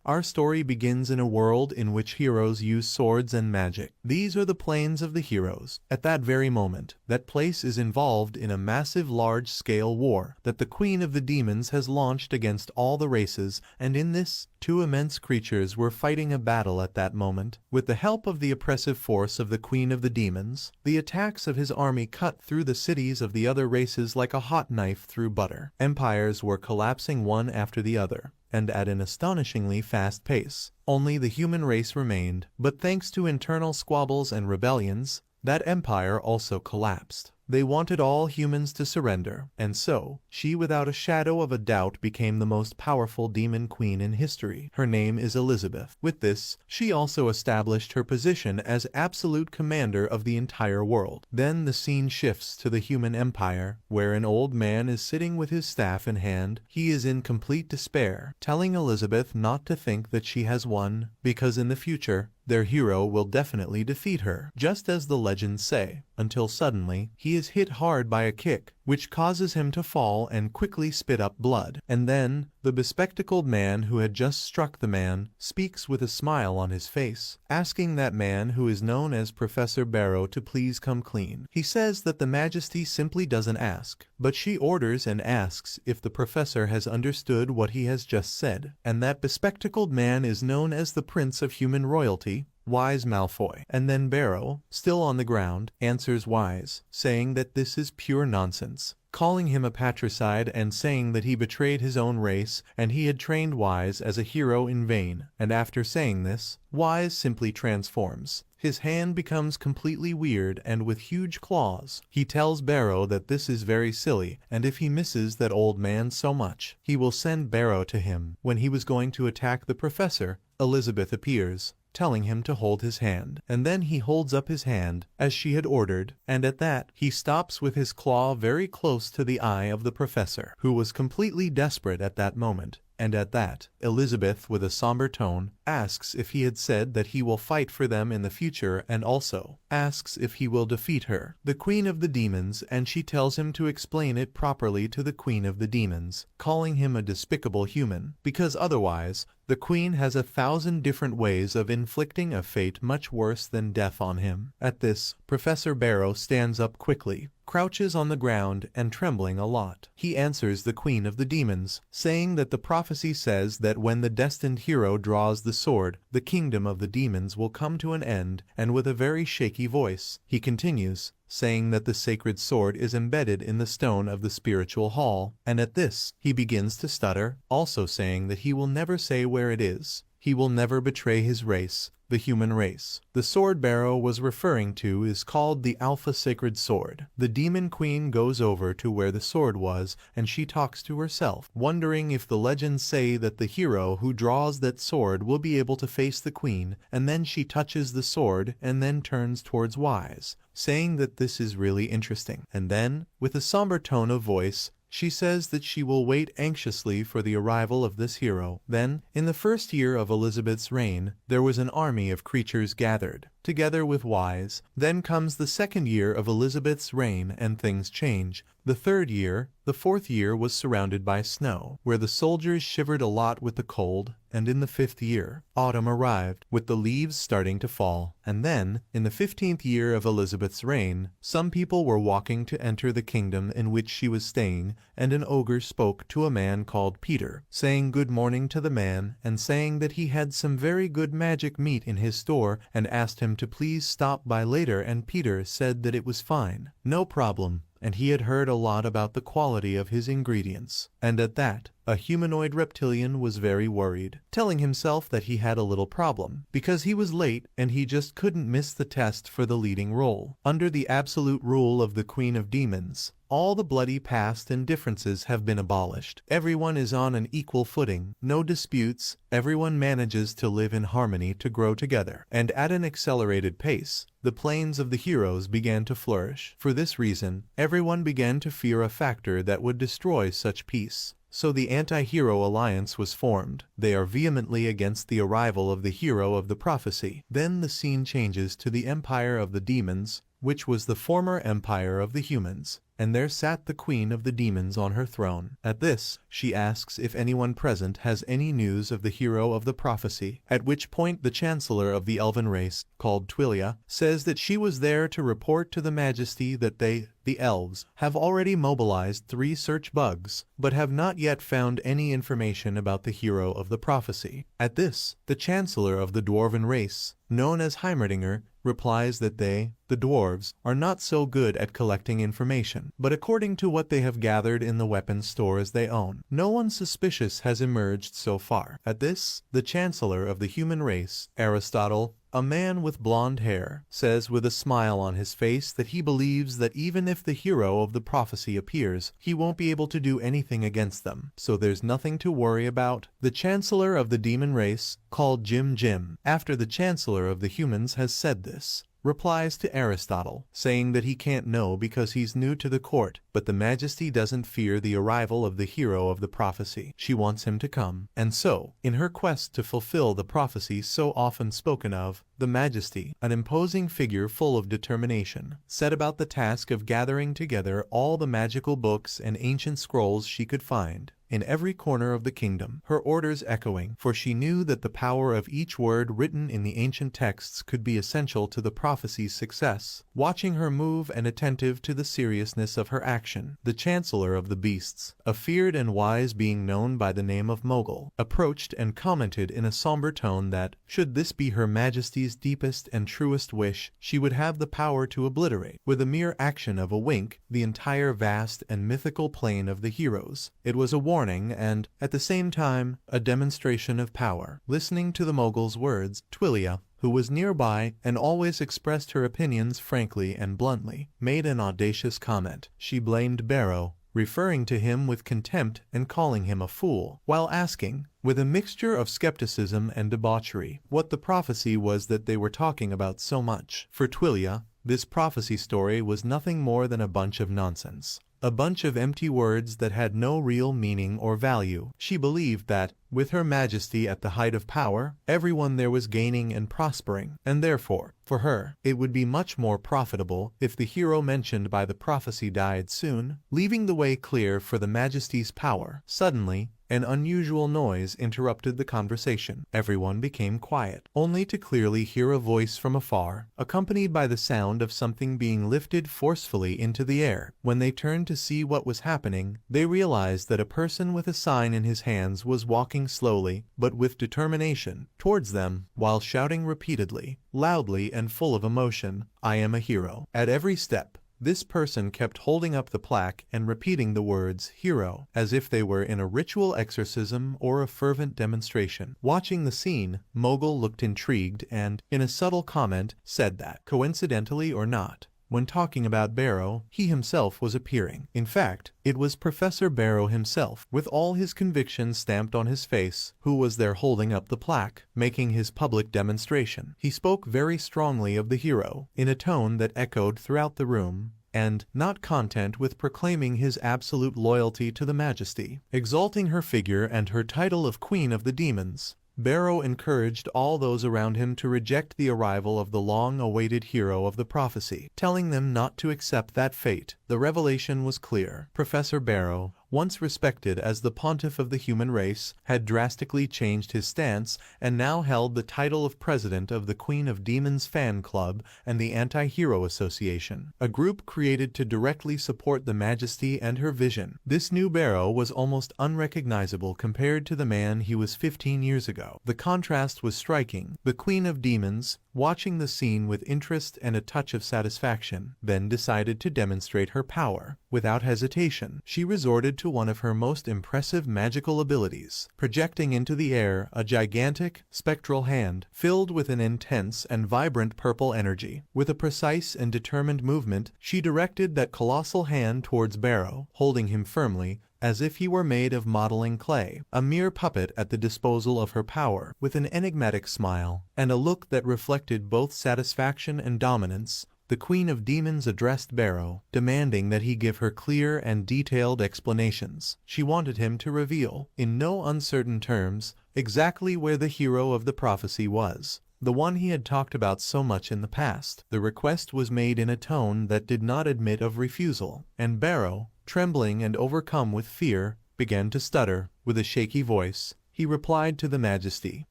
Our story begins in a world in which heroes use swords and magic. These are the planes of the heroes. At that very moment, that place is involved in a massive large-scale war that the Queen of the Demons has launched against all the races, and in this, two immense creatures were fighting a battle at that moment. With the help of the oppressive force of the Queen of the Demons, the attacks of his army cut through the cities of the other races like a hot knife through butter. Empires were collapsing one after the other, and at an astonishingly fast pace. Only the human race remained, but thanks to internal squabbles and rebellions, that empire also collapsed. They wanted all humans to surrender, and so, she without a shadow of a doubt became the most powerful demon queen in history. Her name is Elizabeth. With this, she also established her position as absolute commander of the entire world. Then the scene shifts to the human empire, where an old man is sitting with his staff in hand. He is in complete despair, telling Elizabeth not to think that she has won, because in the future, their hero will definitely defeat her, just as the legends say, until suddenly, he is hit hard by a kick, which causes him to fall and quickly spit up blood. And then, the bespectacled man who had just struck the man, speaks with a smile on his face, asking that man who is known as Professor Barrow to please come clean. He says that the Majesty simply doesn't ask, but she orders and asks if the professor has understood what he has just said. And that bespectacled man is known as the Prince of Human Royalty, Wise Malfoy. And then Barrow, still on the ground, answers Wise, saying that this is pure nonsense, calling him a patricide and saying that he betrayed his own race and he had trained Wise as a hero in vain. And after saying this, Wise simply transforms. His hand becomes completely weird and with huge claws. He tells Barrow that this is very silly, and if he misses that old man so much, he will send Barrow to him. When he was going to attack the professor, Elizabeth appears, telling him to hold his hand. And then he holds up his hand, as she had ordered, and at that, he stops with his claw very close to the eye of the professor, who was completely desperate at that moment. And at that, Elizabeth, with a somber tone, asks if he had said that he will fight for them in the future, and also asks if he will defeat her, the Queen of the Demons, and she tells him to explain it properly to the Queen of the Demons, calling him a despicable human, because otherwise, the Queen has 1,000 different ways of inflicting a fate much worse than death on him. At this, Professor Barrow stands up quickly, crouches on the ground and trembling a lot. He answers the Queen of the Demons, saying that the prophecy says that when the destined hero draws the sword, the kingdom of the demons will come to an end, and with a very shaky voice, he continues, saying that the sacred sword is embedded in the stone of the spiritual hall, and at this, he begins to stutter, also saying that he will never say where it is. He will never betray his race, the human race. The sword Barrow was referring to is called the Alpha Sacred Sword. The Demon Queen goes over to where the sword was, and she talks to herself, wondering if the legends say that the hero who draws that sword will be able to face the Queen, and then she touches the sword and then turns towards Wise, saying that this is really interesting. And then, with a somber tone of voice, she says that she will wait anxiously for the arrival of this hero. Then, in the first year of Elizabeth's reign, there was an army of creatures gathered, together with Wise. Then comes the second year of Elizabeth's reign and things change. The third year, the fourth year was surrounded by snow, where the soldiers shivered a lot with the cold, and in the 5th year, autumn arrived, with the leaves starting to fall. And then, in the 15th year of Elizabeth's reign, some people were walking to enter the kingdom in which she was staying, and an ogre spoke to a man called Peter, saying good morning to the man, and saying that he had some very good magic meat in his store, and asked him to please stop by later, and Peter said that it was fine, no problem, and he had heard a lot about the quality of his ingredients. And at that, a humanoid reptilian was very worried, telling himself that he had a little problem, because he was late and he just couldn't miss the test for the leading role. Under the absolute rule of the Queen of Demons, all the bloody past and differences have been abolished. Everyone is on an equal footing, no disputes, everyone manages to live in harmony to grow together. And at an accelerated pace, the planes of the heroes began to flourish. For this reason, everyone began to fear a factor that would destroy such peace. So the anti-hero alliance was formed. They are vehemently against the arrival of the hero of the prophecy. Then the scene changes to the empire of the demons, which was the former empire of the humans. and there sat the queen of the demons on her throne. At this, she asks if anyone present has any news of the hero of the prophecy, at which point the chancellor of the elven race, called Twilia, says that she was there to report to the majesty that they, the elves, have already mobilized 3 search bugs, but have not yet found any information about the hero of the prophecy. At this, the chancellor of the dwarven race, known as Heimerdinger, replies that they, the dwarves, are not so good at collecting information, but according to what they have gathered in the weapon stores they own, no one suspicious has emerged so far. At this, the chancellor of the human race, Aristotle, a man with blonde hair, says with a smile on his face that he believes that even if the hero of the prophecy appears, he won't be able to do anything against them, so there's nothing to worry about. The chancellor of the demon race, called Jim, after the chancellor of the humans has said this, replies to Aristotle, saying that he can't know because he's new to the court, but the majesty doesn't fear the arrival of the hero of the prophecy. She wants him to come. And so, in her quest to fulfill the prophecy so often spoken of, the majesty, an imposing figure full of determination, set about the task of gathering together all the magical books and ancient scrolls she could find in every corner of the kingdom, her orders echoing, for she knew that the power of each word written in the ancient texts could be essential to the prophecy's success. Watching her move and attentive to the seriousness of her action, the chancellor of the beasts, a feared and wise being known by the name of Mogul, approached and commented in a somber tone that, should this be her majesty's deepest and truest wish, she would have the power to obliterate, with a mere action of a wink, the entire vast and mythical plane of the heroes. It was a warning and, at the same time, a demonstration of power. Listening to the Mogul's words, Twilia, who was nearby and always expressed her opinions frankly and bluntly, made an audacious comment. She blamed Barrow, referring to him with contempt and calling him a fool, while asking, with a mixture of skepticism and debauchery, what the prophecy was that they were talking about so much. For Twilia, this prophecy story was nothing more than a bunch of nonsense. A bunch of empty words that had no real meaning or value. She believed that, with her majesty at the height of power, everyone there was gaining and prospering, and therefore, for her, it would be much more profitable if the hero mentioned by the prophecy died soon, leaving the way clear for the majesty's power. Suddenly, an unusual noise interrupted the conversation. Everyone became quiet, only to clearly hear a voice from afar, accompanied by the sound of something being lifted forcefully into the air. When they turned to see what was happening, they realized that a person with a sign in his hands was walking slowly, but with determination, towards them, while shouting repeatedly, loudly and full of emotion, "I am a hero." At every step, this person kept holding up the plaque and repeating the words "hero" as if they were in a ritual exorcism or a fervent demonstration. Watching the scene, Mogul looked intrigued and, in a subtle comment, said that, coincidentally or not, when talking about Barrow, he himself was appearing. In fact, it was Professor Barrow himself, with all his conviction stamped on his face, who was there holding up the plaque, making his public demonstration. He spoke very strongly of the hero, in a tone that echoed throughout the room, and, not content with proclaiming his absolute loyalty to the majesty, exalting her figure and her title of Queen of the Demons, Barrow encouraged all those around him to reject the arrival of the long-awaited hero of the prophecy, telling them not to accept that fate. The revelation was clear. Professor Barrow, once respected as the pontiff of the human race, had drastically changed his stance and now held the title of president of the Queen of Demons Fan Club and the Anti-Hero Association, a group created to directly support the majesty and her vision. This new Barrow was almost unrecognizable compared to the man he was 15 years ago. The contrast was striking. The Queen of Demons, watching the scene with interest and a touch of satisfaction, then decided to demonstrate her power. Without hesitation, she resorted to one of her most impressive magical abilities, projecting into the air a gigantic, spectral hand filled with an intense and vibrant purple energy. With a precise and determined movement, she directed that colossal hand towards Barrow, holding him firmly, as if he were made of modeling clay, a mere puppet at the disposal of her power. With an enigmatic smile, and a look that reflected both satisfaction and dominance, the Queen of Demons addressed Barrow, demanding that he give her clear and detailed explanations. She wanted him to reveal, in no uncertain terms, exactly where the hero of the prophecy was. the one he had talked about so much in the past. The request was made in a tone that did not admit of refusal, and Barrow, trembling and overcome with fear, began to stutter. With a shaky voice, he replied to the Majesty,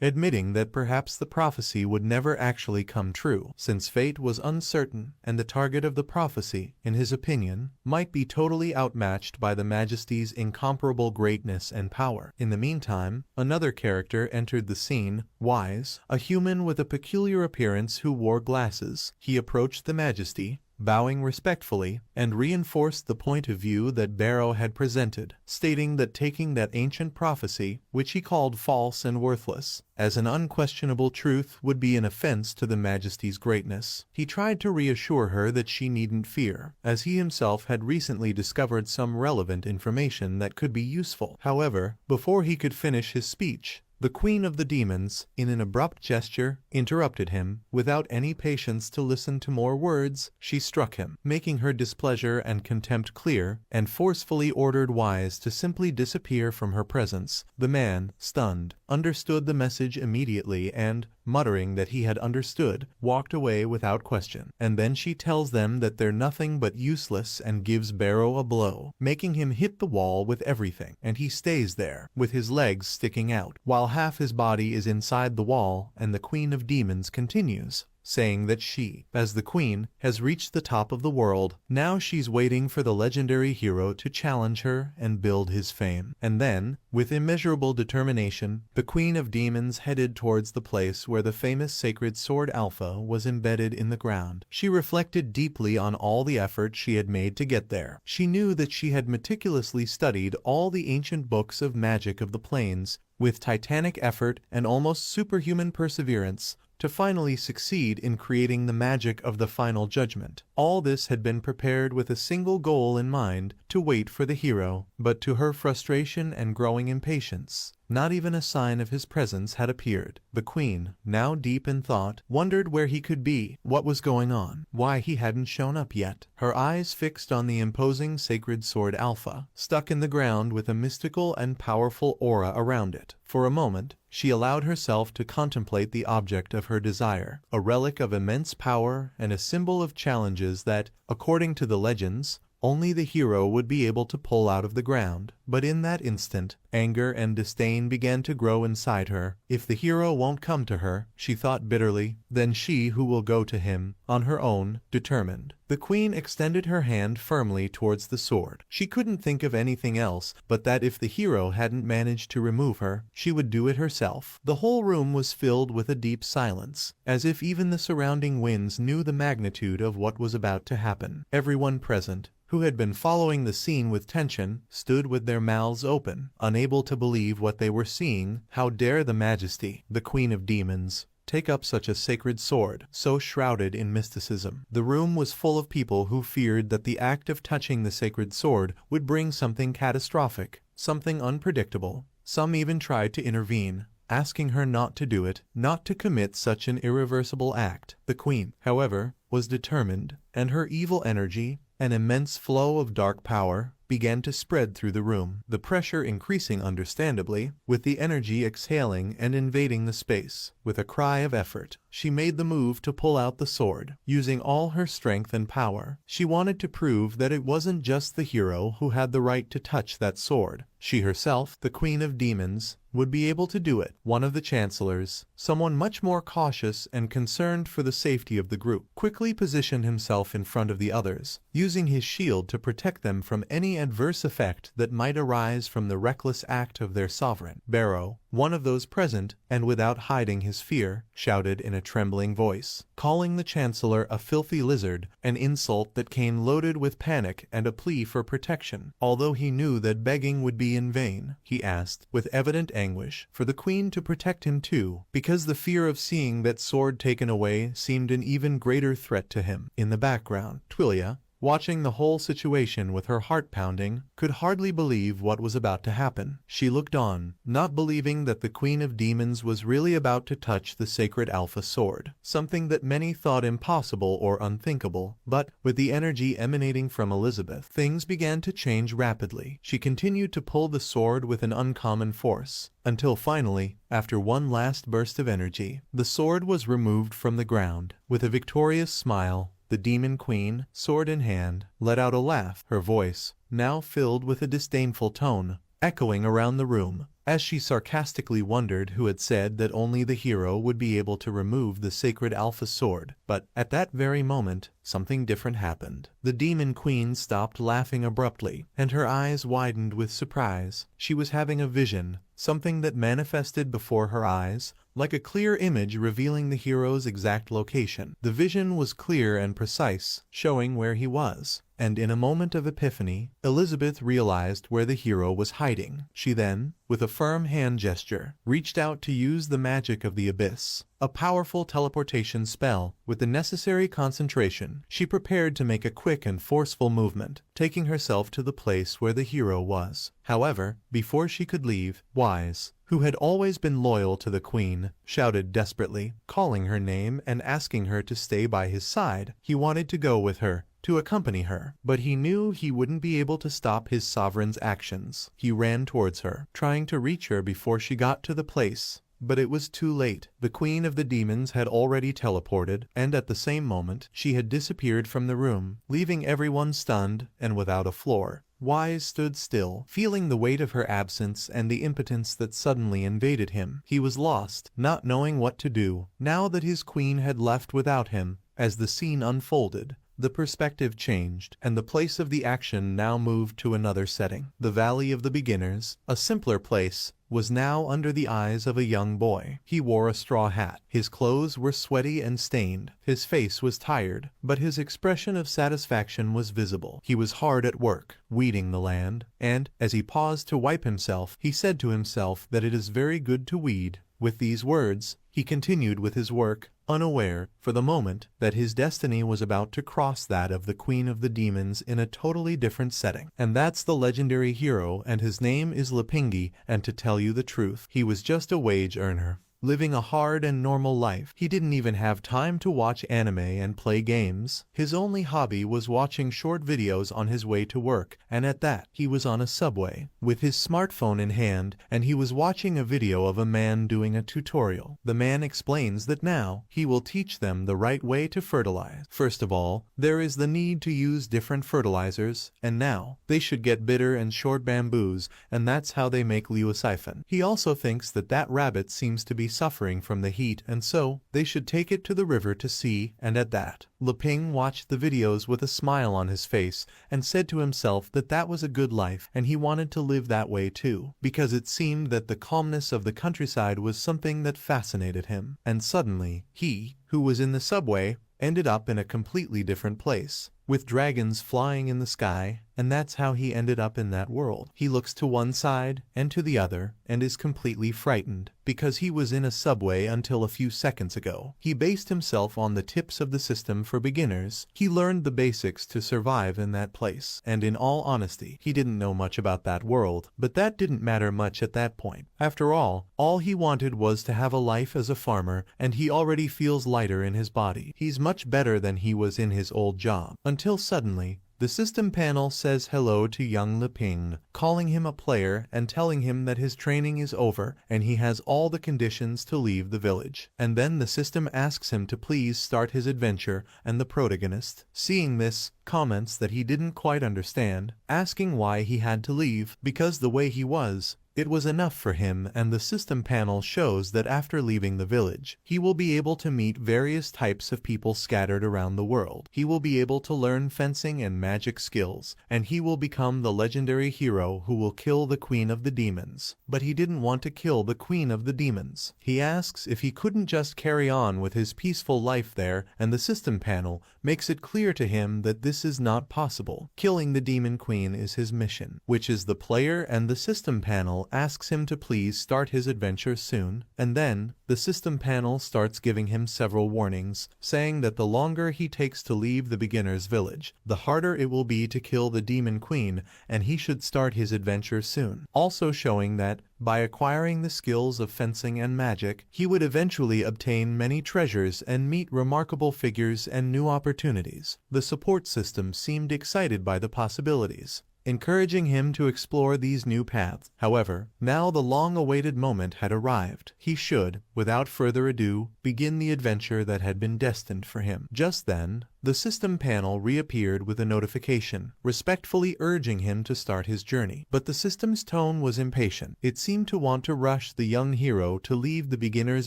admitting that perhaps the prophecy would never actually come true, since fate was uncertain and the target of the prophecy, in his opinion, might be totally outmatched by the Majesty's incomparable greatness and power. In the meantime, another character entered the scene, Wise, a human with a peculiar appearance who wore glasses. He approached the Majesty, bowing respectfully, and reinforced the point of view that Barrow had presented, stating that taking that ancient prophecy, which he called false and worthless, as an unquestionable truth would be an offense to the Majesty's greatness. He tried to reassure her that she needn't fear, as he himself had recently discovered some relevant information that could be useful. However, before he could finish his speech, the Queen of the Demons, in an abrupt gesture, interrupted him. Without any patience to listen to more words, she struck him, making her displeasure and contempt clear, and forcefully ordered Wise to simply disappear from her presence. The man, stunned, understood the message immediately and, muttering that he had understood, walked away without question. And then she tells them that they're nothing but useless and gives Barrow a blow, making him hit the wall with everything, and he stays there, with his legs sticking out, while half his body is inside the wall, and the Queen of Demons continues, saying that she, as the queen, has reached the top of the world. Now she's waiting for the legendary hero to challenge her and build his fame. And then, with immeasurable determination, the Queen of Demons headed towards the place where the famous sacred sword Alpha was embedded in the ground. She reflected deeply on all the effort she had made to get there. She knew that she had meticulously studied all the ancient books of magic of the plains, with titanic effort and almost superhuman perseverance, to finally succeed in creating the magic of the final judgment. All this had been prepared with a single goal in mind, to wait for the hero, but to her frustration and growing impatience, not even a sign of his presence had appeared. The queen, now deep in thought, wondered where he could be, what was going on, why he hadn't shown up yet. Her eyes fixed on the imposing sacred sword Alpha, stuck in the ground with a mystical and powerful aura around it. For a moment, she allowed herself to contemplate the object of her desire, a relic of immense power and a symbol of challenges that, according to the legends, only the hero would be able to pull out of the ground. But in that instant, anger and disdain began to grow inside her. If the hero won't come to her, she thought bitterly, then she who will go to him, on her own, determined. The queen extended her hand firmly towards the sword. She couldn't think of anything else but that if the hero hadn't managed to remove her, she would do it herself. The whole room was filled with a deep silence, as if even the surrounding winds knew the magnitude of what was about to happen. Everyone present, who had been following the scene with tension, stood with their mouths open, unable to believe what they were seeing. How dare the Majesty, the Queen of Demons, take up such a sacred sword, so shrouded in mysticism? The room was full of people who feared that the act of touching the sacred sword would bring something catastrophic, something unpredictable. Some even tried to intervene, asking her not to do it, not to commit such an irreversible act. The queen, however, was determined, and her evil energy, an immense flow of dark power, began to spread through the room, the pressure increasing understandably, with the energy exhaling and invading the space. With a cry of effort, she made the move to pull out the sword, using all her strength and power. She wanted to prove that it wasn't just the hero who had the right to touch that sword. She herself, the Queen of Demons, would be able to do it. One of the chancellors, someone much more cautious and concerned for the safety of the group, quickly positioned himself in front of the others, using his shield to protect them from any adverse effect that might arise from the reckless act of their sovereign. Barrow, one of those present, and without hiding his fear, shouted in a trembling voice, calling the chancellor a filthy lizard, an insult that came loaded with panic and a plea for protection. Although he knew that begging would be in vain, he asked, with evident anguish, for the queen to protect him too, because the fear of seeing that sword taken away seemed an even greater threat to him. In the background, Twilia, watching the whole situation with her heart pounding, could hardly believe what was about to happen. She looked on, not believing that the Queen of Demons was really about to touch the sacred Alpha Sword, something that many thought impossible or unthinkable. But, with the energy emanating from Elizabeth, things began to change rapidly. She continued to pull the sword with an uncommon force, until finally, after one last burst of energy, the sword was removed from the ground. With a victorious smile, the Demon Queen, sword in hand, let out a laugh, her voice, now filled with a disdainful tone, echoing around the room, as she sarcastically wondered who had said that only the hero would be able to remove the sacred Alpha Sword. But, at that very moment, something different happened. The Demon Queen stopped laughing abruptly, and her eyes widened with surprise. She was having a vision, something that manifested before her eyes, like a clear image revealing the hero's exact location. The vision was clear and precise, showing where he was. And in a moment of epiphany, Elizabeth realized where the hero was hiding. She then, with a firm hand gesture, reached out to use the magic of the abyss, a powerful teleportation spell. With the necessary concentration, she prepared to make a quick and forceful movement, taking herself to the place where the hero was. However, before she could leave, Wise, who had always been loyal to the Queen, shouted desperately, calling her name and asking her to stay by his side. He wanted to go with her, to accompany her, but he knew he wouldn't be able to stop his sovereign's actions. He ran towards her, trying to reach her before she got to the place. But it was too late. The Queen of the Demons had already teleported, and at the same moment, she had disappeared from the room, leaving everyone stunned and without a floor. Wise stood still, feeling the weight of her absence and the impotence that suddenly invaded him. He was lost, not knowing what to do, now that his queen had left without him. As the scene unfolded, the perspective changed, and the place of the action now moved to another setting. The Valley of the Beginners, a simpler place, was now under the eyes of a young boy. He wore a straw hat. His clothes were sweaty and stained. His face was tired, but his expression of satisfaction was visible. He was hard at work, weeding the land, and, as he paused to wipe himself, he said to himself that it is very good to weed. With these words, he continued with his work, unaware, for the moment, that his destiny was about to cross that of the Queen of the Demons in a totally different setting. And that's the legendary hero, and his name is Lipingi, and to tell you the truth, he was just a wage earner, living a hard and normal life. He didn't even have time to watch anime and play games. His only hobby was watching short videos on his way to work, and at that, he was on a subway, with his smartphone in hand, and he was watching a video of a man doing a tutorial. The man explains that now, he will teach them the right way to fertilize. First of all, there is the need to use different fertilizers, and now, they should get bitter and short bamboos, and that's how they make liusiphon. He also thinks that that rabbit seems to be suffering from the heat, and so they should take it to the river to see. And at that, Liping watched the videos with a smile on his face and said to himself that that was a good life, and he wanted to live that way too, because it seemed that the calmness of the countryside was something that fascinated him. And suddenly, he, who was in the subway, ended up in a completely different place, with dragons flying in the sky, and that's how he ended up in that world. He looks to one side and to the other and is completely frightened, because he was in a subway until a few seconds ago. He based himself on the tips of the system for beginners. He learned the basics to survive in that place, and in all honesty, he didn't know much about that world, but that didn't matter much at that point. After all he wanted was to have a life as a farmer, and he already feels lighter in his body. He's much better than he was in his old job. Until suddenly, the system panel says hello to young Liping, calling him a player and telling him that his training is over and he has all the conditions to leave the village. And then the system asks him to please start his adventure, and the protagonist, seeing this, comments that he didn't quite understand, asking why he had to leave, because the way he was, it was enough for him. And the system panel shows that after leaving the village, he will be able to meet various types of people scattered around the world. He will be able to learn fencing and magic skills, and he will become the legendary hero who will kill the Queen of the Demons. But he didn't want to kill the Queen of the Demons. He asks if he couldn't just carry on with his peaceful life there, and the system panel makes it clear to him that this is not possible. Killing the Demon Queen is his mission, which is the player and the system panel asks him to please start his adventure soon, and then, the system panel starts giving him several warnings, saying that the longer he takes to leave the beginner's village, the harder it will be to kill the demon queen, and he should start his adventure soon. Also showing that, by acquiring the skills of fencing and magic, he would eventually obtain many treasures and meet remarkable figures and new opportunities. The support system seemed excited by the possibilities, encouraging him to explore these new paths. However, now the long-awaited moment had arrived. He should, without further ado, begin the adventure that had been destined for him. Just then, the system panel reappeared with a notification, respectfully urging him to start his journey. But the system's tone was impatient. It seemed to want to rush the young hero to leave the beginner's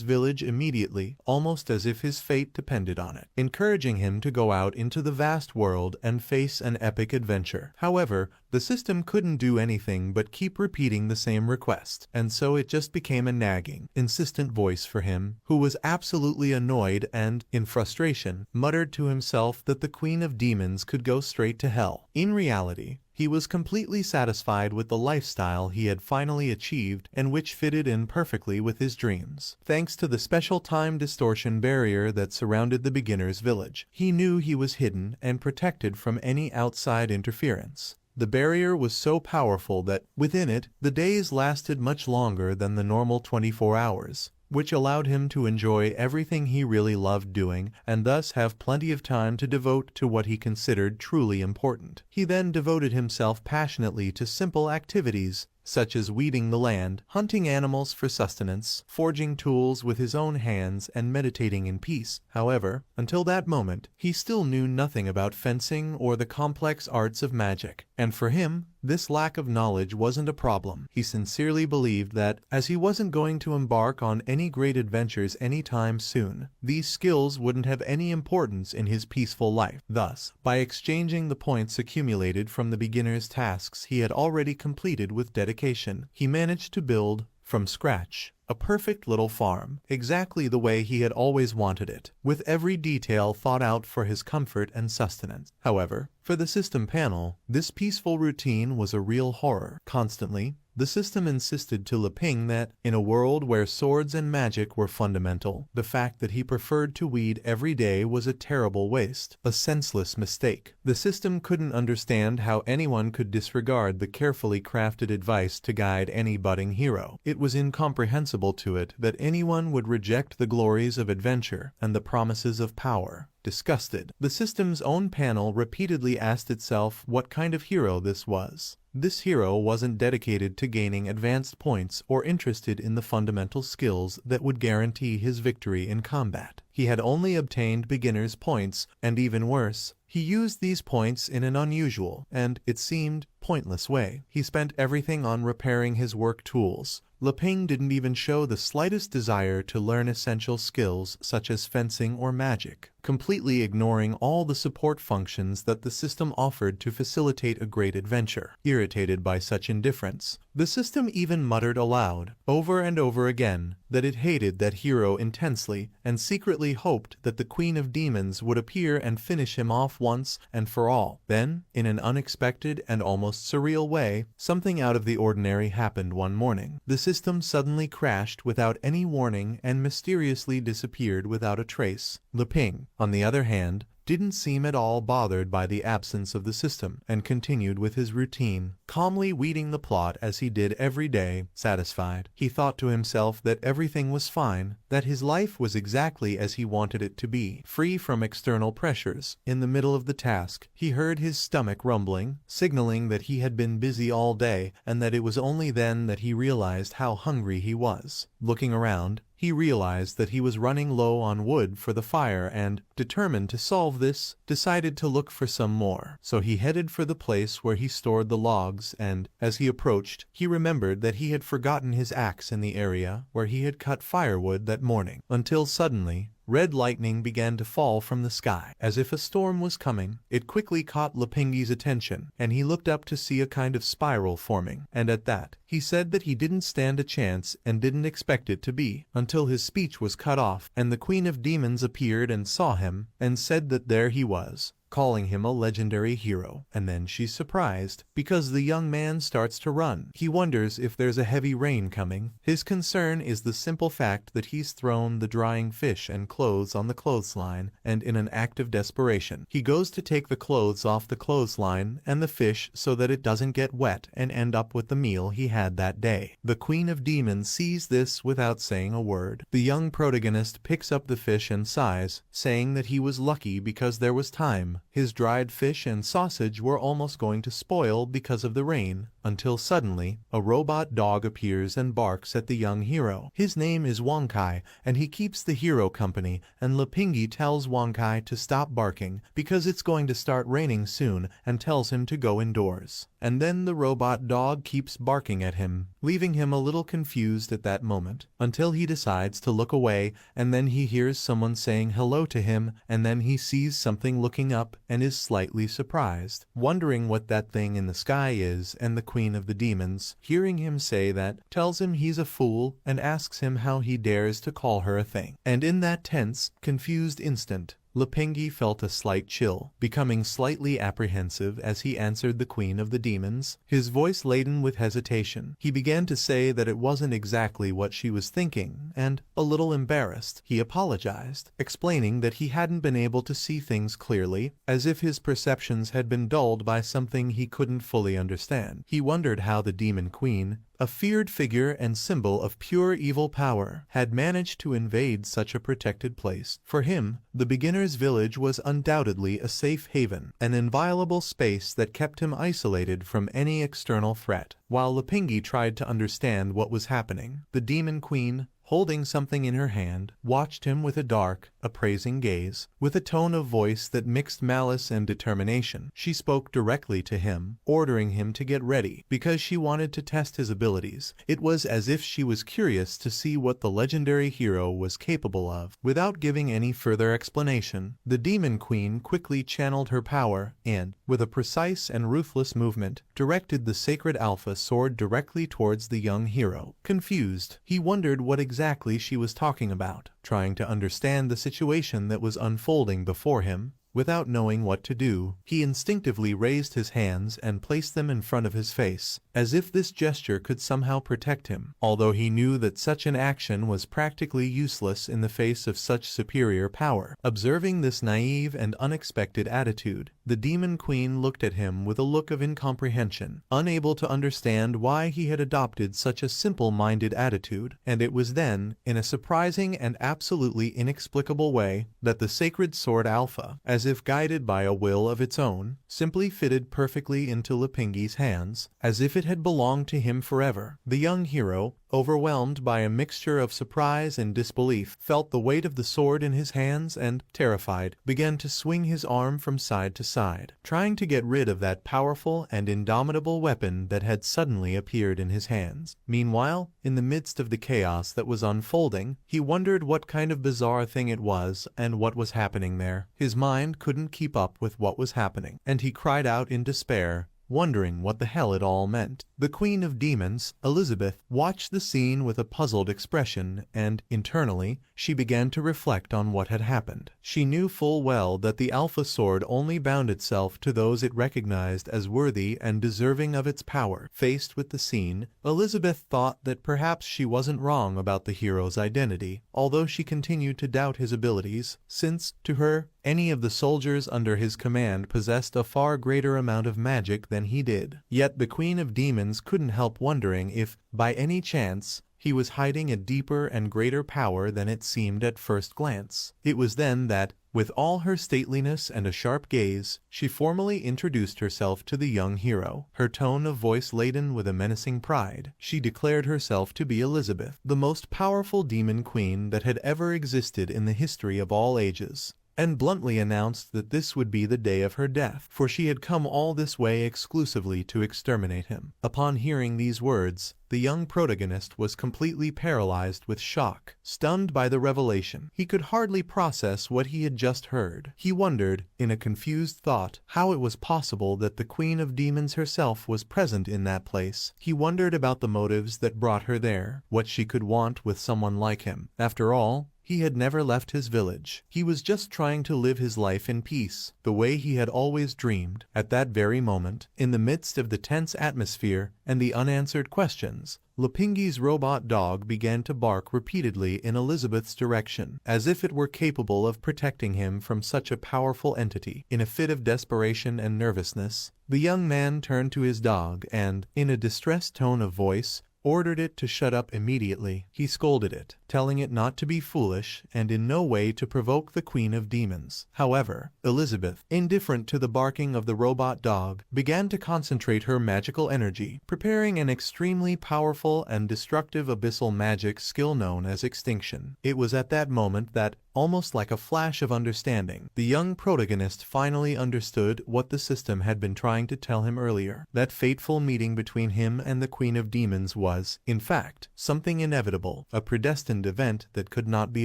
village immediately, almost as if his fate depended on it, encouraging him to go out into the vast world and face an epic adventure. However, the system couldn't do anything but keep repeating the same request, and so it just became a nagging, insistent voice for him, who was absolutely annoyed and, in frustration, muttered to himself that the Queen of Demons could go straight to hell. In reality, he was completely satisfied with the lifestyle he had finally achieved and which fitted in perfectly with his dreams. Thanks to the special time distortion barrier that surrounded the beginner's village, he knew he was hidden and protected from any outside interference. The barrier was so powerful that, within it, the days lasted much longer than the normal 24 hours, which allowed him to enjoy everything he really loved doing and thus have plenty of time to devote to what he considered truly important. He then devoted himself passionately to simple activities, such as weeding the land, hunting animals for sustenance, forging tools with his own hands, and meditating in peace. However, until that moment, he still knew nothing about fencing or the complex arts of magic, and for him, this lack of knowledge wasn't a problem. He sincerely believed that, as he wasn't going to embark on any great adventures anytime soon, these skills wouldn't have any importance in his peaceful life. Thus, by exchanging the points accumulated from the beginner's tasks he had already completed with dedication, he managed to build, from scratch, a perfect little farm, exactly the way he had always wanted it, with every detail thought out for his comfort and sustenance. However, for the system panel, this peaceful routine was a real horror. Constantly, the system insisted to Leping that, in a world where swords and magic were fundamental, the fact that he preferred to weed every day was a terrible waste, a senseless mistake. The system couldn't understand how anyone could disregard the carefully crafted advice to guide any budding hero. It was incomprehensible to it that anyone would reject the glories of adventure and the promises of power. Disgusted, the system's own panel repeatedly asked itself what kind of hero this was. This hero wasn't dedicated to gaining advanced points or interested in the fundamental skills that would guarantee his victory in combat. He had only obtained beginner's points, and even worse, he used these points in an unusual and, it seemed, pointless way. He spent everything on repairing his work tools. Leping didn't even show the slightest desire to learn essential skills such as fencing or magic, completely ignoring all the support functions that the system offered to facilitate a great adventure. Irritated by such indifference, the system even muttered aloud, over and over again, that it hated that hero intensely and secretly hoped that the Queen of Demons would appear and finish him off once and for all. Then, in an unexpected and almost surreal way, something out of the ordinary happened one morning. The system suddenly crashed without any warning and mysteriously disappeared without a trace. Leping, on the other hand, didn't seem at all bothered by the absence of the system, and continued with his routine, calmly weeding the plot as he did every day. Satisfied, he thought to himself that everything was fine, that his life was exactly as he wanted it to be, free from external pressures. In the middle of the task, he heard his stomach rumbling, signaling that he had been busy all day, and that it was only then that he realized how hungry he was. Looking around, he realized that he was running low on wood for the fire and, determined to solve this, decided to look for some more. So he headed for the place where he stored the logs and, as he approached, he remembered that he had forgotten his axe in the area where he had cut firewood that morning. Until suddenly, red lightning began to fall from the sky. As if a storm was coming, it quickly caught Lepingi's attention, and he looked up to see a kind of spiral forming, and at that, he said that he didn't stand a chance and didn't expect it to be, until his speech was cut off, and the Queen of Demons appeared and saw him, and said that there he was, calling him a legendary hero. And then she's surprised because the young man starts to run. He wonders if there's a heavy rain coming. His concern is the simple fact that he's thrown the drying fish and clothes on the clothesline, and in an act of desperation, he goes to take the clothes off the clothesline and the fish so that it doesn't get wet and end up with the meal he had that day. The Queen of Demons sees this without saying a word. The young protagonist picks up the fish and sighs, saying that he was lucky because there was time. His dried fish and sausage were almost going to spoil because of the rain, until suddenly a robot dog appears and barks at the young hero. His name is Wonkai, and he keeps the hero company, and Lipingi tells Wonkai to stop barking because it's going to start raining soon and tells him to go indoors. And then the robot dog keeps barking at him, leaving him a little confused at that moment, until he decides to look away, and then he hears someone saying hello to him, and then he sees something looking up and is slightly surprised, wondering what that thing in the sky is, and the Queen of the Demons, hearing him say that, tells him he's a fool and asks him how he dares to call her a thing. And in that tense, confused instant, Lipingi felt a slight chill, becoming slightly apprehensive as he answered the Queen of the Demons, his voice laden with hesitation. He began to say that it wasn't exactly what she was thinking, and, a little embarrassed, he apologized, explaining that he hadn't been able to see things clearly, as if his perceptions had been dulled by something he couldn't fully understand. He wondered how the Demon Queen, a feared figure and symbol of pure evil power, had managed to invade such a protected place. For him, the beginner's village was undoubtedly a safe haven, an inviolable space that kept him isolated from any external threat. While Lipingi tried to understand what was happening, the Demon Queen, holding something in her hand, watched him with a dark, appraising gaze. With a tone of voice that mixed malice and determination, she spoke directly to him, ordering him to get ready, because she wanted to test his abilities. It was as if she was curious to see what the legendary hero was capable of. Without giving any further explanation, the Demon Queen quickly channeled her power and, with a precise and ruthless movement, directed the sacred Alpha sword directly towards the young hero. Confused, he wondered what exactly she was talking about, trying to understand the situation that was unfolding before him. Without knowing what to do, he instinctively raised his hands and placed them in front of his face, as if this gesture could somehow protect him, although he knew that such an action was practically useless in the face of such superior power. Observing this naive and unexpected attitude, the Demon Queen looked at him with a look of incomprehension, unable to understand why he had adopted such a simple-minded attitude, and it was then, in a surprising and absolutely inexplicable way, that the sacred sword Alpha, as if guided by a will of its own, simply fitted perfectly into Lipingi's hands, as if it had belonged to him forever. The young hero, overwhelmed by a mixture of surprise and disbelief, felt the weight of the sword in his hands and, terrified, began to swing his arm from side to side, trying to get rid of that powerful and indomitable weapon that had suddenly appeared in his hands. Meanwhile, in the midst of the chaos that was unfolding, he wondered what kind of bizarre thing it was and what was happening there. His mind couldn't keep up with what was happening, and he cried out in despair, wondering what the hell it all meant. The Queen of Demons, Elizabeth, watched the scene with a puzzled expression, and, internally, she began to reflect on what had happened. She knew full well that the Alpha Sword only bound itself to those it recognized as worthy and deserving of its power. Faced with the scene, Elizabeth thought that perhaps she wasn't wrong about the hero's identity, although she continued to doubt his abilities, since, to her, any of the soldiers under his command possessed a far greater amount of magic than he did. Yet the Queen of Demons couldn't help wondering if, by any chance, he was hiding a deeper and greater power than it seemed at first glance. It was then that, with all her stateliness and a sharp gaze, she formally introduced herself to the young hero. Her tone of voice laden with a menacing pride, she declared herself to be Elizabeth, the most powerful demon queen that had ever existed in the history of all ages, and bluntly announced that this would be the day of her death, for she had come all this way exclusively to exterminate him. Upon hearing these words, the young protagonist was completely paralyzed with shock, stunned by the revelation. He could hardly process what he had just heard. He wondered, in a confused thought, how it was possible that the Queen of Demons herself was present in that place. He wondered about the motives that brought her there, what she could want with someone like him. After all, He had never left his village. He was just trying to live his life in peace, the way he had always dreamed. At that very moment, in the midst of the tense atmosphere and the unanswered questions, Lipingi's robot dog began to bark repeatedly in Elizabeth's direction, as if it were capable of protecting him from such a powerful entity. In a fit of desperation and nervousness, the young man turned to his dog and, in a distressed tone of voice, ordered it to shut up immediately. He scolded it, telling it not to be foolish and in no way to provoke the Queen of Demons. However, Elizabeth, indifferent to the barking of the robot dog, began to concentrate her magical energy, preparing an extremely powerful and destructive abyssal magic skill known as Extinction. It was at that moment that, almost like a flash of understanding, the young protagonist finally understood what the system had been trying to tell him earlier. That fateful meeting between him and the Queen of Demons was, in fact, something inevitable, a predestined event that could not be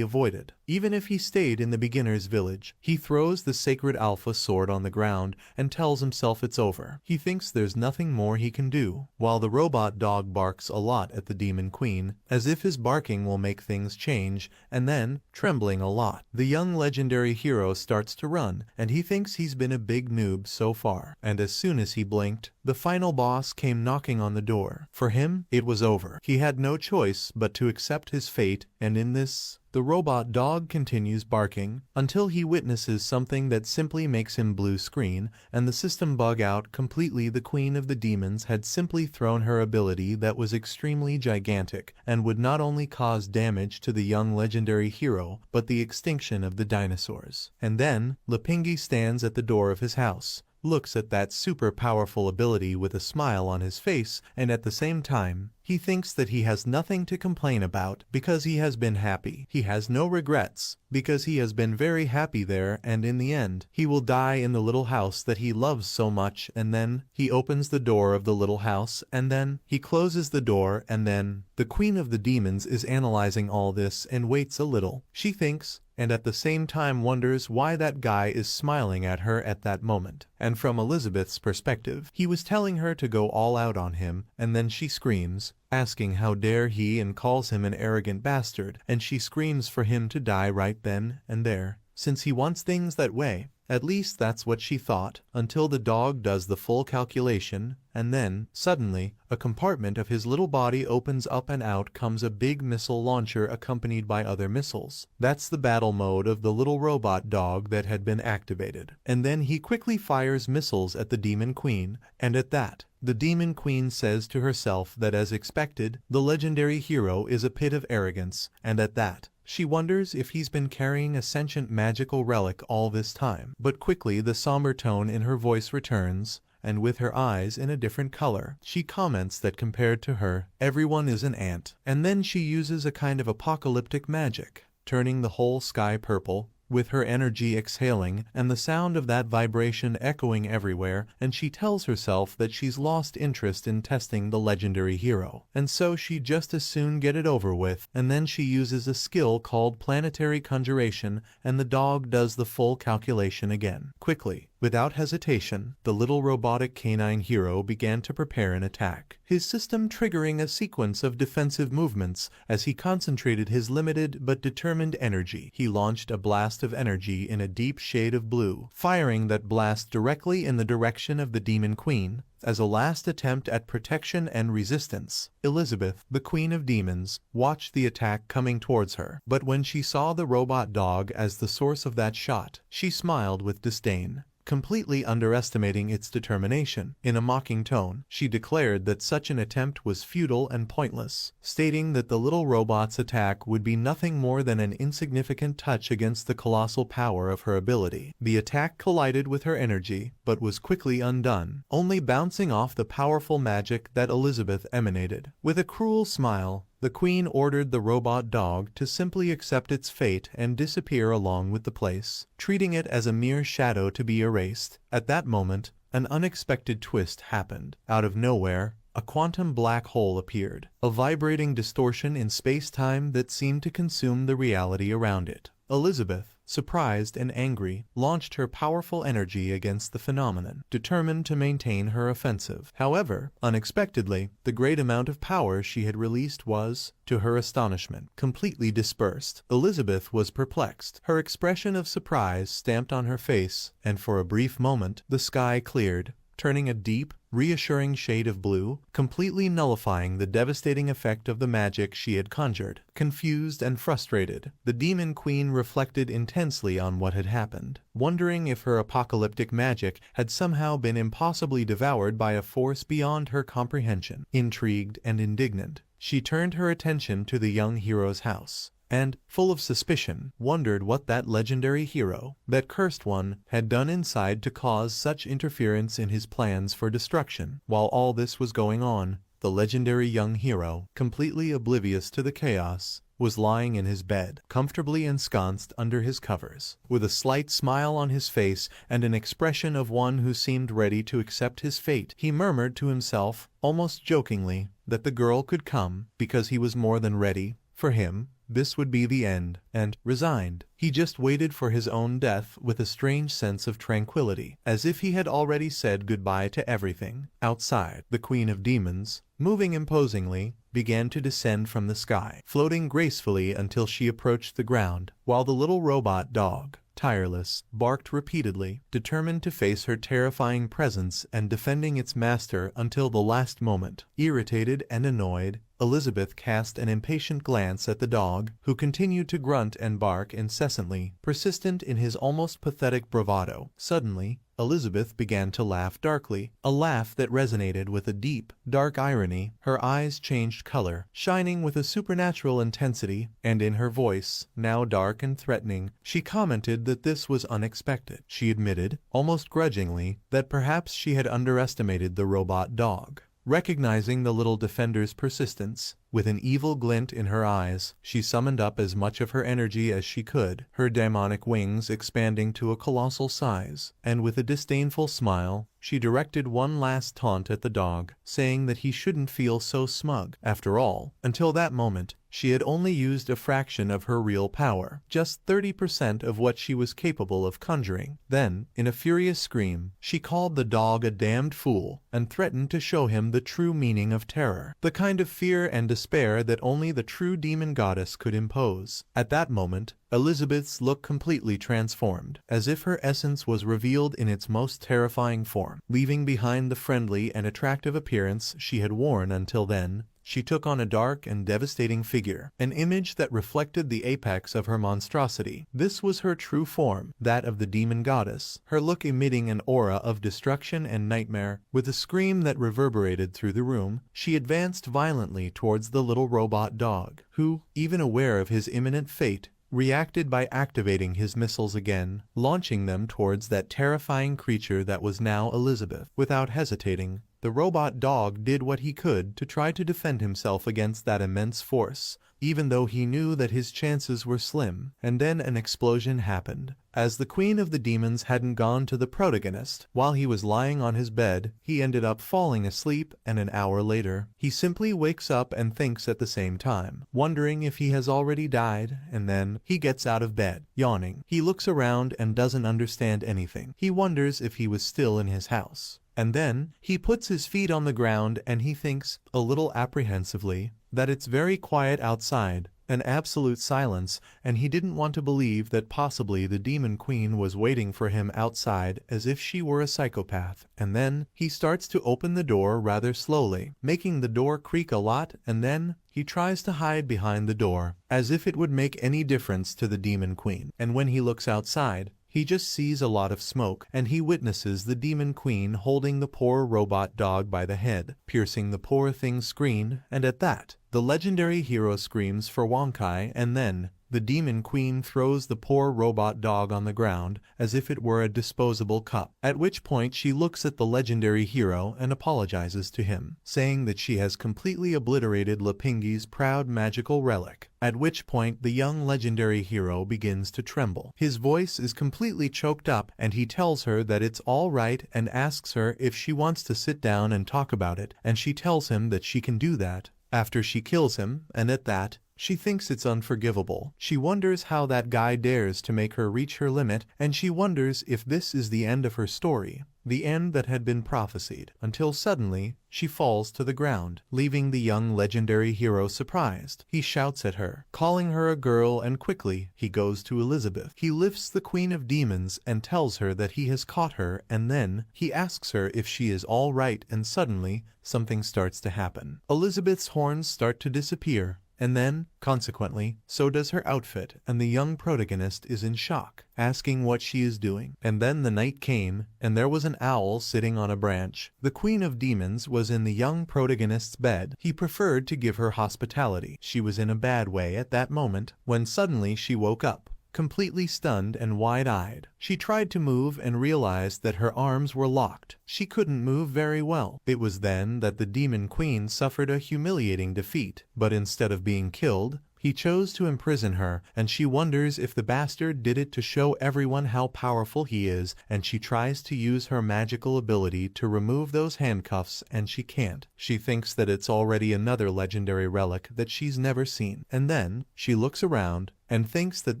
avoided. Even if he stayed in the beginner's village, he throws the sacred alpha sword on the ground and tells himself it's over. He thinks there's nothing more he can do, while the robot dog barks a lot at the Demon Queen, as if his barking will make things change, and then, trembling a lot, the young legendary hero starts to run, and he thinks he's been a big noob so far. And as soon as he blinked, the final boss came knocking on the door. For him, it was over. He had no choice but to accept his fate, and in this, the robot dog continues barking until he witnesses something that simply makes him blue screen and the system bug out completely. The Queen of the Demons had simply thrown her ability that was extremely gigantic and would not only cause damage to the young legendary hero but the extinction of the dinosaurs. And then, Lipingi stands at the door of his house, looks at that super powerful ability with a smile on his face, and at the same time, he thinks that he has nothing to complain about because he has been happy. He has no regrets because he has been very happy there, and in the end, he will die in the little house that he loves so much. And then, he opens the door of the little house, and then, he closes the door, and then, the Queen of the Demons is analyzing all this and waits a little. She thinks, and at the same time wonders why that guy is smiling at her at that moment. And from Elizabeth's perspective, he was telling her to go all out on him, and then she screams, asking how dare he, and calls him an arrogant bastard, and she screams for him to die right then and there, since he wants things that way. At least that's what she thought, until the dog does the full calculation, and then, suddenly, a compartment of his little body opens up and out comes a big missile launcher accompanied by other missiles. That's the battle mode of the little robot dog that had been activated. And then he quickly fires missiles at the Demon Queen, and at that, the Demon Queen says to herself that as expected, the legendary hero is a pit of arrogance, and at that, she wonders if he's been carrying a sentient magical relic all this time. But quickly the somber tone in her voice returns, and with her eyes in a different color, she comments that compared to her, everyone is an ant. And then she uses a kind of apocalyptic magic, turning the whole sky purple, with her energy exhaling and the sound of that vibration echoing everywhere, and she tells herself that she's lost interest in testing the legendary hero, and so she'd just as soon get it over with. And then she uses a skill called planetary conjuration, and the dog does the full calculation again. Quickly, without hesitation, the little robotic canine hero began to prepare an attack, his system triggering a sequence of defensive movements as he concentrated his limited but determined energy. He launched a blast of energy in a deep shade of blue, firing that blast directly in the direction of the Demon Queen, as a last attempt at protection and resistance. Elizabeth, the Queen of Demons, watched the attack coming towards her, but when she saw the robot dog as the source of that shot, she smiled with disdain, completely underestimating its determination. In a mocking tone, she declared that such an attempt was futile and pointless, stating that the little robot's attack would be nothing more than an insignificant touch against the colossal power of her ability. The attack collided with her energy, but was quickly undone, only bouncing off the powerful magic that Elizabeth emanated. With a cruel smile, the Queen ordered the robot dog to simply accept its fate and disappear along with the place, treating it as a mere shadow to be erased. At that moment, an unexpected twist happened. Out of nowhere, a quantum black hole appeared, a vibrating distortion in space-time that seemed to consume the reality around it. Elizabeth, surprised and angry, launched her powerful energy against the phenomenon, determined to maintain her offensive. However, unexpectedly, the great amount of power she had released was, to her astonishment, completely dispersed. Elizabeth was perplexed. Her expression of surprise stamped on her face, and for a brief moment, the sky cleared, turning a deep, reassuring shade of blue, completely nullifying the devastating effect of the magic she had conjured. Confused and frustrated, the Demon Queen reflected intensely on what had happened, wondering if her apocalyptic magic had somehow been impossibly devoured by a force beyond her comprehension. Intrigued and indignant, she turned her attention to the young hero's house, and, full of suspicion, wondered what that legendary hero, that cursed one, had done inside to cause such interference in his plans for destruction. While all this was going on, the legendary young hero, completely oblivious to the chaos, was lying in his bed, comfortably ensconced under his covers. With a slight smile on his face and an expression of one who seemed ready to accept his fate, he murmured to himself, almost jokingly, that the girl could come, because he was more than ready. For him, this would be the end, and, resigned, he just waited for his own death with a strange sense of tranquility, as if he had already said goodbye to everything. Outside, the Queen of Demons, moving imposingly, began to descend from the sky, floating gracefully until she approached the ground, while the little robot dog, tireless, barked repeatedly, determined to face her terrifying presence and defending its master until the last moment. Irritated and annoyed, Elizabeth cast an impatient glance at the dog, who continued to grunt and bark incessantly, persistent in his almost pathetic bravado. Suddenly, Elizabeth began to laugh darkly, a laugh that resonated with a deep, dark irony. Her eyes changed color, shining with a supernatural intensity, and in her voice, now dark and threatening, she commented that this was unexpected. She admitted, almost grudgingly, that perhaps she had underestimated the robot dog. Recognizing the little defender's persistence, with an evil glint in her eyes, she summoned up as much of her energy as she could, her demonic wings expanding to a colossal size, and with a disdainful smile, she directed one last taunt at the dog, saying that he shouldn't feel so smug. After all, until that moment, she had only used a fraction of her real power, just 30% of what she was capable of conjuring. Then, in a furious scream, she called the dog a damned fool, and threatened to show him the true meaning of terror, the kind of fear and despair that only the true demon goddess could impose. At that moment, Elizabeth's look completely transformed, as if her essence was revealed in its most terrifying form. Leaving behind the friendly and attractive appearance she had worn until then, she took on a dark and devastating figure, an image that reflected the apex of her monstrosity. This was her true form, that of the demon goddess, her look emitting an aura of destruction and nightmare. With a scream that reverberated through the room, she advanced violently towards the little robot dog, who, even aware of his imminent fate, reacted by activating his missiles again, launching them towards that terrifying creature that was now Elizabeth. Without hesitating, the robot dog did what he could to try to defend himself against that immense force, even though he knew that his chances were slim. And then an explosion happened. As the Queen of the Demons hadn't gone to the protagonist, while he was lying on his bed, he ended up falling asleep, and an hour later, he simply wakes up and thinks at the same time, wondering if he has already died, and then, he gets out of bed, yawning. He looks around and doesn't understand anything. He wonders if he was still in his house. And then, he puts his feet on the ground and he thinks, a little apprehensively, that it's very quiet outside, an absolute silence, and he didn't want to believe that possibly the Demon Queen was waiting for him outside as if she were a psychopath. And then, he starts to open the door rather slowly, making the door creak a lot, and then, he tries to hide behind the door, as if it would make any difference to the Demon Queen. And when he looks outside, he just sees a lot of smoke, and he witnesses the Demon Queen holding the poor robot dog by the head, piercing the poor thing's screen, and at that, the legendary hero screams for Wonkai, and then, the Demon Queen throws the poor robot dog on the ground as if it were a disposable cup, at which point she looks at the legendary hero and apologizes to him, saying that she has completely obliterated Lapingi's proud magical relic, at which point the young legendary hero begins to tremble. His voice is completely choked up, and he tells her that it's all right and asks her if she wants to sit down and talk about it, and she tells him that she can do that after she kills him, and at that, She thinks it's unforgivable. She wonders how that guy dares to make her reach her limit, and she wonders if this is the end of her story, the end that had been prophesied, until suddenly she falls to the ground, leaving the young legendary hero surprised. He shouts at her, calling her a girl, and quickly he goes to Elizabeth. He lifts the Queen of Demons and tells her that he has caught her, and then he asks her if she is all right, and suddenly something starts to happen. Elizabeth's horns start to disappear, and then, consequently, so does her outfit, and the young protagonist is in shock, asking what she is doing. And then the night came, and there was an owl sitting on a branch. The Queen of Demons was in the young protagonist's bed. He preferred to give her hospitality. She was in a bad way at that moment, when suddenly she woke up, completely stunned and wide-eyed. She tried to move and realized that her arms were locked. She couldn't move very well. It was then that the Demon Queen suffered a humiliating defeat, but instead of being killed, he chose to imprison her, and she wonders if the bastard did it to show everyone how powerful he is, and she tries to use her magical ability to remove those handcuffs, and she can't. She thinks that it's already another legendary relic that she's never seen, and then she looks around and thinks that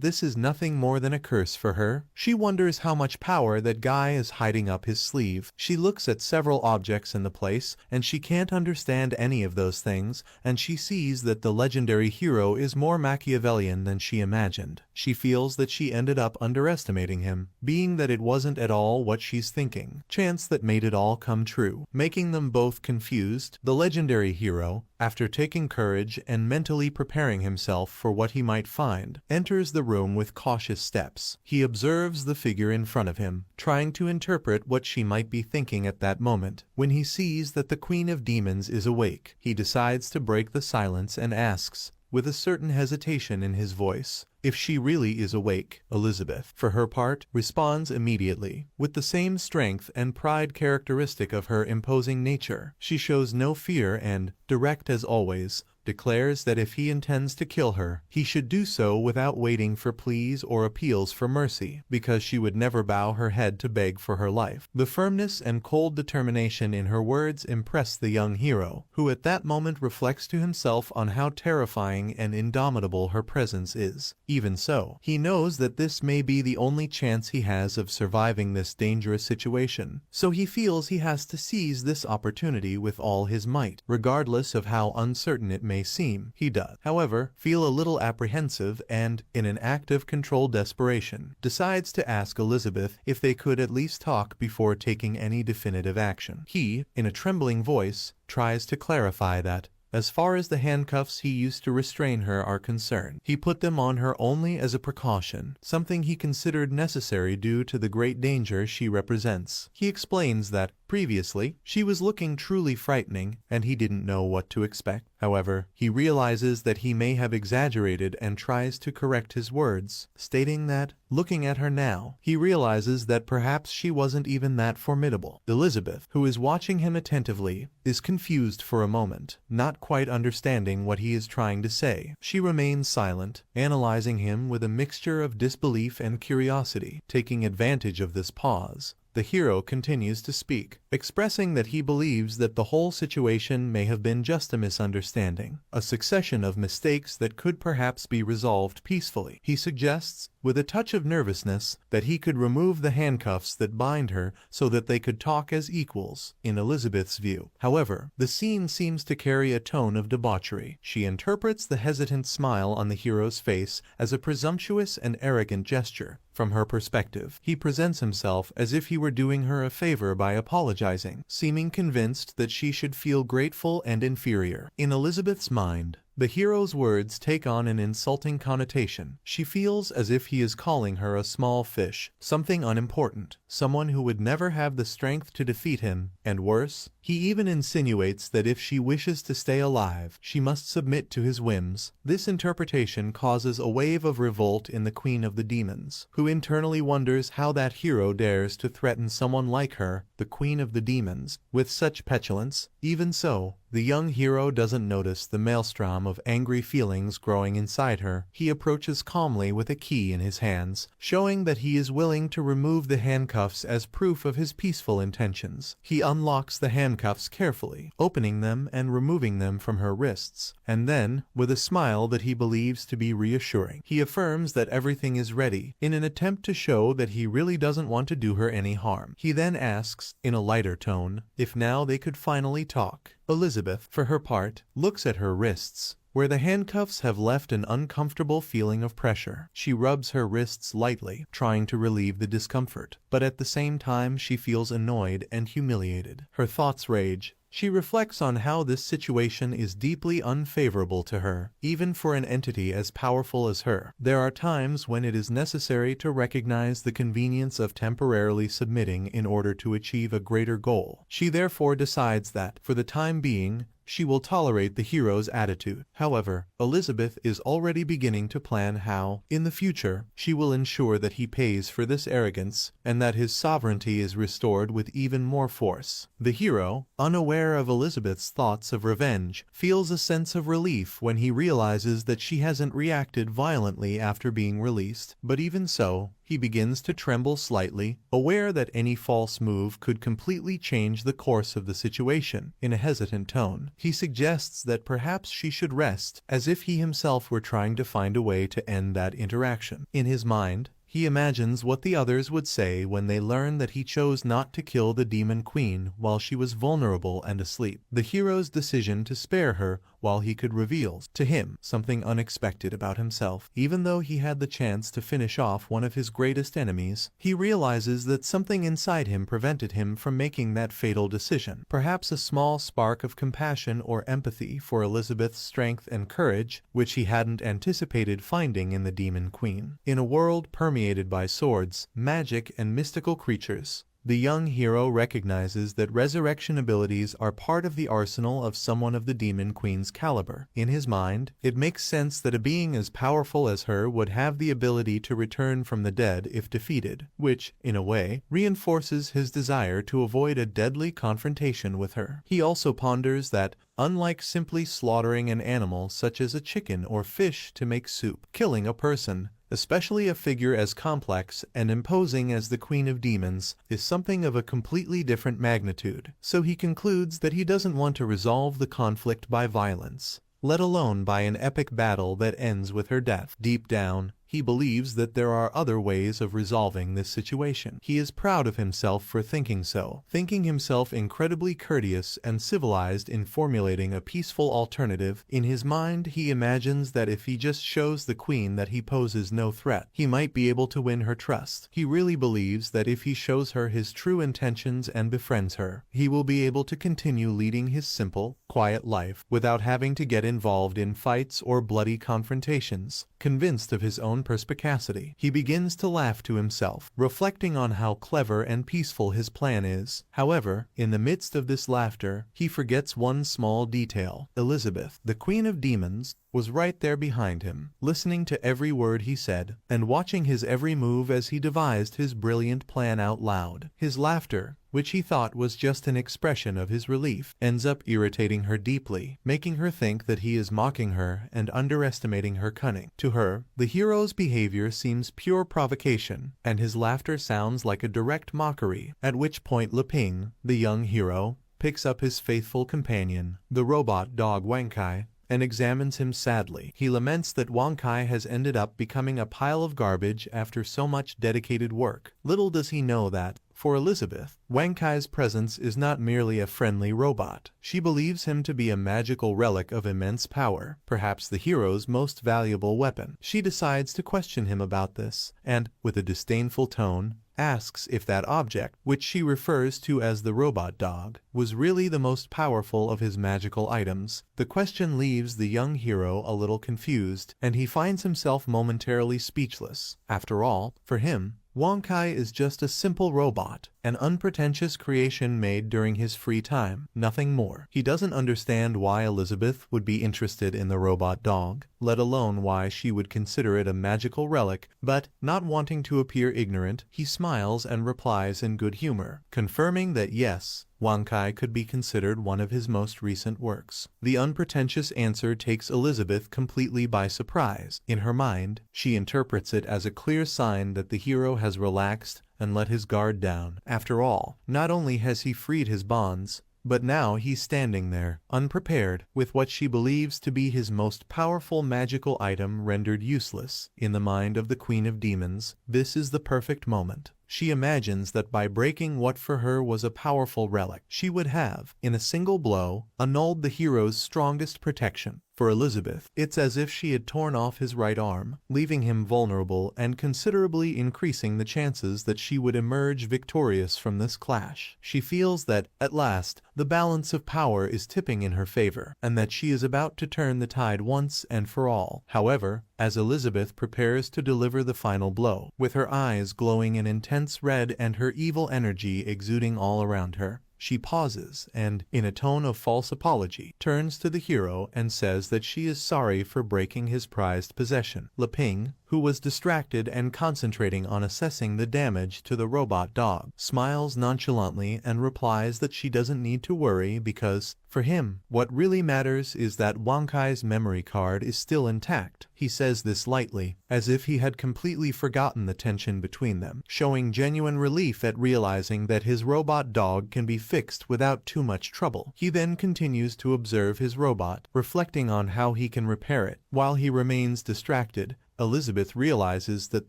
this is nothing more than a curse for her. She wonders how much power that guy is hiding up his sleeve. She looks at several objects in the place, and she can't understand any of those things, and she sees that the legendary hero is more Machiavellian than she imagined. She feels that she ended up underestimating him, being that it wasn't at all what she's thinking. Chance that made it all come true, making them both confused. The legendary hero, after taking courage and mentally preparing himself for what he might find, enters the room with cautious steps. He observes the figure in front of him, trying to interpret what she might be thinking at that moment. When he sees that the Queen of Demons is awake, he decides to break the silence and asks, with a certain hesitation in his voice, if she really is awake. Elizabeth, for her part, responds immediately. With the same strength and pride characteristic of her imposing nature, she shows no fear and, direct as always, declares that if he intends to kill her, he should do so without waiting for pleas or appeals for mercy, because she would never bow her head to beg for her life. The firmness and cold determination in her words impress the young hero, who at that moment reflects to himself on how terrifying and indomitable her presence is. Even so, he knows that this may be the only chance he has of surviving this dangerous situation, so he feels he has to seize this opportunity with all his might, regardless of how uncertain it may seem. He does, however, feel a little apprehensive and, in an act of controlled desperation, decides to ask Elizabeth if they could at least talk before taking any definitive action. He, in a trembling voice, tries to clarify that, as far as the handcuffs he used to restrain her are concerned, he put them on her only as a precaution, something he considered necessary due to the great danger she represents. He explains that, previously, she was looking truly frightening, and he didn't know what to expect. However, he realizes that he may have exaggerated and tries to correct his words, stating that, looking at her now, he realizes that perhaps she wasn't even that formidable. Elizabeth, who is watching him attentively, is confused for a moment, not quite understanding what he is trying to say. She remains silent, analyzing him with a mixture of disbelief and curiosity. Taking advantage of this pause, the hero continues to speak, expressing that he believes that the whole situation may have been just a misunderstanding, a succession of mistakes that could perhaps be resolved peacefully. He suggests, with a touch of nervousness, that he could remove the handcuffs that bind her so that they could talk as equals, in Elizabeth's view. However, the scene seems to carry a tone of debauchery. She interprets the hesitant smile on the hero's face as a presumptuous and arrogant gesture. From her perspective, he presents himself as if he were doing her a favor by apologizing, seeming convinced that she should feel grateful and inferior. In Elizabeth's mind, the hero's words take on an insulting connotation. She feels as if he is calling her a small fish, something unimportant, someone who would never have the strength to defeat him, and worse, he even insinuates that if she wishes to stay alive, she must submit to his whims. This interpretation causes a wave of revolt in the Queen of the Demons, who internally wonders how that hero dares to threaten someone like her, the Queen of the Demons, with such petulance. Even so, the young hero doesn't notice the maelstrom of angry feelings growing inside her. He approaches calmly with a key in his hands, showing that he is willing to remove the handcuffs as proof of his peaceful intentions. He unlocks the handcuffs carefully, opening them and removing them from her wrists, and then, with a smile that he believes to be reassuring, he affirms that everything is ready, in an attempt to show that he really doesn't want to do her any harm. He then asks, in a lighter tone, if now they could finally talk. Elizabeth, for her part, looks at her wrists, where the handcuffs have left an uncomfortable feeling of pressure. She rubs her wrists lightly, trying to relieve the discomfort, but at the same time she feels annoyed and humiliated. Her thoughts rage. She reflects on how this situation is deeply unfavorable to her, even for an entity as powerful as her. There are times when it is necessary to recognize the convenience of temporarily submitting in order to achieve a greater goal. She therefore decides that, for the time being, she will tolerate the hero's attitude. However, Elizabeth is already beginning to plan how, in the future, she will ensure that he pays for this arrogance and that his sovereignty is restored with even more force. The hero, unaware of Elizabeth's thoughts of revenge, feels a sense of relief when he realizes that she hasn't reacted violently after being released, but even so, he begins to tremble slightly, aware that any false move could completely change the course of the situation. In a hesitant tone, he suggests that perhaps she should rest, as if he himself were trying to find a way to end that interaction. In his mind, he imagines what the others would say when they learn that he chose not to kill the demon queen while she was vulnerable and asleep. The hero's decision to spare her while he could reveal to him something unexpected about himself. Even though he had the chance to finish off one of his greatest enemies, he realizes that something inside him prevented him from making that fatal decision. Perhaps a small spark of compassion or empathy for Elizabeth's strength and courage, which he hadn't anticipated finding in the demon queen. In a world permeated by swords, magic, and mystical creatures, the young hero recognizes that resurrection abilities are part of the arsenal of someone of the Demon Queen's caliber. In his mind, it makes sense that a being as powerful as her would have the ability to return from the dead if defeated, which, in a way, reinforces his desire to avoid a deadly confrontation with her. He also ponders that, unlike simply slaughtering an animal such as a chicken or fish to make soup, killing a person, especially a figure as complex and imposing as the Queen of Demons, is something of a completely different magnitude. So he concludes that he doesn't want to resolve the conflict by violence, let alone by an epic battle that ends with her death. Deep down, he believes that there are other ways of resolving this situation. He is proud of himself for thinking so, thinking himself incredibly courteous and civilized in formulating a peaceful alternative. In his mind, he imagines that if he just shows the queen that he poses no threat, he might be able to win her trust. He really believes that if he shows her his true intentions and befriends her, he will be able to continue leading his simple, quiet life without having to get involved in fights or bloody confrontations. Convinced of his own perspicacity, he begins to laugh to himself, reflecting on how clever and peaceful his plan is. However, in the midst of this laughter, he forgets one small detail. Elizabeth, the Queen of Demons, was right there behind him, listening to every word he said, and watching his every move as he devised his brilliant plan out loud. His laughter, which he thought was just an expression of his relief, ends up irritating her deeply, making her think that he is mocking her and underestimating her cunning. To her, the hero's behavior seems pure provocation, and his laughter sounds like a direct mockery, at which point Leping, the young hero, picks up his faithful companion, the robot dog Wankai, and examines him sadly. He laments that Wankai has ended up becoming a pile of garbage after so much dedicated work. Little does he know that, for Elizabeth, Wankai's presence is not merely a friendly robot. She believes him to be a magical relic of immense power, perhaps the hero's most valuable weapon. She decides to question him about this, and, with a disdainful tone, asks if that object, which she refers to as the robot dog, was really the most powerful of his magical items. The question leaves the young hero a little confused, and he finds himself momentarily speechless. After all, for him, Wankai is just a simple robot, an unpretentious creation made during his free time, nothing more. He doesn't understand why Elizabeth would be interested in the robot dog, let alone why she would consider it a magical relic, but, not wanting to appear ignorant, he smiles and replies in good humor, confirming that yes, Wankai could be considered one of his most recent works. The unpretentious answer takes Elizabeth completely by surprise. In her mind, she interprets it as a clear sign that the hero has relaxed and let his guard down. After all, not only has he freed his bonds, but now he's standing there, unprepared, with what she believes to be his most powerful magical item rendered useless. In the mind of the Queen of Demons, this is the perfect moment. She imagines that by breaking what for her was a powerful relic, she would have, in a single blow, annulled the hero's strongest protection. For Elizabeth, it's as if she had torn off his right arm, leaving him vulnerable and considerably increasing the chances that she would emerge victorious from this clash. She feels that, at last, the balance of power is tipping in her favor, and that she is about to turn the tide once and for all. However, as Elizabeth prepares to deliver the final blow, with her eyes glowing an intense red and her evil energy exuding all around her, she pauses and, in a tone of false apology, turns to the hero and says that she is sorry for breaking his prized possession. Leping, who was distracted and concentrating on assessing the damage to the robot dog, smiles nonchalantly and replies that she doesn't need to worry because, for him, what really matters is that Wankai's memory card is still intact. He says this lightly, as if he had completely forgotten the tension between them, showing genuine relief at realizing that his robot dog can be fixed without too much trouble. He then continues to observe his robot, reflecting on how he can repair it. While he remains distracted, Elizabeth realizes that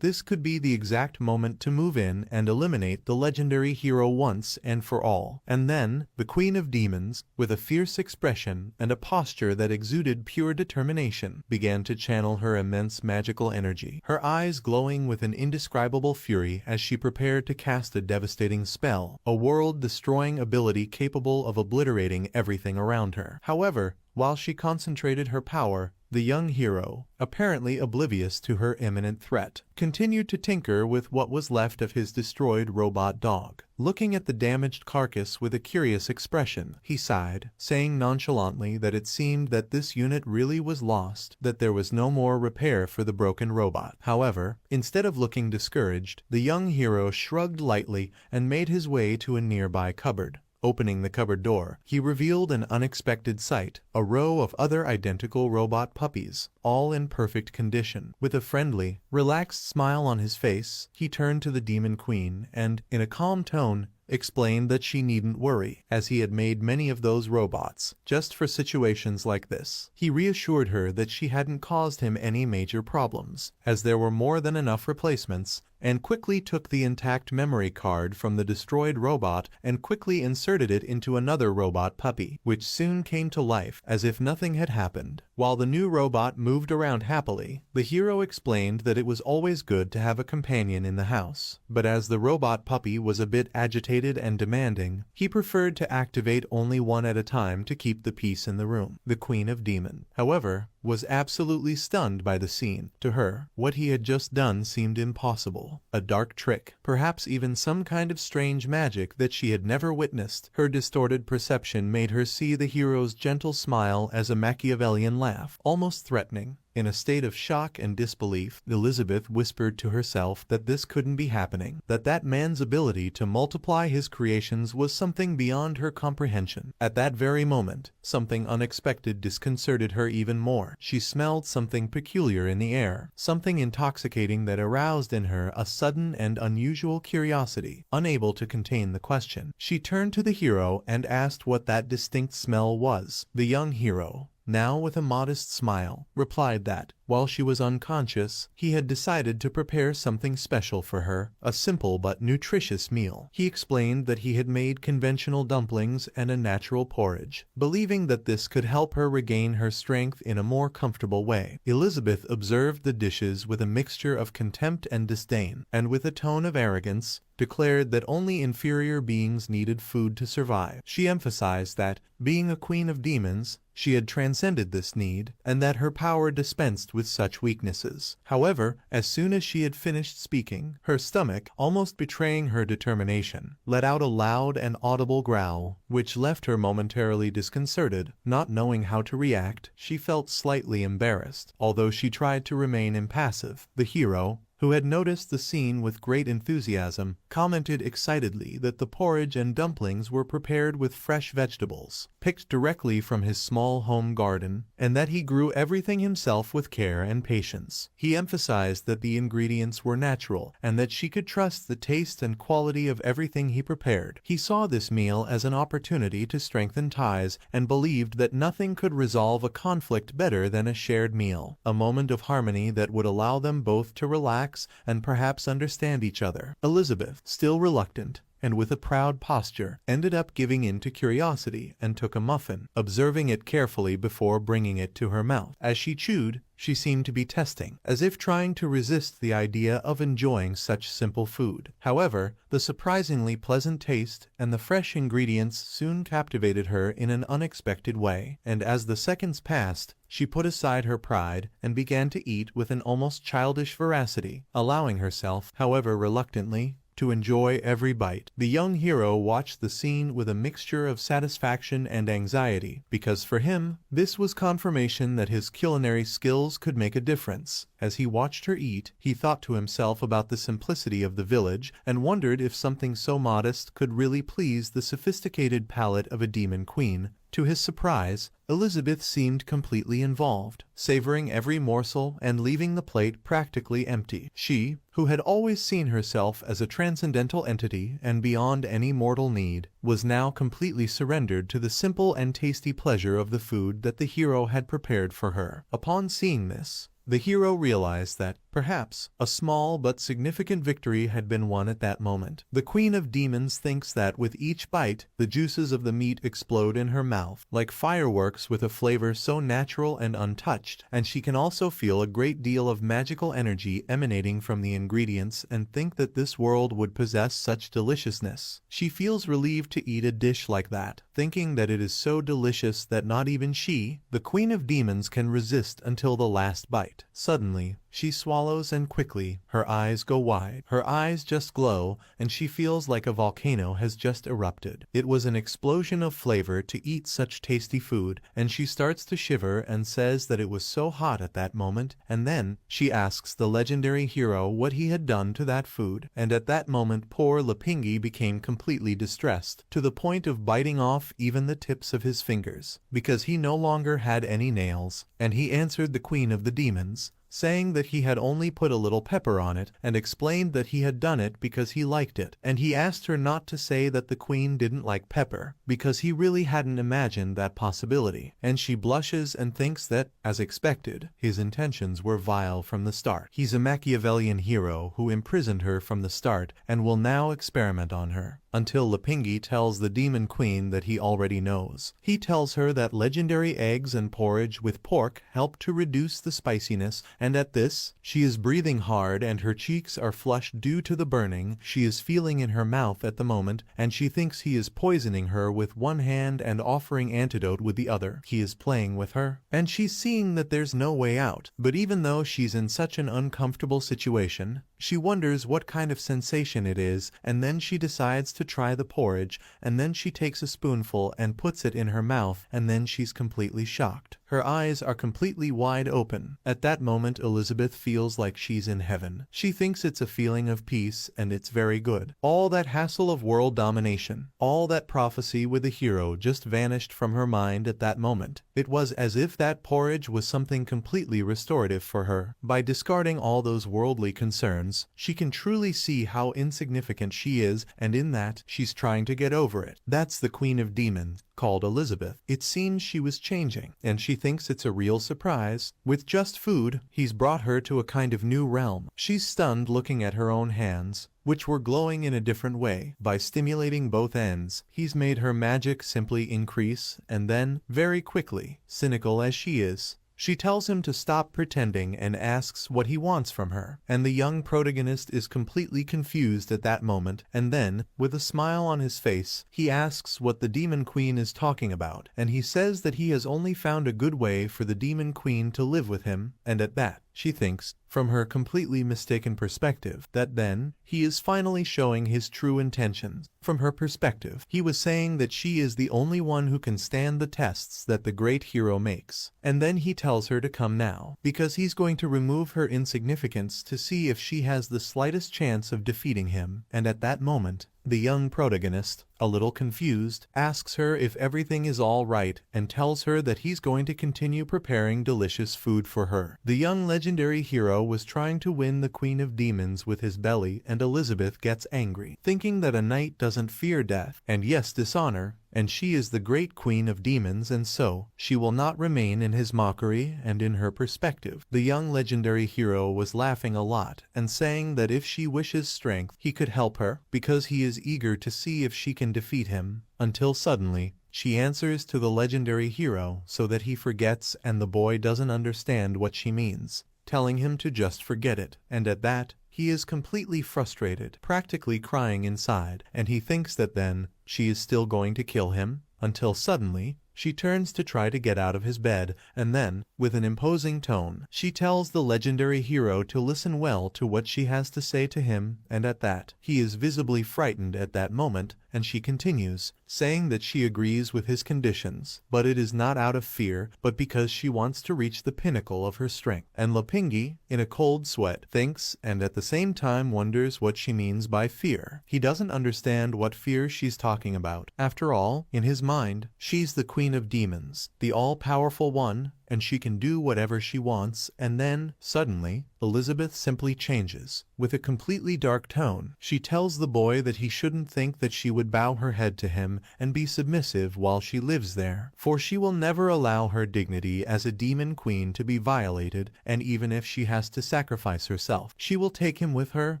this could be the exact moment to move in and eliminate the legendary hero once and for all. And then, the Queen of Demons, with a fierce expression and a posture that exuded pure determination, began to channel her immense magical energy, her eyes glowing with an indescribable fury as she prepared to cast a devastating spell, a world-destroying ability capable of obliterating everything around her. However, while she concentrated her power, the young hero, apparently oblivious to her imminent threat, continued to tinker with what was left of his destroyed robot dog. Looking at the damaged carcass with a curious expression, he sighed, saying nonchalantly that it seemed that this unit really was lost, that there was no more repair for the broken robot. However, instead of looking discouraged, the young hero shrugged lightly and made his way to a nearby cupboard. Opening the cupboard door, he revealed an unexpected sight, a row of other identical robot puppies, all in perfect condition. With a friendly, relaxed smile on his face, he turned to the Demon Queen and, in a calm tone, explained that she needn't worry, as he had made many of those robots, just for situations like this. He reassured her that she hadn't caused him any major problems, as there were more than enough replacements, and quickly took the intact memory card from the destroyed robot and quickly inserted it into another robot puppy, which soon came to life as if nothing had happened. While the new robot moved around happily, the hero explained that it was always good to have a companion in the house, but as the robot puppy was a bit agitated and demanding, he preferred to activate only one at a time to keep the peace in the room. The Queen of Demons, however, was absolutely stunned by the scene. To her, what he had just done seemed impossible. A dark trick, perhaps even some kind of strange magic that she had never witnessed. Her distorted perception made her see the hero's gentle smile as a Machiavellian laugh, almost threatening. In a state of shock and disbelief, Elizabeth whispered to herself that this couldn't be happening, that that man's ability to multiply his creations was something beyond her comprehension. At that very moment, something unexpected disconcerted her even more. She smelled something peculiar in the air, something intoxicating that aroused in her a sudden and unusual curiosity. Unable to contain the question, she turned to the hero and asked what that distinct smell was. The young hero, now with a modest smile, replied that, while she was unconscious, he had decided to prepare something special for her, a simple but nutritious meal. He explained that he had made conventional dumplings and a natural porridge, believing that this could help her regain her strength in a more comfortable way. Elizabeth observed the dishes with a mixture of contempt and disdain, and with a tone of arrogance, declared that only inferior beings needed food to survive. She emphasized that, being a queen of demons, she had transcended this need, and that her power dispensed with such weaknesses. However, as soon as she had finished speaking, her stomach, almost betraying her determination, let out a loud and audible growl, which left her momentarily disconcerted. Not knowing how to react, she felt slightly embarrassed. Although she tried to remain impassive, the hero, who had noticed the scene with great enthusiasm, commented excitedly that the porridge and dumplings were prepared with fresh vegetables, picked directly from his small home garden, and that he grew everything himself with care and patience. He emphasized that the ingredients were natural, and that she could trust the taste and quality of everything he prepared. He saw this meal as an opportunity to strengthen ties, and believed that nothing could resolve a conflict better than a shared meal, a moment of harmony that would allow them both to relax and perhaps understand each other. Elizabeth, still reluctant, and with a proud posture, ended up giving in to curiosity and took a muffin, observing it carefully before bringing it to her mouth. As she chewed, she seemed to be testing, as if trying to resist the idea of enjoying such simple food. However, the surprisingly pleasant taste and the fresh ingredients soon captivated her in an unexpected way, and as the seconds passed, she put aside her pride and began to eat with an almost childish voracity, allowing herself, however reluctantly, to enjoy every bite. The young hero watched the scene with a mixture of satisfaction and anxiety, because for him, this was confirmation that his culinary skills could make a difference. As he watched her eat, he thought to himself about the simplicity of the village and wondered if something so modest could really please the sophisticated palate of a demon queen. To his surprise, Elizabeth seemed completely involved, savoring every morsel and leaving the plate practically empty. She, who had always seen herself as a transcendental entity and beyond any mortal need, was now completely surrendered to the simple and tasty pleasure of the food that the hero had prepared for her. Upon seeing this, the hero realized that, perhaps, a small but significant victory had been won at that moment. The Queen of Demons thinks that with each bite, the juices of the meat explode in her mouth, like fireworks with a flavor so natural and untouched, and she can also feel a great deal of magical energy emanating from the ingredients and think that this world would possess such deliciousness. She feels relieved to eat a dish like that, thinking that it is so delicious that not even she, the Queen of Demons, can resist until the last bite. Suddenly, she swallows and quickly, her eyes go wide. Her eyes just glow, and she feels like a volcano has just erupted. It was an explosion of flavor to eat such tasty food, and she starts to shiver and says that it was so hot at that moment, and then she asks the legendary hero what he had done to that food. And at that moment poor Lapingi became completely distressed, to the point of biting off even the tips of his fingers, because he no longer had any nails, and he answered the Queen of the Demons, saying that he had only put a little pepper on it, and explained that he had done it because he liked it. And he asked her not to say that the queen didn't like pepper, because he really hadn't imagined that possibility. And she blushes and thinks that, as expected, his intentions were vile from the start. He's a Machiavellian hero who imprisoned her from the start and will now experiment on her, until Lapingi tells the demon queen that he already knows. He tells her that legendary eggs and porridge with pork help to reduce the spiciness, and at this, she is breathing hard and her cheeks are flushed due to the burning she is feeling in her mouth at the moment, and she thinks he is poisoning her with one hand and offering antidote with the other. He is playing with her, and she's seeing that there's no way out. But even though she's in such an uncomfortable situation, she wonders what kind of sensation it is, and then she decides to try the porridge, and then she takes a spoonful and puts it in her mouth, and then she's completely shocked. Her eyes are completely wide open. At that moment Elizabeth feels like she's in heaven. She thinks it's a feeling of peace, and it's very good. All that hassle of world domination, all that prophecy with the hero just vanished from her mind at that moment. It was as if that porridge was something completely restorative for her. By discarding all those worldly concerns, she can truly see how insignificant she is, and in that, she's trying to get over it. That's the Queen of Demons, called Elizabeth. It seems she was changing, and she thinks it's a real surprise. With just food, he's brought her to a kind of new realm. She's stunned looking at her own hands, which were glowing in a different way. By stimulating both ends, he's made her magic simply increase, and then, very quickly, cynical as she is, she tells him to stop pretending and asks what he wants from her. And the young protagonist is completely confused at that moment, and then, with a smile on his face, he asks what the demon queen is talking about, and he says that he has only found a good way for the demon queen to live with him, and at that, she thinks, from her completely mistaken perspective, that then he is finally showing his true intentions. From her perspective, he was saying that she is the only one who can stand the tests that the great hero makes. And then he tells her to come now, because he's going to remove her insignificance to see if she has the slightest chance of defeating him. And at that moment, the young protagonist, a little confused, asks her if everything is all right and tells her that he's going to continue preparing delicious food for her. The young legendary hero was trying to win the Queen of Demons with his belly, and Elizabeth gets angry, thinking that a knight doesn't fear death, and yes, dishonor, and she is the great Queen of Demons, and so she will not remain in his mockery. And in her perspective, the young legendary hero was laughing a lot and saying that if she wishes strength, he could help her, because he is eager to see if she can defeat him, until suddenly she answers to the legendary hero so that he forgets, and the boy doesn't understand what she means, telling him to just forget it. And at that, he is completely frustrated, practically crying inside, and he thinks that then she is still going to kill him, until suddenly she turns to try to get out of his bed, and then, with an imposing tone, she tells the legendary hero to listen well to what she has to say to him, and at that, he is visibly frightened at that moment, and she continues, saying that she agrees with his conditions, but it is not out of fear, but because she wants to reach the pinnacle of her strength. And Lapingi, in a cold sweat, thinks and at the same time wonders what she means by fear. He doesn't understand what fear she's talking about. After all, in his mind, she's the Queen of Demons, the all-powerful one, and she can do whatever she wants. And then, suddenly, Elizabeth simply changes. With a completely dark tone, she tells the boy that he shouldn't think that she would bow her head to him and be submissive while she lives there, for she will never allow her dignity as a demon queen to be violated, and even if she has to sacrifice herself, she will take him with her.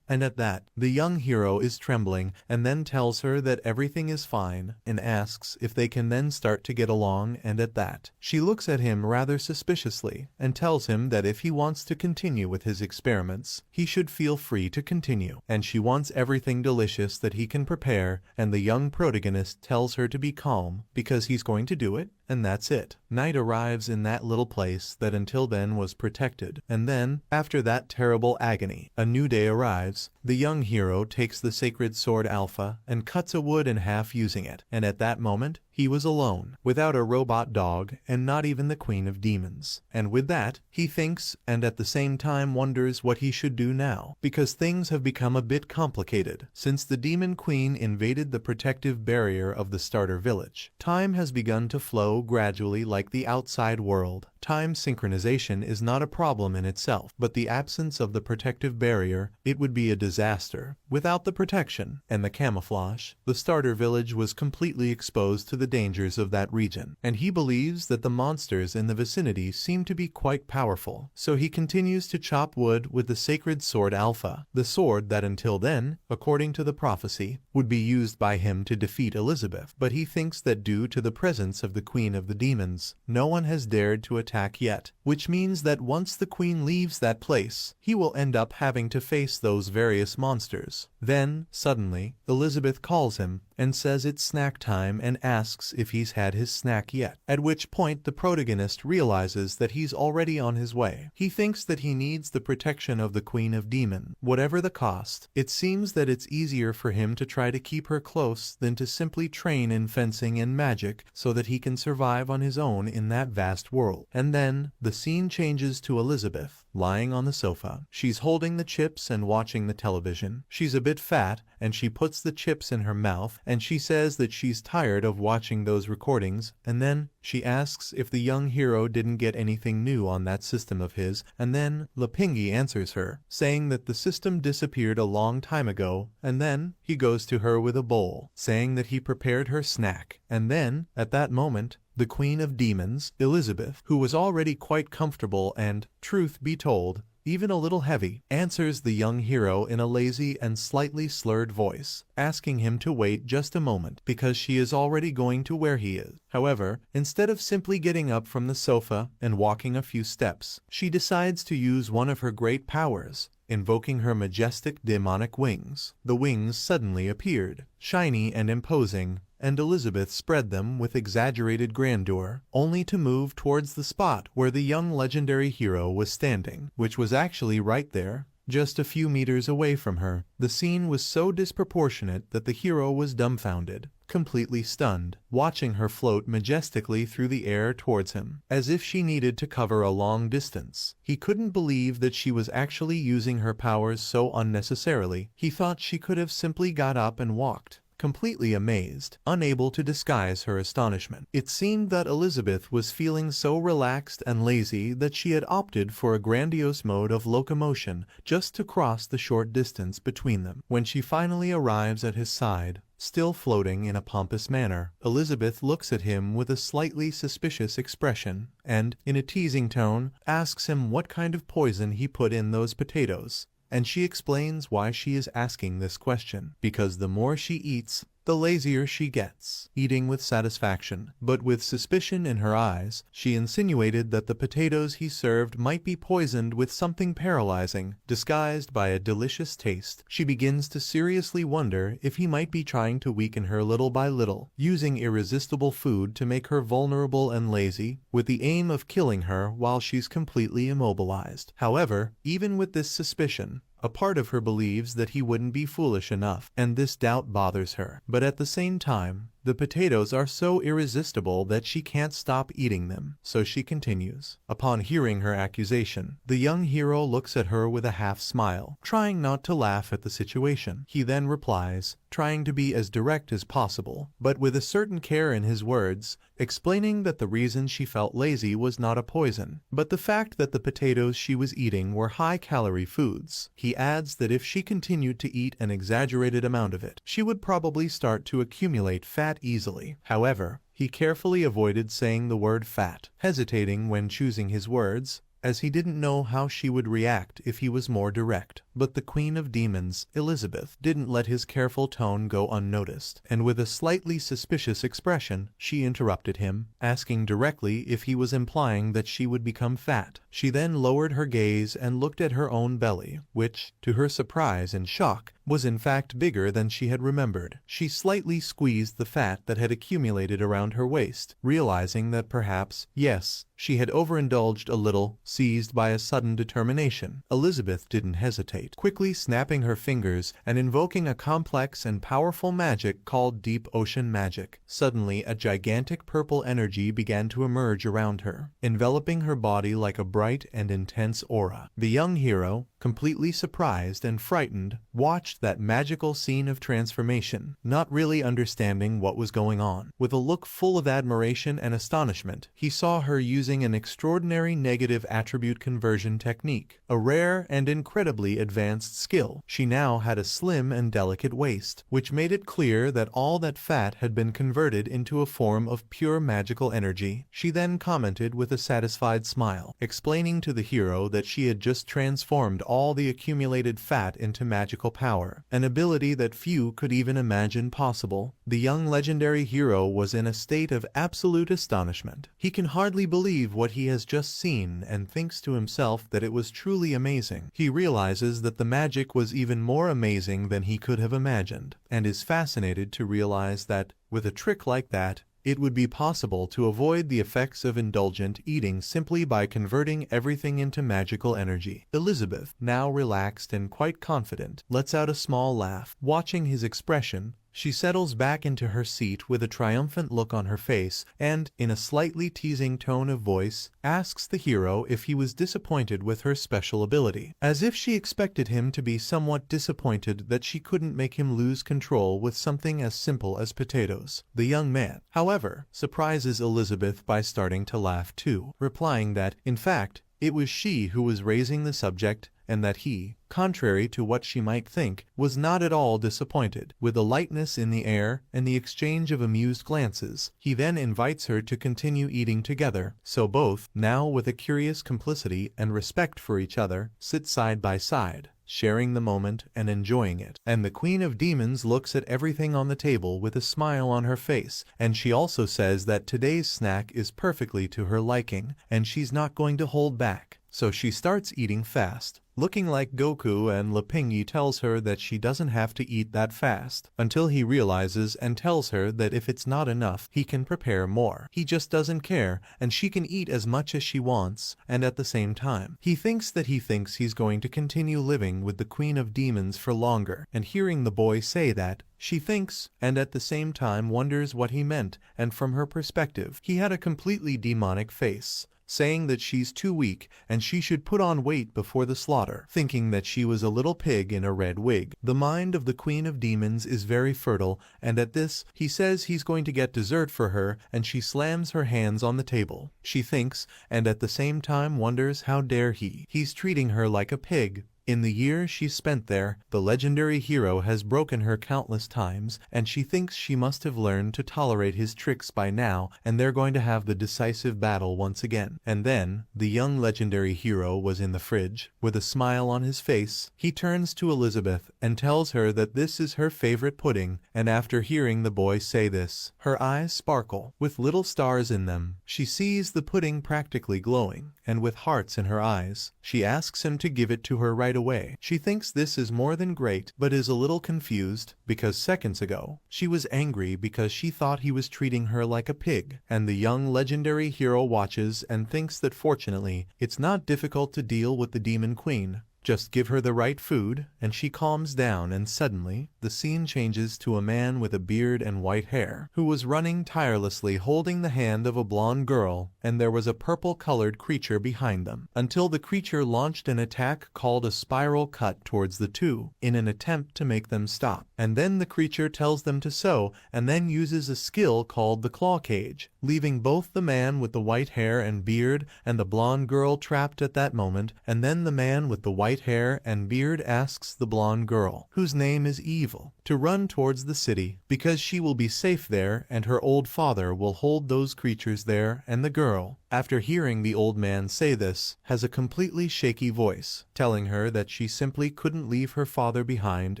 And at that, the young hero is trembling, and then tells her that everything is fine, and asks if they can then start to get along. And at that, she looks at him rather suspiciously, and tells him that if he wants to continue with his experiments, he should feel free to continue, and she wants everything delicious that he can prepare. And the young protagonist tells her to be calm, because he's going to do it, and that's it. Night arrives in that little place that until then was protected, and then, after that terrible agony, a new day arrives. The young hero takes the sacred sword Alpha and cuts a wood in half using it, and at that moment, he was alone, without a robot dog, and not even the Queen of Demons. And with that, he thinks, and at the same time wonders what he should do now, because things have become a bit complicated. Since the Demon Queen invaded the protective barrier of the starter village, time has begun to flow gradually like the outside world. Time synchronization is not a problem in itself, but the absence of the protective barrier, it would be a disaster. Without the protection and the camouflage, the starter village was completely exposed to the dangers of that region, and he believes that the monsters in the vicinity seem to be quite powerful. So he continues to chop wood with the sacred sword Alpha, the sword that until then, according to the prophecy, would be used by him to defeat Elizabeth. But he thinks that due to the presence of the Queen of the Demons, no one has dared to attack yet, which means that once the Queen leaves that place, he will end up having to face those various monsters. Then, suddenly, Elizabeth calls him and says it's snack time and asks if he's had his snack yet, at which point the protagonist realizes that he's already on his way. He thinks that he needs the protection of the Queen of Demon, whatever the cost. It seems that it's easier for him to try to keep her close than to simply train in fencing and magic so that he can survive on his own in that vast world. And then, the scene changes to Elizabeth, lying on the sofa. She's holding the chips and watching the television. She's a bit fat, and she puts the chips in her mouth, and she says that she's tired of watching those recordings, and then she asks if the young hero didn't get anything new on that system of his, and then Lapingi answers her, saying that the system disappeared a long time ago, and then he goes to her with a bowl, saying that he prepared her snack, and then, at that moment, the Queen of Demons, Elizabeth, who was already quite comfortable and, truth be told, even a little heavy, answers the young hero in a lazy and slightly slurred voice, asking him to wait just a moment because she is already going to where he is. However, instead of simply getting up from the sofa and walking a few steps, she decides to use one of her great powers, invoking her majestic demonic wings. The wings suddenly appeared, shiny and imposing, and Elizabeth spread them with exaggerated grandeur, only to move towards the spot where the young legendary hero was standing, which was actually right there, just a few meters away from her. The scene was so disproportionate that the hero was dumbfounded, completely stunned, watching her float majestically through the air towards him, as if she needed to cover a long distance. He couldn't believe that she was actually using her powers so unnecessarily. He thought she could have simply got up and walked. Completely amazed, unable to disguise her astonishment. It seemed that Elizabeth was feeling so relaxed and lazy that she had opted for a grandiose mode of locomotion just to cross the short distance between them. When she finally arrives at his side, still floating in a pompous manner, Elizabeth looks at him with a slightly suspicious expression and, in a teasing tone, asks him what kind of poison he put in those potatoes. And she explains why she is asking this question. Because the more she eats, the lazier she gets. Eating with satisfaction, but with suspicion in her eyes, she insinuated that the potatoes he served might be poisoned with something paralyzing, disguised by a delicious taste. She begins to seriously wonder if he might be trying to weaken her little by little, using irresistible food to make her vulnerable and lazy, with the aim of killing her while she's completely immobilized. However, even with this suspicion, a part of her believes that he wouldn't be foolish enough, and this doubt bothers her. But at the same time, the potatoes are so irresistible that she can't stop eating them, so she continues. Upon hearing her accusation, the young hero looks at her with a half-smile, trying not to laugh at the situation. He then replies, trying to be as direct as possible, but with a certain care in his words, explaining that the reason she felt lazy was not a poison, but the fact that the potatoes she was eating were high-calorie foods. He adds that if she continued to eat an exaggerated amount of it, she would probably start to accumulate fat easily. However, he carefully avoided saying the word fat, hesitating when choosing his words, as he didn't know how she would react if he was more direct. But the Queen of Demons, Elizabeth, didn't let his careful tone go unnoticed, and with a slightly suspicious expression, she interrupted him, asking directly if he was implying that she would become fat. She then lowered her gaze and looked at her own belly, which, to her surprise and shock, was in fact bigger than she had remembered. She slightly squeezed the fat that had accumulated around her waist, realizing that perhaps, yes, she had overindulged a little, seized by a sudden determination. Elizabeth didn't hesitate, quickly snapping her fingers and invoking a complex and powerful magic called Deep Ocean Magic. Suddenly, a gigantic purple energy began to emerge around her, enveloping her body like a bright and intense aura. The young hero, completely surprised and frightened, watched that magical scene of transformation, not really understanding what was going on. With a look full of admiration and astonishment, he saw her using an extraordinary negative attribute conversion technique, a rare and incredibly advanced skill. She now had a slim and delicate waist, which made it clear that all that fat had been converted into a form of pure magical energy. She then commented with a satisfied smile, explaining to the hero that she had just transformed all the accumulated fat into magical power, an ability that few could even imagine possible. The young legendary hero was in a state of absolute astonishment. He can hardly believe what he has just seen and thinks to himself that it was truly amazing. He realizes that the magic was even more amazing than he could have imagined, and is fascinated to realize that, with a trick like that, it would be possible to avoid the effects of indulgent eating simply by converting everything into magical energy. Elizabeth, now relaxed and quite confident, lets out a small laugh. Watching his expression, she settles back into her seat with a triumphant look on her face and, in a slightly teasing tone of voice, asks the hero if he was disappointed with her special ability, as if she expected him to be somewhat disappointed that she couldn't make him lose control with something as simple as potatoes. The young man, however, surprises Elizabeth by starting to laugh too, replying that, in fact, it was she who was raising the subject, and that he, contrary to what she might think, was not at all disappointed. With a lightness in the air and the exchange of amused glances, he then invites her to continue eating together, so both, now with a curious complicity and respect for each other, sit side by side, sharing the moment and enjoying it. And the Queen of Demons looks at everything on the table with a smile on her face, and she also says that today's snack is perfectly to her liking, and she's not going to hold back. So she starts eating fast, looking like Goku, and Lapingi tells her that she doesn't have to eat that fast, until he realizes and tells her that if it's not enough, he can prepare more. He just doesn't care, and she can eat as much as she wants, and at the same time, he thinks he's going to continue living with the Queen of Demons for longer, and hearing the boy say that, she thinks, and at the same time wonders what he meant, and from her perspective, he had a completely demonic face, saying that she's too weak and she should put on weight before the slaughter, thinking that she was a little pig in a red wig. The mind of the Queen of Demons is very fertile, and at this, he says he's going to get dessert for her, and she slams her hands on the table. She thinks, and at the same time wonders how dare he's treating her like a pig. In the years she spent there, the legendary hero has broken her countless times, and she thinks she must have learned to tolerate his tricks by now, and they're going to have the decisive battle once again. And then, the young legendary hero was in the fridge, with a smile on his face. He turns to Elizabeth and tells her that this is her favorite pudding, and after hearing the boy say this, her eyes sparkle, with little stars in them. She sees the pudding practically glowing, and with hearts in her eyes. She asks him to give it to her right away. She thinks this is more than great, but is a little confused, because seconds ago, she was angry because she thought he was treating her like a pig, and the young legendary hero watches and thinks that fortunately, it's not difficult to deal with the Demon Queen. Just give her the right food, and she calms down, and suddenly, the scene changes to a man with a beard and white hair, who was running tirelessly holding the hand of a blonde girl, and there was a purple-colored creature behind them, until the creature launched an attack called a spiral cut towards the two, in an attempt to make them stop. And then the creature tells them to sew, and then uses a skill called the claw cage, leaving both the man with the white hair and beard and the blonde girl trapped at that moment, and then the man with the white hair and beard asks the blonde girl, whose name is Evil, to run towards the city, because she will be safe there and her old father will hold those creatures there, and the girl, after hearing the old man say this, has a completely shaky voice, telling her that she simply couldn't leave her father behind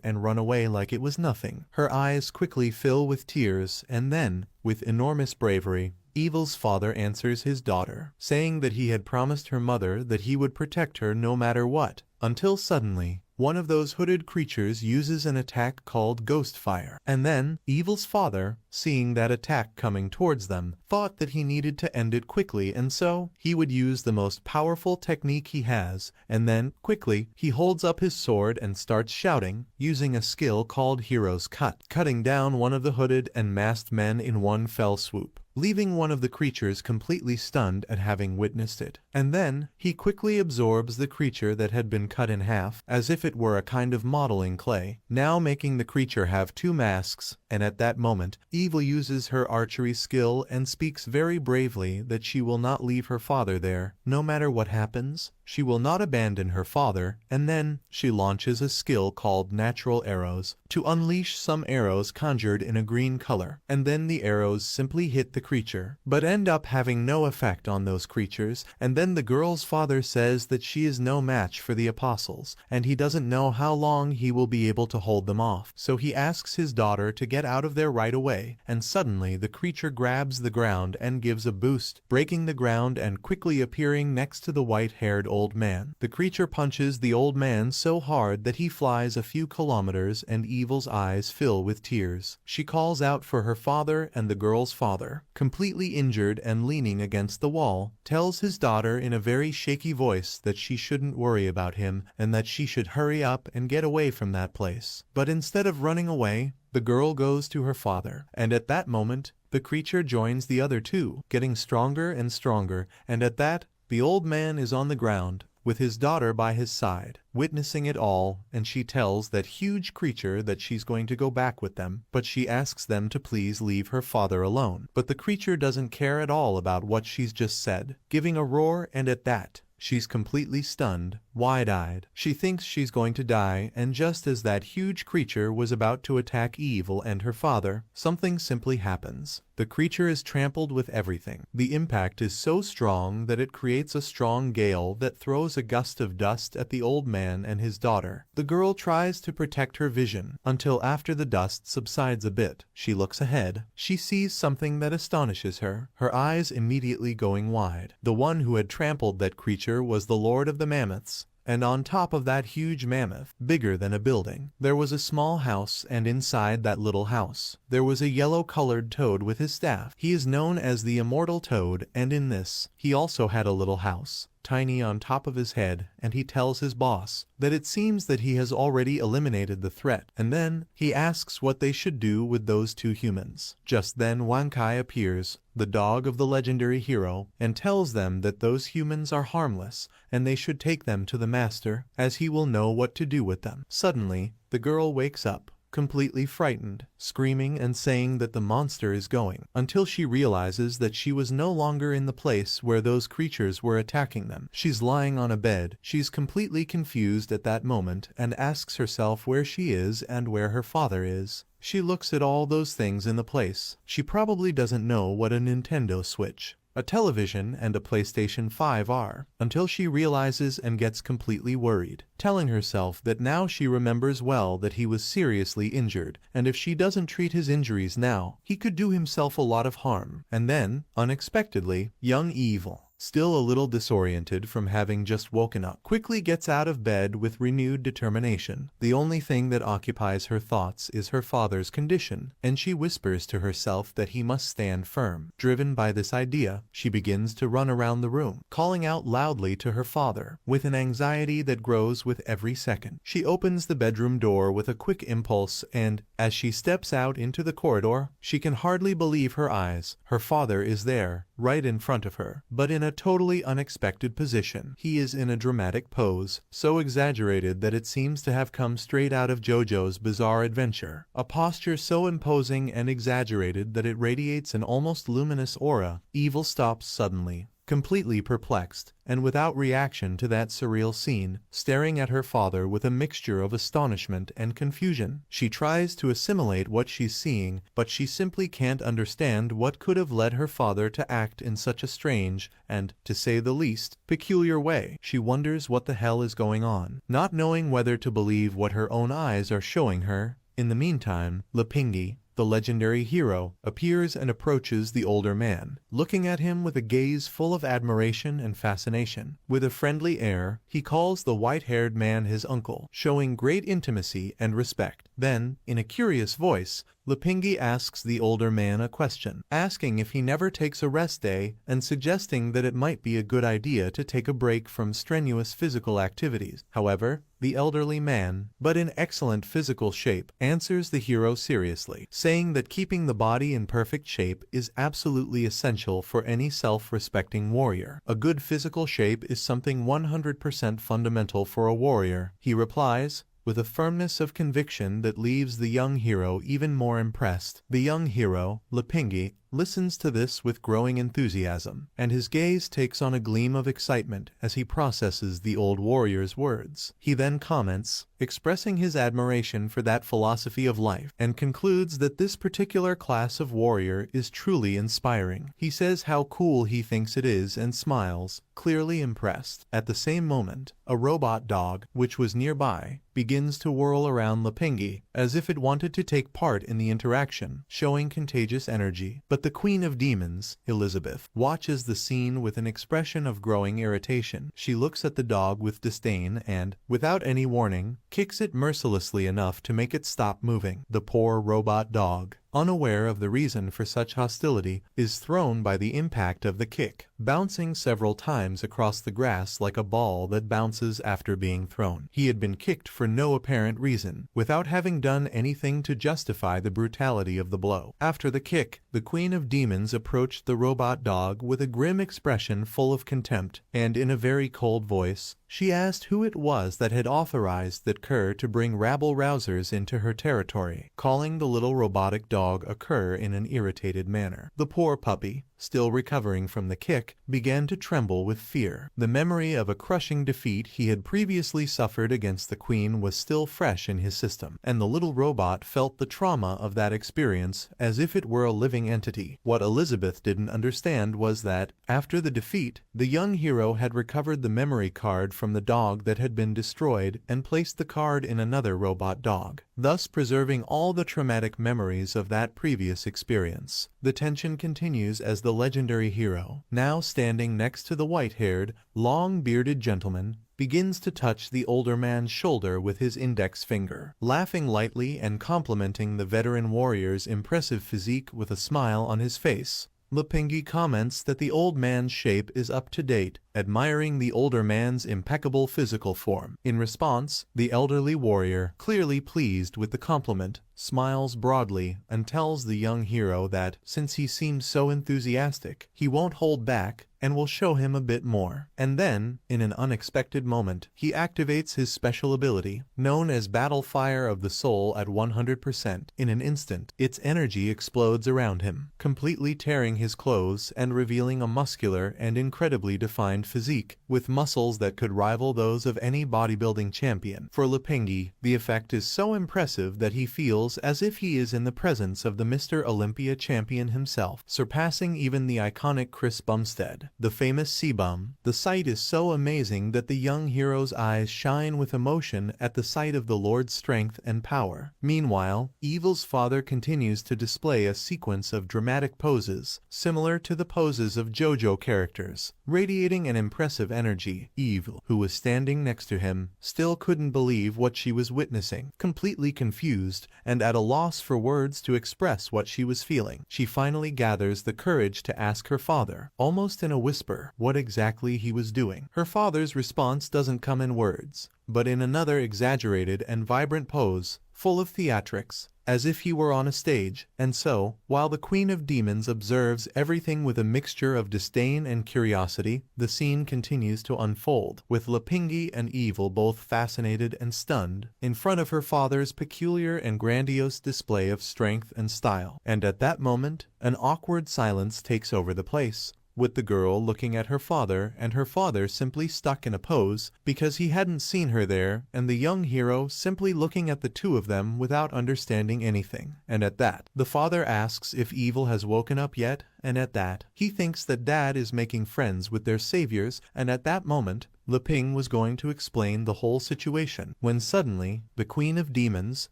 and run away like it was nothing. Her eyes quickly fill with tears, and then, with enormous bravery, Evil's father answers his daughter, saying that he had promised her mother that he would protect her no matter what, until suddenly, one of those hooded creatures uses an attack called Ghost Fire. And then, Evil's father, seeing that attack coming towards them, thought that he needed to end it quickly, and so, he would use the most powerful technique he has, and then, quickly, he holds up his sword and starts shouting, using a skill called Hero's Cut, cutting down one of the hooded and masked men in one fell swoop, leaving one of the creatures completely stunned at having witnessed it. And then, he quickly absorbs the creature that had been cut in half, as if it were a kind of modeling clay, now making the creature have two masks, and at that moment, Evil uses her archery skill and speaks very bravely that she will not leave her father there, no matter what happens. She will not abandon her father, and then, she launches a skill called Natural Arrows, to unleash some arrows conjured in a green color, and then the arrows simply hit the creature, but end up having no effect on those creatures, and then the girl's father says that she is no match for the apostles, and he doesn't know how long he will be able to hold them off, so he asks his daughter to get out of there right away, and suddenly the creature grabs the ground and gives a boost, breaking the ground and quickly appearing next to the white-haired old man. The creature punches the old man so hard that he flies a few kilometers, and Evil's eyes fill with tears. She calls out for her father, and the girl's father, completely injured and leaning against the wall, tells his daughter in a very shaky voice that she shouldn't worry about him and that she should hurry up and get away from that place. But instead of running away, the girl goes to her father, and at that moment, the creature joins the other two, getting stronger and stronger, and at that, the old man is on the ground, with his daughter by his side, witnessing it all, and she tells that huge creature that she's going to go back with them, but she asks them to please leave her father alone. But the creature doesn't care at all about what she's just said, giving a roar, and at that, she's completely stunned, wide-eyed. She thinks she's going to die, and just as that huge creature was about to attack Evil and her father, something simply happens. The creature is trampled with everything. The impact is so strong that it creates a strong gale that throws a gust of dust at the old man and his daughter. The girl tries to protect her vision, until after the dust subsides a bit, she looks ahead. She sees something that astonishes her, her eyes immediately going wide. The one who had trampled that creature was the Lord of the Mammoths, and on top of that huge mammoth, bigger than a building, there was a small house, and inside that little house, there was a yellow-colored toad with his staff. He is known as the immortal toad, and in this, he also had a little house, tiny on top of his head, and he tells his boss that it seems that he has already eliminated the threat, and then he asks what they should do with those two humans. Just then Wankai appears, the dog of the legendary hero, and tells them that those humans are harmless and they should take them to the master, as he will know what to do with them. Suddenly, the girl wakes up, completely frightened, screaming and saying that the monster is going, until she realizes that she was no longer in the place where those creatures were attacking them. She's lying on a bed, she's completely confused at that moment and asks herself where she is and where her father is. She looks at all those things in the place. She probably doesn't know what a Nintendo Switch, a television, and a PlayStation 5 are, until she realizes and gets completely worried, telling herself that now she remembers well that he was seriously injured, and if she doesn't treat his injuries now, he could do himself a lot of harm. And then, unexpectedly, young Evil, still a little disoriented from having just woken up, quickly gets out of bed with renewed determination. The only thing that occupies her thoughts is her father's condition, and she whispers to herself that he must stand firm. Driven by this idea, she begins to run around the room, calling out loudly to her father, with an anxiety that grows with every second. She opens the bedroom door with a quick impulse, and, as she steps out into the corridor, she can hardly believe her eyes. Her father is there, right in front of her, but in a totally unexpected position. He is in a dramatic pose, so exaggerated that it seems to have come straight out of JoJo's Bizarre Adventure. A posture so imposing and exaggerated that it radiates an almost luminous aura. Evil stops suddenly, completely perplexed, and without reaction to that surreal scene, staring at her father with a mixture of astonishment and confusion. She tries to assimilate what she's seeing, but she simply can't understand what could have led her father to act in such a strange and, to say the least, peculiar way. She wonders what the hell is going on, not knowing whether to believe what her own eyes are showing her. In the meantime, Lipingi, the legendary hero, appears and approaches the older man, looking at him with a gaze full of admiration and fascination. With a friendly air, he calls the white-haired man his uncle, showing great intimacy and respect. Then, in a curious voice, Lipingi asks the older man a question, asking if he never takes a rest day and suggesting that it might be a good idea to take a break from strenuous physical activities. However, the elderly man, but in excellent physical shape, answers the hero seriously, saying that keeping the body in perfect shape is absolutely essential for any self-respecting warrior. A good physical shape is something 100% fundamental for a warrior, he replies, with a firmness of conviction that leaves the young hero even more impressed. The young hero, Lipingi, listens to this with growing enthusiasm, and his gaze takes on a gleam of excitement as he processes the old warrior's words. He then comments, expressing his admiration for that philosophy of life, and concludes that this particular class of warrior is truly inspiring. He says how cool he thinks it is and smiles, clearly impressed. At the same moment, a robot dog, which was nearby, begins to whirl around Lipingi, as if it wanted to take part in the interaction, showing contagious energy. But the Queen of Demons, Elizabeth, watches the scene with an expression of growing irritation. She looks at the dog with disdain and, without any warning, kicks it mercilessly enough to make it stop moving. The poor robot dog, unaware of the reason for such hostility, is thrown by the impact of the kick, bouncing several times across the grass like a ball that bounces after being thrown. He had been kicked for no apparent reason, without having done anything to justify the brutality of the blow. After the kick, the Queen of Demons approached the robot dog with a grim expression full of contempt, and in a very cold voice, she asked who it was that had authorized that cur to bring rabble-rousers into her territory, calling the little robotic dog a cur in an irritated manner. The poor puppy, still recovering from the kick, began to tremble with fear. The memory of a crushing defeat he had previously suffered against the Queen was still fresh in his system, and the little robot felt the trauma of that experience as if it were a living entity. What Elizabeth didn't understand was that, after the defeat, the young hero had recovered the memory card from the dog that had been destroyed and placed the card in another robot dog, thus preserving all the traumatic memories of that previous experience. The tension continues as the legendary hero, now standing next to the white-haired, long-bearded gentleman, begins to touch the older man's shoulder with his index finger. Laughing lightly and complimenting the veteran warrior's impressive physique with a smile on his face, Lipingi comments that the old man's shape is up to date, admiring the older man's impeccable physical form. In response, the elderly warrior, clearly pleased with the compliment, smiles broadly and tells the young hero that, since he seems so enthusiastic, he won't hold back and will show him a bit more. And then, in an unexpected moment, he activates his special ability, known as Battle Fire of the Soul at 100%. In an instant, its energy explodes around him, completely tearing his clothes and revealing a muscular and incredibly defined physique, with muscles that could rival those of any bodybuilding champion. For Lipingi, the effect is so impressive that he feels as if he is in the presence of the Mr. Olympia champion himself, surpassing even the iconic Chris Bumstead, the famous C-Bum. The sight is so amazing that the young hero's eyes shine with emotion at the sight of the Lord's strength and power. Meanwhile, Evil's father continues to display a sequence of dramatic poses, similar to the poses of JoJo characters, radiating an impressive energy. Evil, who was standing next to him, still couldn't believe what she was witnessing. Completely confused and at a loss for words to express what she was feeling, she finally gathers the courage to ask her father, almost in a whisper, what exactly he was doing. Her father's response doesn't come in words, but in another exaggerated and vibrant pose, full of theatrics, as if he were on a stage. And so, while the Queen of Demons observes everything with a mixture of disdain and curiosity, the scene continues to unfold, with Lipingi and Evil both fascinated and stunned, in front of her father's peculiar and grandiose display of strength and style. And at that moment, an awkward silence takes over the place, with the girl looking at her father and her father simply stuck in a pose because he hadn't seen her there, and the young hero simply looking at the two of them without understanding anything. And at that, the father asks if Evil has woken up yet, and at that, he thinks that Dad is making friends with their saviors, and at that moment, Liping was going to explain the whole situation, when suddenly, the Queen of Demons,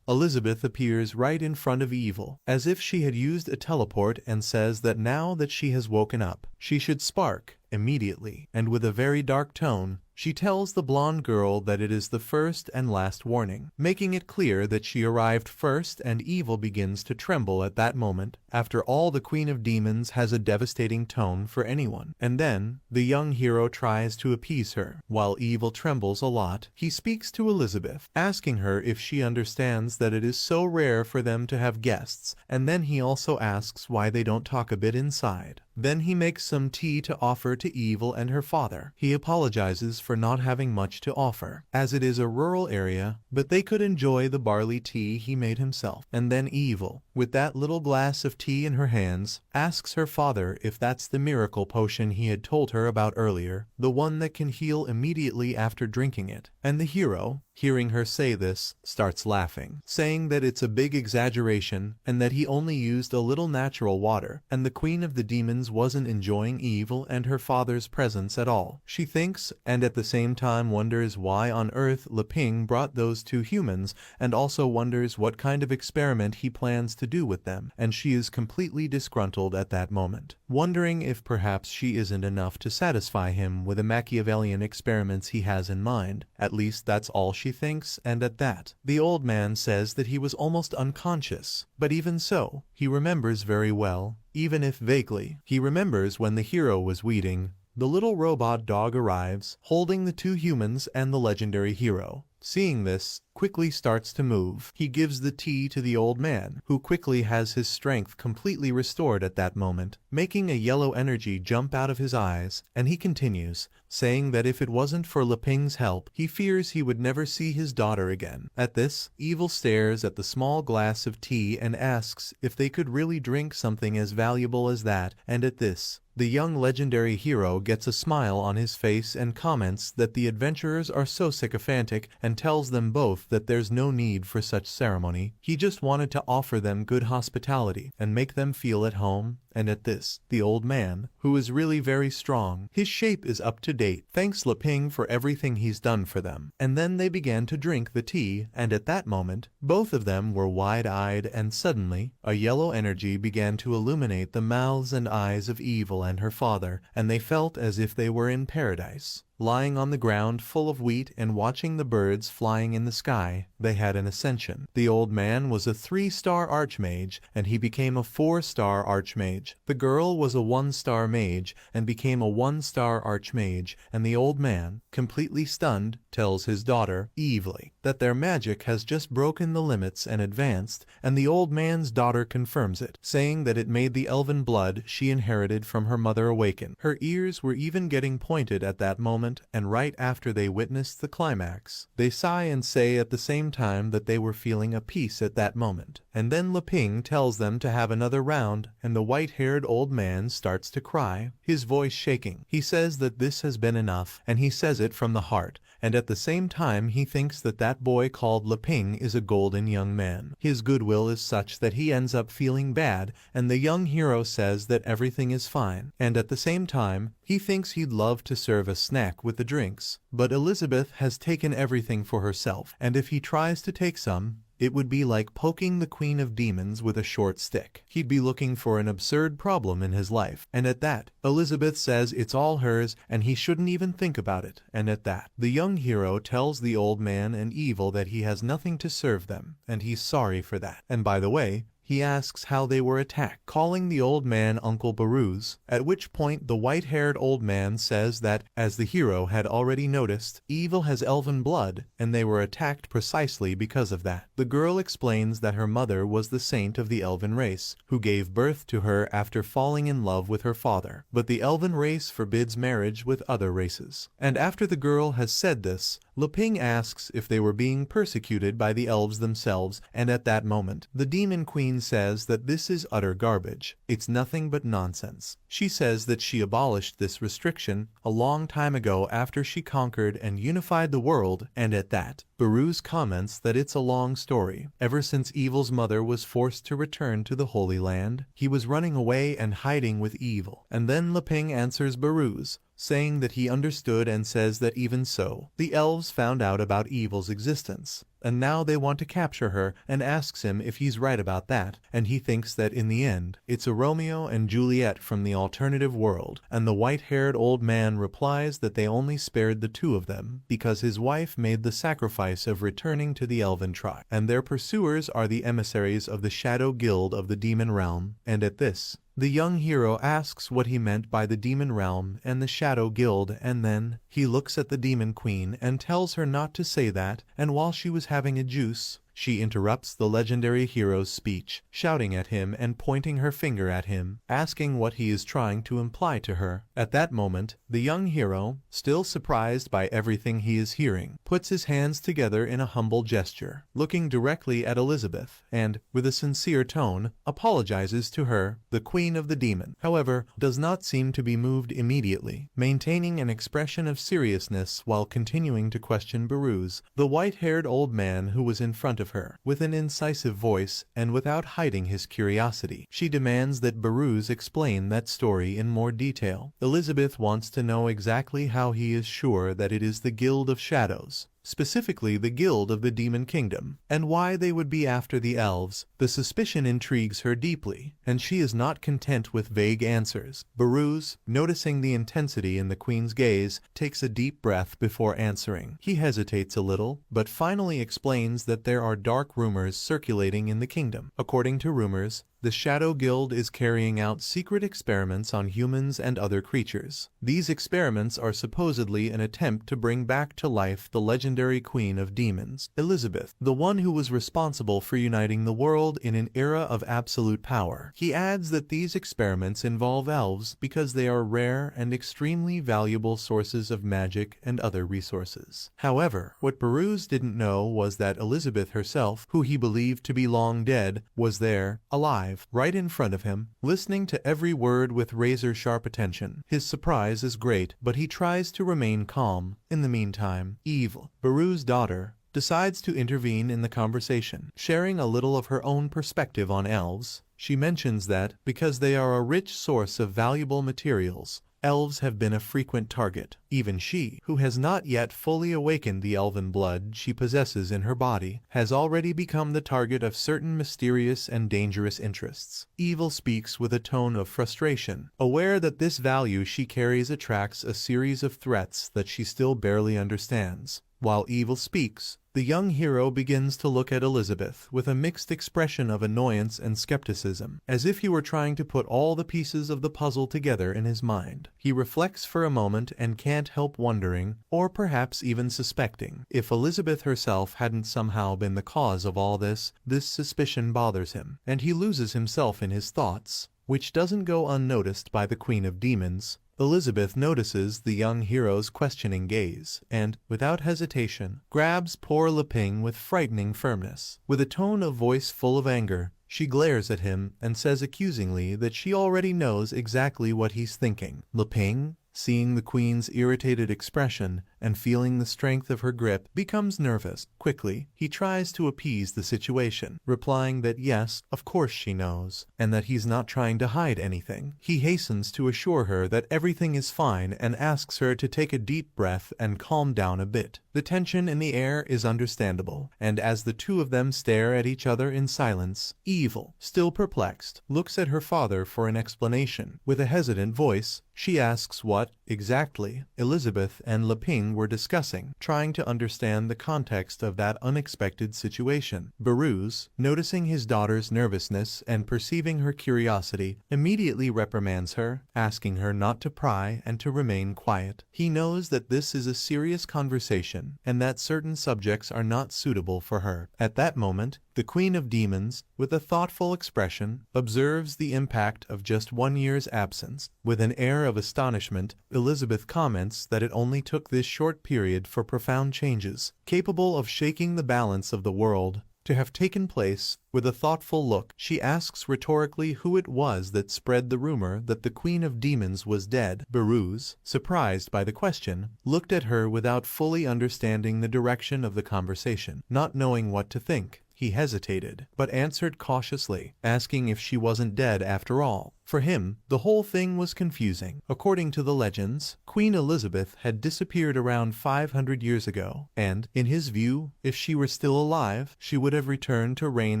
Elizabeth, appears right in front of Evil, as if she had used a teleport, and says that now that she has woken up, she should spark immediately. And with a very dark tone, she tells the blonde girl that it is the first and last warning, making it clear that she arrived first, and Evil begins to tremble at that moment. After all, the Queen of Demons has a devastating tone for anyone. And then, the young hero tries to appease her. While Evil trembles a lot, he speaks to Elizabeth, asking her if she understands that it is so rare for them to have guests, and then he also asks why they don't talk a bit inside. Then he makes some tea to offer to Evil and her father. He apologizes for not having much to offer, as it is a rural area, but they could enjoy the barley tea he made himself. And then Evil, with that little glass of tea in her hands, asks her father if that's the miracle potion he had told her about earlier, the one that can heal immediately after drinking it. And the hero, hearing her say this, starts laughing, saying that it's a big exaggeration and that he only used a little natural water, and the Queen of the Demons wasn't enjoying Evil and her father's presence at all. She thinks, and at the same time wonders why on earth Liping brought those two humans, and also wonders what kind of experiment he plans to do with them, and she is completely disgruntled at that moment, wondering if perhaps she isn't enough to satisfy him with the Machiavellian experiments he has in mind. At least that's all she thinks. And at that, the old man says that he was almost unconscious, but even so, he remembers very well, even if vaguely. He remembers when the hero was weeding. The little robot dog arrives, holding the two humans, and the legendary hero, seeing this, quickly starts to move. He gives the tea to the old man, who quickly has his strength completely restored at that moment, making a yellow energy jump out of his eyes, and he continues, saying that if it wasn't for Liping's help, he fears he would never see his daughter again. At this, Evil stares at the small glass of tea and asks if they could really drink something as valuable as that, and at this, the young legendary hero gets a smile on his face and comments that the adventurers are so sycophantic, and tells them both that there's no need for such ceremony. He just wanted to offer them good hospitality and make them feel at home. And at this, the old man, who is really very strong, his shape is up to date, thanks Liping for everything he's done for them. And then they began to drink the tea, and at that moment, both of them were wide-eyed, and suddenly, a yellow energy began to illuminate the mouths and eyes of Evil and her father, and they felt as if they were in paradise. lying on the ground full of wheat and watching the birds flying in the sky. They had an ascension. The old man was a 3-star archmage, and he became a 4-star archmage. The girl was a 1-star mage, and became a 1-star archmage, and the old man, completely stunned, tells his daughter, Evelyn, that their magic has just broken the limits and advanced, and the old man's daughter confirms it, saying that it made the elven blood she inherited from her mother awaken. Her ears were even getting pointed at that moment, and right after they witnessed the climax, they sigh and say at the same time that they were feeling a peace at that moment. And then Leping tells them to have another round, and the white-haired old man starts to cry, his voice shaking. He says that this has been enough, and he says it from the heart, and at the same time he thinks that that boy called Leping is a golden young man. His goodwill is such that he ends up feeling bad, and the young hero says that everything is fine, and at the same time, he thinks he'd love to serve a snack with the drinks, but Elizabeth has taken everything for herself, and if he tries to take some, it would be like poking the Queen of Demons with a short stick. He'd be looking for an absurd problem in his life, and at that, Elizabeth says it's all hers and he shouldn't even think about it, and at that, the young hero tells the old man and Evil that he has nothing to serve them, and he's sorry for that. And by the way, he asks how they were attacked, calling the old man Uncle Baruz, at which point the white-haired old man says that, as the hero had already noticed, Evil has elven blood, and they were attacked precisely because of that. The girl explains that her mother was the saint of the elven race, who gave birth to her after falling in love with her father, but the elven race forbids marriage with other races. And after the girl has said this, Leping asks if they were being persecuted by the elves themselves, and at that moment, the demon queen says that this is utter garbage. It's nothing but nonsense. She says that she abolished this restriction a long time ago after she conquered and unified the world, and at that, Baruz comments that it's a long story. Ever since Evil's mother was forced to return to the Holy Land, he was running away and hiding with Evil. And then Leping answers Baruz, saying that he understood and says that even so, the elves found out about Evil's existence, and now they want to capture her, and asks him if he's right about that, and he thinks that in the end, it's a Romeo and Juliet from the alternative world, and the white-haired old man replies that they only spared the two of them because his wife made the sacrifice of returning to the elven tribe, and their pursuers are the emissaries of the Shadow Guild of the Demon Realm, and at this, the young hero asks what he meant by the Demon Realm and the Shadow Guild, and then he looks at the Demon Queen and tells her not to say that, and while she was having a juice, she interrupts the legendary hero's speech, shouting at him and pointing her finger at him, asking what he is trying to imply to her. At that moment, the young hero, still surprised by everything he is hearing, puts his hands together in a humble gesture, looking directly at Elizabeth, and, with a sincere tone, apologizes to her, the Queen of the Demon. However, does not seem to be moved immediately, maintaining an expression of seriousness while continuing to question Baruz, the white-haired old man who was in front of her. With an incisive voice, and without hiding his curiosity, she demands that Baruz explain that story in more detail. Elizabeth wants to know exactly how he is sure that it is the Guild of Shadows, specifically the Guild of the Demon Kingdom, and why they would be after the elves. The suspicion intrigues her deeply, and she is not content with vague answers. Baruz, noticing the intensity in the Queen's gaze, takes a deep breath before answering. He hesitates a little, but finally explains that there are dark rumors circulating in the kingdom. According to rumors, the Shadow Guild is carrying out secret experiments on humans and other creatures. These experiments are supposedly an attempt to bring back to life the legendary Queen of Demons, Elizabeth, the one who was responsible for uniting the world in an era of absolute power. He adds that these experiments involve elves because they are rare and extremely valuable sources of magic and other resources. However, what Baruz didn't know was that Elizabeth herself, who he believed to be long dead, was there, alive, right in front of him, listening to every word with razor-sharp attention. His surprise is great, but he tries to remain calm. In the meantime, Eve, Baruz's daughter, decides to intervene in the conversation, sharing a little of her own perspective on elves. She mentions that, because they are a rich source of valuable materials, elves have been a frequent target. Even she, who has not yet fully awakened the elven blood she possesses in her body, has already become the target of certain mysterious and dangerous interests. Evil speaks with a tone of frustration, aware that this value she carries attracts a series of threats that she still barely understands. While Evil speaks, the young hero begins to look at Elizabeth with a mixed expression of annoyance and skepticism, as if he were trying to put all the pieces of the puzzle together in his mind. He reflects for a moment and can't help wondering, or perhaps even suspecting, if Elizabeth herself hadn't somehow been the cause of all this. This suspicion bothers him, and he loses himself in his thoughts, which doesn't go unnoticed by the Queen of Demons. Elizabeth notices the young hero's questioning gaze, and, without hesitation, grabs poor Leping with frightening firmness. With a tone of voice full of anger, she glares at him and says accusingly that she already knows exactly what he's thinking. Leping, seeing the Queen's irritated expression and feeling the strength of her grip, becomes nervous. Quickly, he tries to appease the situation, replying that yes, of course she knows, and that he's not trying to hide anything. He hastens to assure her that everything is fine and asks her to take a deep breath and calm down a bit. The tension in the air is understandable, and as the two of them stare at each other in silence, Evil, still perplexed, looks at her father for an explanation. With a hesitant voice, she asks what, exactly, Elizabeth and Leping were discussing, trying to understand the context of that unexpected situation. Baruz, noticing his daughter's nervousness and perceiving her curiosity, immediately reprimands her, asking her not to pry and to remain quiet. He knows that this is a serious conversation, and that certain subjects are not suitable for her. At that moment, the Queen of Demons, with a thoughtful expression, observes the impact of just 1 year's absence. With an air of astonishment, Elizabeth comments that it only took this short period for profound changes, capable of shaking the balance of the world, to have taken place. With a thoughtful look, she asks rhetorically who it was that spread the rumor that the Queen of Demons was dead. Baruz, surprised by the question, looked at her without fully understanding the direction of the conversation. Not knowing what to think, he hesitated, but answered cautiously, asking if she wasn't dead after all. For him, the whole thing was confusing. According to the legends, Queen Elizabeth had disappeared around 500 years ago, and, in his view, if she were still alive, she would have returned to reign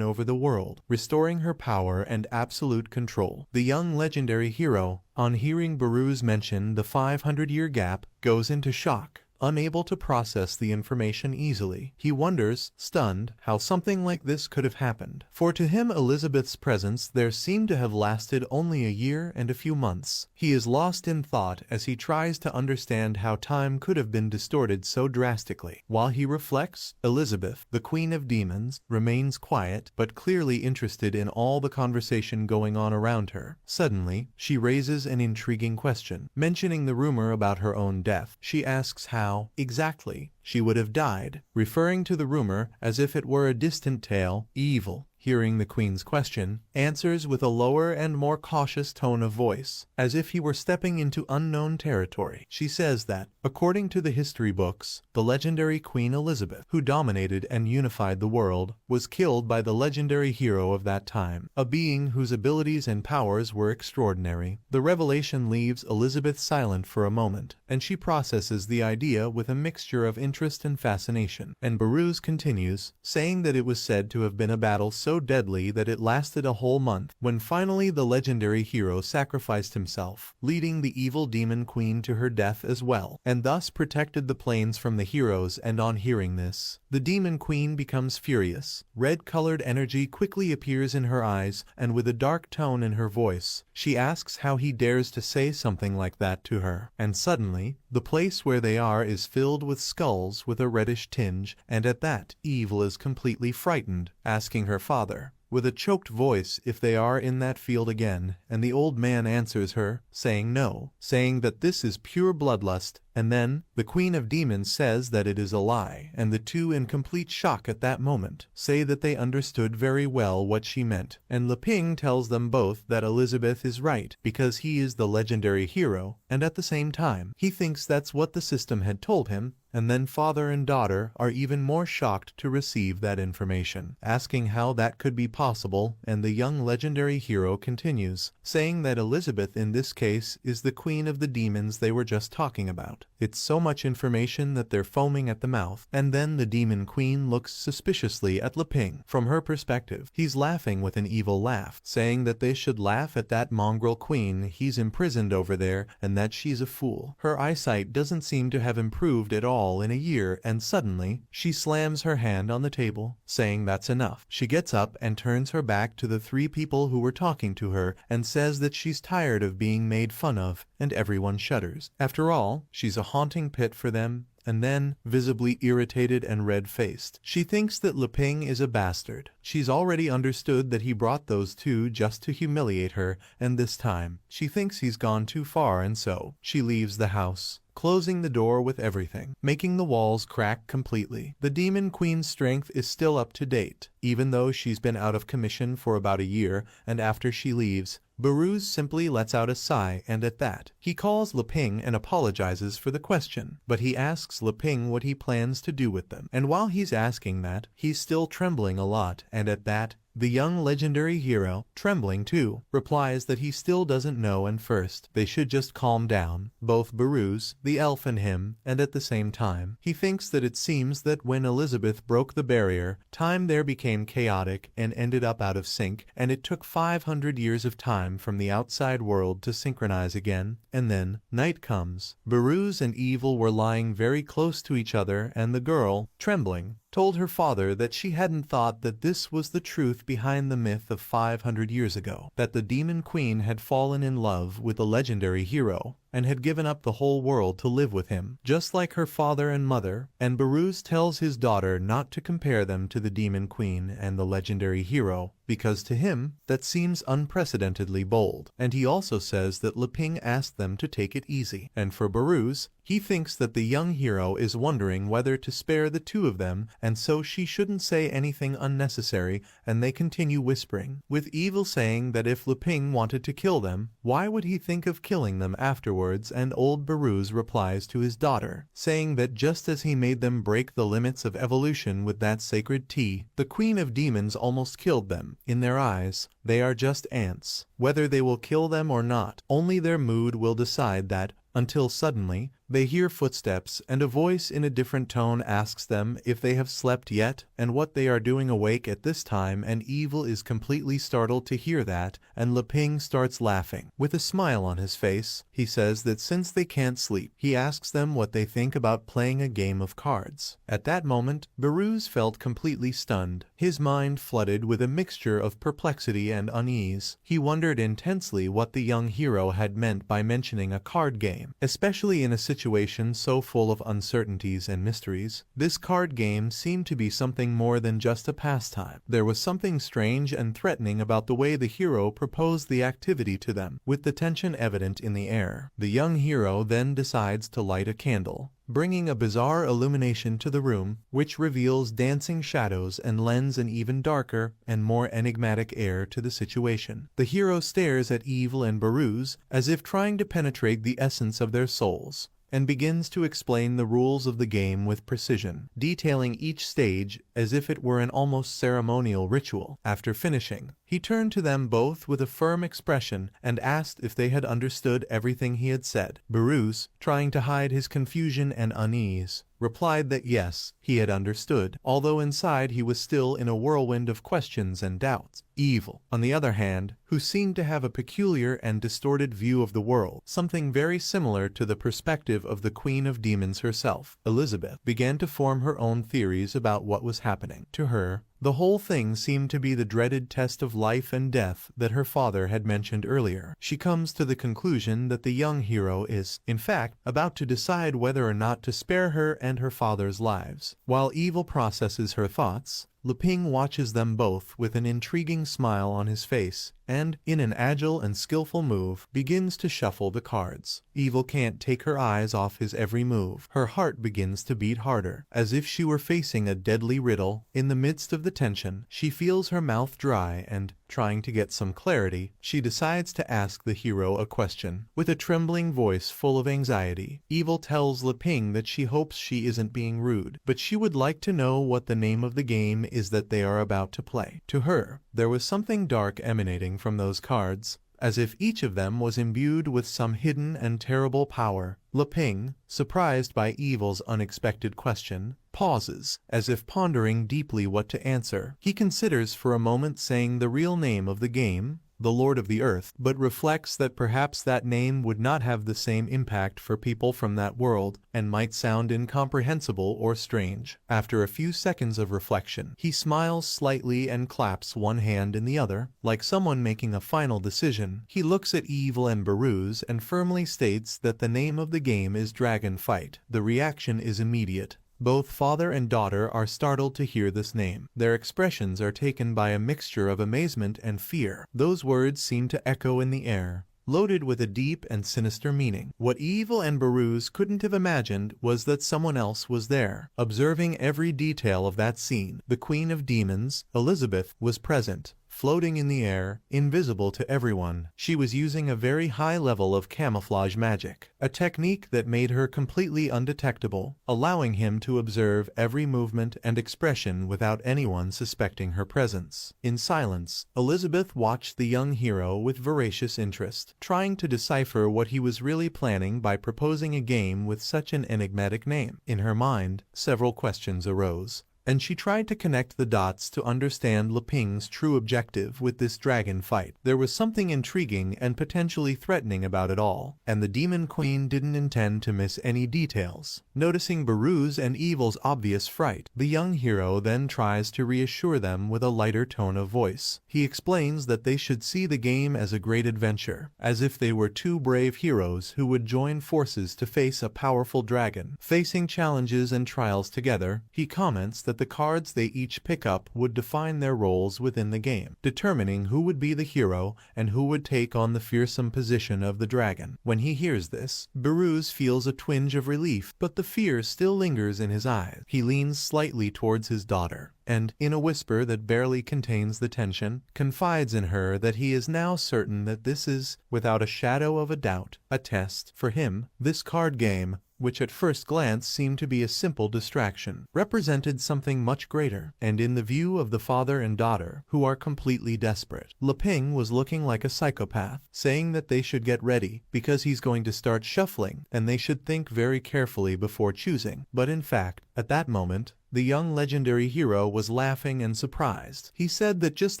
over the world, restoring her power and absolute control. The young legendary hero, on hearing Baruz mention the 500-year gap, goes into shock. Unable to process the information easily, he wonders, stunned, how something like this could have happened. For to him Elizabeth's presence there seemed to have lasted only a year and a few months. He is lost in thought as he tries to understand how time could have been distorted so drastically. While he reflects, Elizabeth, the Queen of Demons, remains quiet but clearly interested in all the conversation going on around her. Suddenly, she raises an intriguing question. Mentioning the rumor about her own death, she asks how exactly she would have died, referring to the rumor as if it were a distant tale. Evil, hearing the Queen's question, answers with a lower and more cautious tone of voice, as if he were stepping into unknown territory. She says that, according to the history books, the legendary Queen Elizabeth, who dominated and unified the world, was killed by the legendary hero of that time, a being whose abilities and powers were extraordinary. The revelation leaves Elizabeth silent for a moment, and she processes the idea with a mixture of interest and fascination. And Baruz continues, saying that it was said to have been a battle so deadly that it lasted a whole month, when finally the legendary hero sacrificed himself, leading the evil demon queen to her death as well, and thus protected the plains from the heroes. And on hearing this, the demon queen becomes furious. Red-colored energy quickly appears in her eyes, and with a dark tone in her voice, she asks how he dares to say something like that to her. And suddenly, the place where they are is filled with skulls with a reddish tinge, and at that, Evil is completely frightened, asking her father, with a choked voice, if they are in that field again, and the old man answers her, saying no, saying that this is pure bloodlust, And then, the Queen of Demons says that it is a lie, and the two, in complete shock at that moment, say that they understood very well what she meant. And Leping tells them both that Elizabeth is right, because he is the legendary hero, and at the same time, he thinks that's what the system had told him. And then father and daughter are even more shocked to receive that information, asking how that could be possible, and the young legendary hero continues, saying that Elizabeth in this case is the queen of the demons they were just talking about. It's so much information that they're foaming at the mouth, and then the demon queen looks suspiciously at Leping. From her perspective, he's laughing with an evil laugh, saying that they should laugh at that mongrel queen he's imprisoned over there, and that she's a fool. Her eyesight doesn't seem to have improved at all in a year, and suddenly, she slams her hand on the table, saying that's enough. She gets up and turns her back to the three people who were talking to her, and says that she's tired of being made fun of, and everyone shudders. After all, she's a haunting pit for them. And then, visibly irritated and red-faced, she thinks that Leping is a bastard. She's already understood that he brought those two just to humiliate her, and this time, she thinks he's gone too far, and so, she leaves the house, closing the door with everything, making the walls crack completely. The Demon Queen's strength is still up to date, even though she's been out of commission for about a year, and after she leaves, Baruz simply lets out a sigh, and at that, he calls Leping and apologizes for the question, but he asks Leping what he plans to do with them. And while he's asking that, he's still trembling a lot, and at that, the young legendary hero, trembling too, replies that he still doesn't know, and first, they should just calm down, both Baruz, the elf, and him, and at the same time, he thinks that it seems that when Elizabeth broke the barrier, time there became chaotic and ended up out of sync, and it took 500 years of time from the outside world to synchronize again, and then, night comes. Baruz and Evil were lying very close to each other, and the girl, trembling, told her father that she hadn't thought that this was the truth behind the myth of 500 years ago, that the Demon Queen had fallen in love with the legendary hero, and had given up the whole world to live with him, just like her father and mother, and Baruz tells his daughter not to compare them to the Demon Queen and the legendary hero, because to him, that seems unprecedentedly bold, and he also says that Leping asked them to take it easy, and for Baruz, he thinks that the young hero is wondering whether to spare the two of them, and so she shouldn't say anything unnecessary, and they continue whispering, with Evil saying that if Leping wanted to kill them, why would he think of killing them afterwards, and old Baruz replies to his daughter, saying that just as he made them break the limits of evolution with that sacred tea, the Queen of Demons almost killed them. In their eyes, they are just ants. Whether they will kill them or not, only their mood will decide that, until suddenly, they hear footsteps, and a voice in a different tone asks them if they have slept yet, and what they are doing awake at this time, and Evil is completely startled to hear that, and Leping starts laughing. With a smile on his face, he says that since they can't sleep, he asks them what they think about playing a game of cards. At that moment, Baruz felt completely stunned, his mind flooded with a mixture of perplexity and unease. He wondered intensely what the young hero had meant by mentioning a card game, especially in a situation so full of uncertainties and mysteries. This card game seemed to be something more than just a pastime. There was something strange and threatening about the way the hero proposed the activity to them, with the tension evident in the air. The young hero then decides to light a candle, bringing a bizarre illumination to the room, which reveals dancing shadows and lends an even darker and more enigmatic air to the situation. The hero stares at Evil and Baruz, as if trying to penetrate the essence of their souls, and begins to explain the rules of the game with precision, detailing each stage as if it were an almost ceremonial ritual. After finishing, he turned to them both with a firm expression and asked if they had understood everything he had said. Baruz, trying to hide his confusion and unease, replied that yes, he had understood, although inside he was still in a whirlwind of questions and doubts. Evil, on the other hand, who seemed to have a peculiar and distorted view of the world, something very similar to the perspective of the Queen of Demons herself, Elizabeth, began to form her own theories about what was happening. To her, the whole thing seemed to be the dreaded test of life and death that her father had mentioned earlier. She comes to the conclusion that the young hero is, in fact, about to decide whether or not to spare her and her father's lives. While Evil processes her thoughts, Leping watches them both with an intriguing smile on his face, and, in an agile and skillful move, begins to shuffle the cards. Evil can't take her eyes off his every move. Her heart begins to beat harder, as if she were facing a deadly riddle. In the midst of the tension, she feels her mouth dry and, trying to get some clarity, she decides to ask the hero a question. With a trembling voice full of anxiety, Evil tells Leping that she hopes she isn't being rude, but she would like to know what the name of the game is that they are about to play. To her, there was something dark emanating from those cards, as if each of them was imbued with some hidden and terrible power. Leping, surprised by Evil's unexpected question, pauses, as if pondering deeply what to answer. He considers for a moment saying the real name of the game, the Lord of the Earth, but reflects that perhaps that name would not have the same impact for people from that world, and might sound incomprehensible or strange. After a few seconds of reflection, he smiles slightly and claps one hand in the other, like someone making a final decision. He looks at Evil and Baruz and firmly states that the name of the game is Dragon Fight. The reaction is immediate. Both father and daughter are startled to hear this name. Their expressions are taken by a mixture of amazement and fear. Those words seem to echo in the air, loaded with a deep and sinister meaning. What Evil and Baruz couldn't have imagined was that someone else was there, observing every detail of that scene. The Queen of Demons, Elizabeth, was present, floating in the air, invisible to everyone. She was using a very high level of camouflage magic, a technique that made her completely undetectable, allowing him to observe every movement and expression without anyone suspecting her presence. In silence, Elizabeth watched the young hero with voracious interest, trying to decipher what he was really planning by proposing a game with such an enigmatic name. In her mind, several questions arose, and she tried to connect the dots to understand Leping's true objective with this dragon fight. There was something intriguing and potentially threatening about it all, and the Demon Queen didn't intend to miss any details. Noticing Baruz and Evil's obvious fright, the young hero then tries to reassure them with a lighter tone of voice. He explains that they should see the game as a great adventure, as if they were two brave heroes who would join forces to face a powerful dragon. Facing challenges and trials together, he comments that the cards they each pick up would define their roles within the game, determining who would be the hero and who would take on the fearsome position of the dragon. When he hears this, Baruz feels a twinge of relief, but the fear still lingers in his eyes. He leans slightly towards his daughter, and, in a whisper that barely contains the tension, confides in her that he is now certain that this is, without a shadow of a doubt, a test. For him, this card game, which at first glance seemed to be a simple distraction, represented something much greater, and in the view of the father and daughter, who are completely desperate. Leping was looking like a psychopath, saying that they should get ready, because he's going to start shuffling, and they should think very carefully before choosing. But in fact, at that moment, the young legendary hero was laughing and surprised. He said that just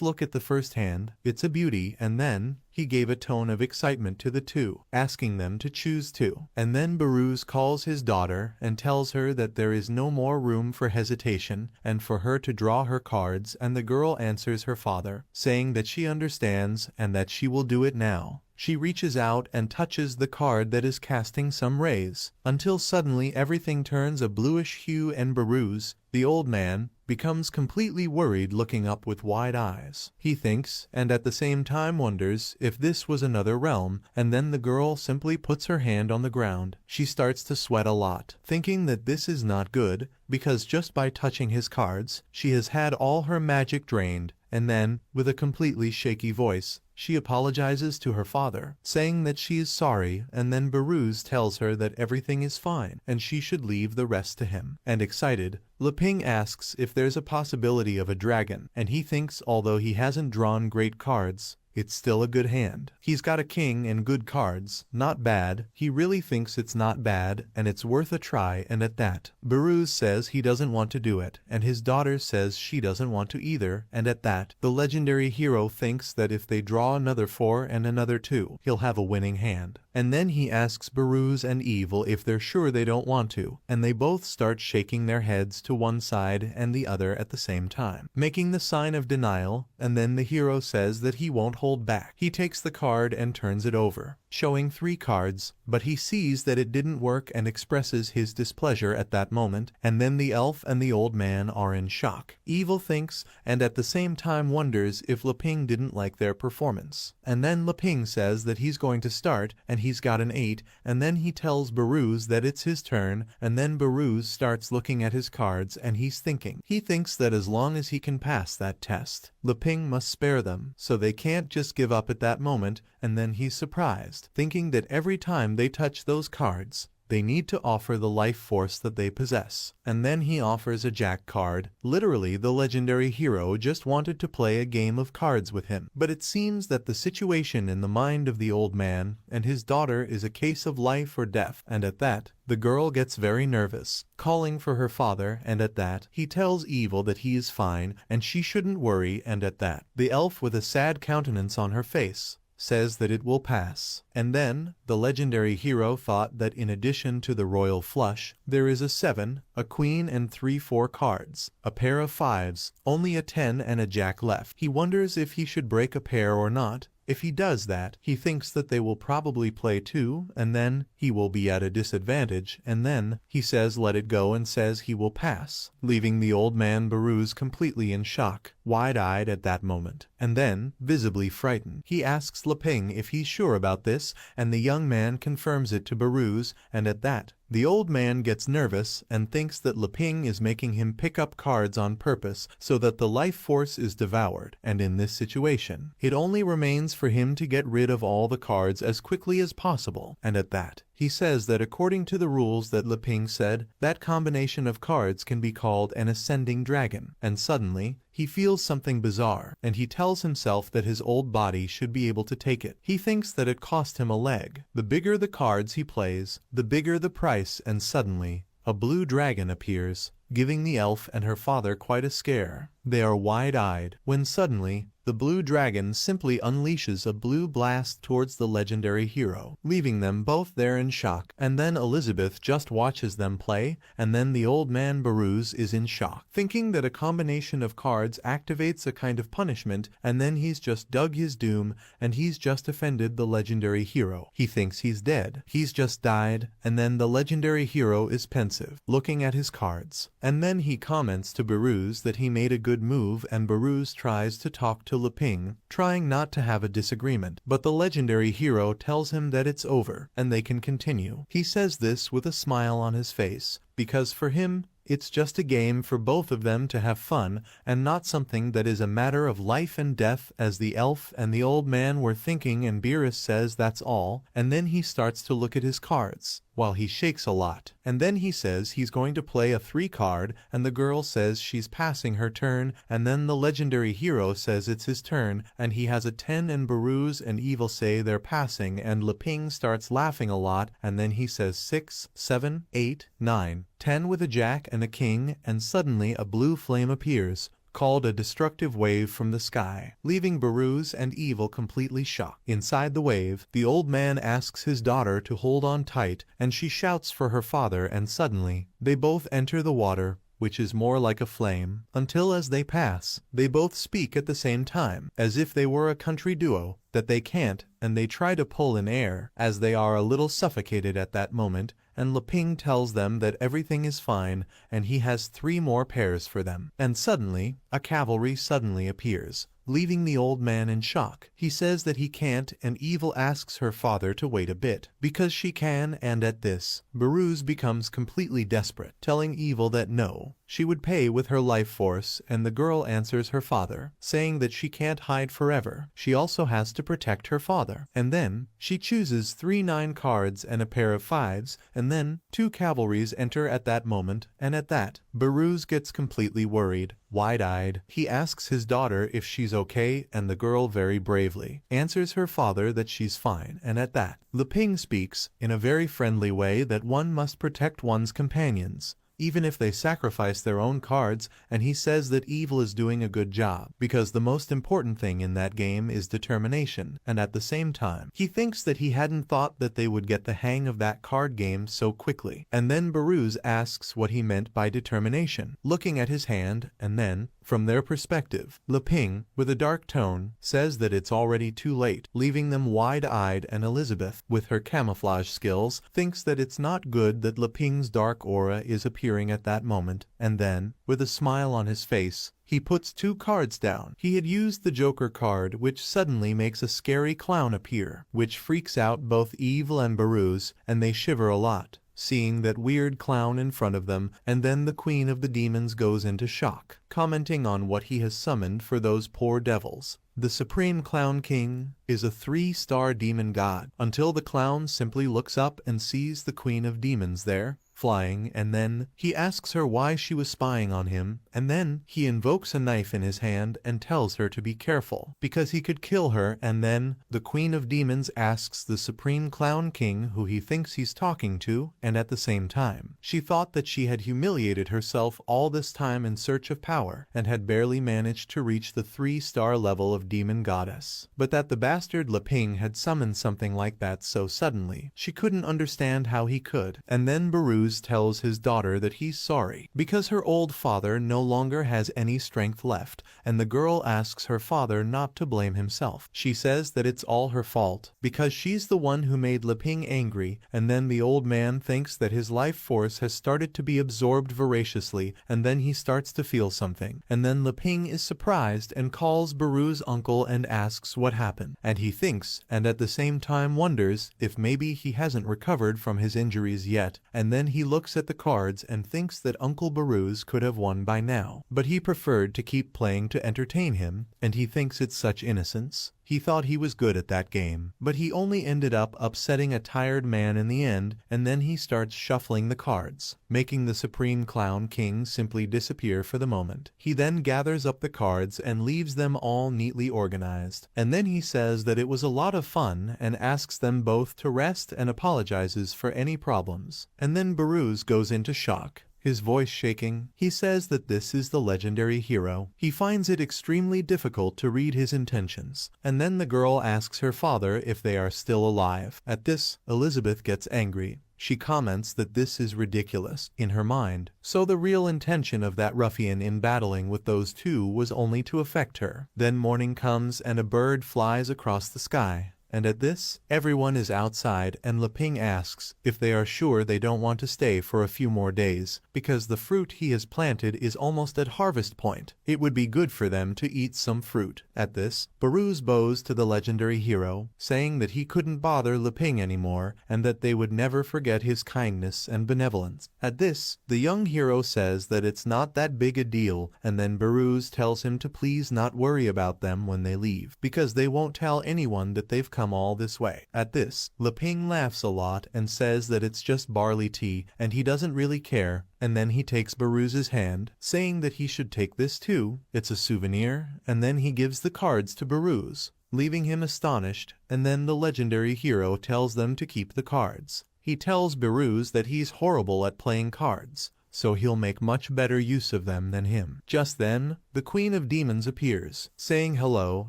look at the first hand, it's a beauty, and then he gave a tone of excitement to the two, asking them to choose two. And then Baruz calls his daughter and tells her that there is no more room for hesitation and for her to draw her cards, and the girl answers her father, saying that she understands and that she will do it now. She reaches out and touches the card that is casting some rays, until suddenly everything turns a bluish hue and Baruz, the old man, becomes completely worried, looking up with wide eyes. He thinks, and at the same time wonders, if this was another realm, and then the girl simply puts her hand on the ground. She starts to sweat a lot, thinking that this is not good, because just by touching his cards, she has had all her magic drained, and then, with a completely shaky voice, she apologizes to her father, saying that she is sorry, and then Baruz tells her that everything is fine, and she should leave the rest to him. And excited, Leping asks if there's a possibility of a dragon, and he thinks although he hasn't drawn great cards, it's still a good hand. He's got a king and good cards, not bad. He really thinks it's not bad, and it's worth a try, and at that, Baruz says he doesn't want to do it, and his daughter says she doesn't want to either, and at that, the legendary hero thinks that if they draw another 4 and another 2, he'll have a winning hand. And then he asks Baruz and Evil if they're sure they don't want to, and they both start shaking their heads to one side and the other at the same time, making the sign of denial, and then the hero says that he won't hold hold back. He takes the card and turns it over, showing 3 cards, but he sees that it didn't work and expresses his displeasure at that moment, and then the elf and the old man are in shock. Evil thinks, and at the same time wonders if Leping didn't like their performance. And then Leping says that he's going to start, and he's got an 8, and then he tells Baruz that it's his turn, and then Baruz starts looking at his cards and he's thinking. He thinks that as long as he can pass that test, Leping must spare them, so they can't just give up at that moment, and then he's surprised, thinking that every time they touch those cards, they need to offer the life force that they possess. And then he offers a jack card. Literally, the legendary hero just wanted to play a game of cards with him. But it seems that the situation in the mind of the old man and his daughter is a case of life or death, and at that, the girl gets very nervous, calling for her father, and at that, he tells Evil that he is fine and she shouldn't worry, and at that, the elf with a sad countenance on her face says that it will pass. And then, the legendary hero thought that in addition to the royal flush, there is a 7, a queen and 3-4 cards, a pair of 5s, only a 10 and a jack left. He wonders if he should break a pair or not. If he does that, he thinks that they will probably play 2, and then he will be at a disadvantage, and then he says let it go and says he will pass, leaving the old man Baruz completely in shock, wide-eyed at that moment. And then, visibly frightened, he asks Leping if he's sure about this, and the young man confirms it to Baruz, and at that, the old man gets nervous and thinks that Leping is making him pick up cards on purpose so that the life force is devoured, and in this situation, it only remains for him to get rid of all the cards as quickly as possible, and at that, he says that according to the rules that Leping said, that combination of cards can be called an ascending dragon, and suddenly, he feels something bizarre, and he tells himself that his old body should be able to take it. He thinks that it cost him a leg. The bigger the cards he plays, the bigger the price, and suddenly, a blue dragon appears, giving the elf and her father quite a scare. They are wide-eyed, when suddenly, the blue dragon simply unleashes a blue blast towards the legendary hero, leaving them both there in shock. And then Elizabeth just watches them play, and then the old man Baruz is in shock, thinking that a combination of cards activates a kind of punishment, and then he's just dug his doom, and he's just offended the legendary hero. He thinks he's dead. He's just died, and then the legendary hero is pensive, looking at his cards. And then he comments to Baruz that he made a good move, and Baruz tries to talk to Leping, trying not to have a disagreement, but the legendary hero tells him that it's over, and they can continue. He says this with a smile on his face, because for him, it's just a game for both of them to have fun, and not something that is a matter of life and death, as the elf and the old man were thinking, and Beerus says that's all, and then he starts to look at his cards, while he shakes a lot. And then he says he's going to play a 3 card, and the girl says she's passing her turn, and then the legendary hero says it's his turn, and he has a 10, and Baruz and Evil say they're passing, and Leping starts laughing a lot, and then he says 6, 7, 8, 9, 10 with a jack and a king, and suddenly a blue flame appears, called a destructive wave from the sky, leaving Baruz and Evil completely shocked. Inside the wave, the old man asks his daughter to hold on tight, and she shouts for her father, and suddenly, they both enter the water, which is more like a flame, until as they pass, they both speak at the same time, as if they were a country duo, that they can't, and they try to pull in air, as they are a little suffocated at that moment, and Leping tells them that everything is fine, and he has 3 more pairs for them. And suddenly, a cavalry suddenly appears, leaving the old man in shock. He says that he can't, and Evil asks her father to wait a bit, because she can, and at this, Baruz becomes completely desperate, telling Evil that no, she would pay with her life force, and the girl answers her father, saying that she can't hide forever. She also has to protect her father. And then, she chooses 3 9 cards and a pair of 5s, and then 2 cavalries enter at that moment, and at that, Baruz gets completely worried. Wide-eyed, he asks his daughter if she's okay, and the girl very bravely answers her father that she's fine, and at that, Leping speaks, in a very friendly way, that one must protect one's companions, even if they sacrifice their own cards, and he says that Evil is doing a good job, because the most important thing in that game is determination, and at the same time, he thinks that he hadn't thought that they would get the hang of that card game so quickly. And then Baruz asks what he meant by determination, looking at his hand, and then, From their perspective, Leping, with a dark tone, says that it's already too late, leaving them wide-eyed, and Elizabeth, with her camouflage skills, thinks that it's not good that Leping's dark aura is appearing at that moment, and then, with a smile on his face, he puts 2 cards down. He had used the Joker card, which suddenly makes a scary clown appear, which freaks out both Evil and Baruz, and they shiver a lot, seeing that weird clown in front of them, and then the Queen of the Demons goes into shock, commenting on what he has summoned for those poor devils. The Supreme Clown King is a 3-star demon god, until the clown simply looks up and sees the Queen of Demons there, flying, and then he asks her why she was spying on him, and then he invokes a knife in his hand and tells her to be careful, because he could kill her, and then the Queen of Demons asks the Supreme Clown King who he thinks he's talking to, and at the same time, she thought that she had humiliated herself all this time in search of power, and had barely managed to reach the 3-star level of demon goddess, but that the bastard Leping had summoned something like that so suddenly, she couldn't understand how he could, and then Baruz tells his daughter that he's sorry, because her old father no longer has any strength left, and the girl asks her father not to blame himself. She says that it's all her fault, because she's the one who made Leping angry, and then the old man thinks that his life force has started to be absorbed voraciously, and then he starts to feel something, and then Leping is surprised and calls Baruz's uncle and asks what happened, and he thinks, and at the same time wonders, if maybe he hasn't recovered from his injuries yet, and then he looks at the cards and thinks that Uncle Baruz could have won by now, but he preferred to keep playing to entertain him, and he thinks it's such innocence. He thought he was good at that game, but he only ended up upsetting a tired man in the end, and then he starts shuffling the cards, making the Supreme Clown King simply disappear for the moment. He then gathers up the cards and leaves them all neatly organized, and then he says that it was a lot of fun and asks them both to rest and apologizes for any problems. And then Baruz goes into shock, his voice shaking. He says that this is the legendary hero. He finds it extremely difficult to read his intentions, and then the girl asks her father if they are still alive. At this, Elizabeth gets angry. She comments that this is ridiculous, in her mind, so the real intention of that ruffian in battling with those two was only to affect her. Then morning comes and a bird flies across the sky. And at this, everyone is outside, and Leping asks if they are sure they don't want to stay for a few more days, because the fruit he has planted is almost at harvest point. It would be good for them to eat some fruit. At this, Baruz bows to the legendary hero, saying that he couldn't bother Leping anymore, and that they would never forget his kindness and benevolence. At this, the young hero says that it's not that big a deal, and then Baruz tells him to please not worry about them when they leave, because they won't tell anyone that they've come all this way. At this, Leping laughs a lot and says that it's just barley tea and he doesn't really care, and then he takes Baruz's hand, saying that he should take this too, it's a souvenir, and then he gives the cards to Baruz, leaving him astonished, and then the legendary hero tells them to keep the cards. He tells Baruz that he's horrible at playing cards, so he'll make much better use of them than him. Just then, the Queen of Demons appears, saying hello,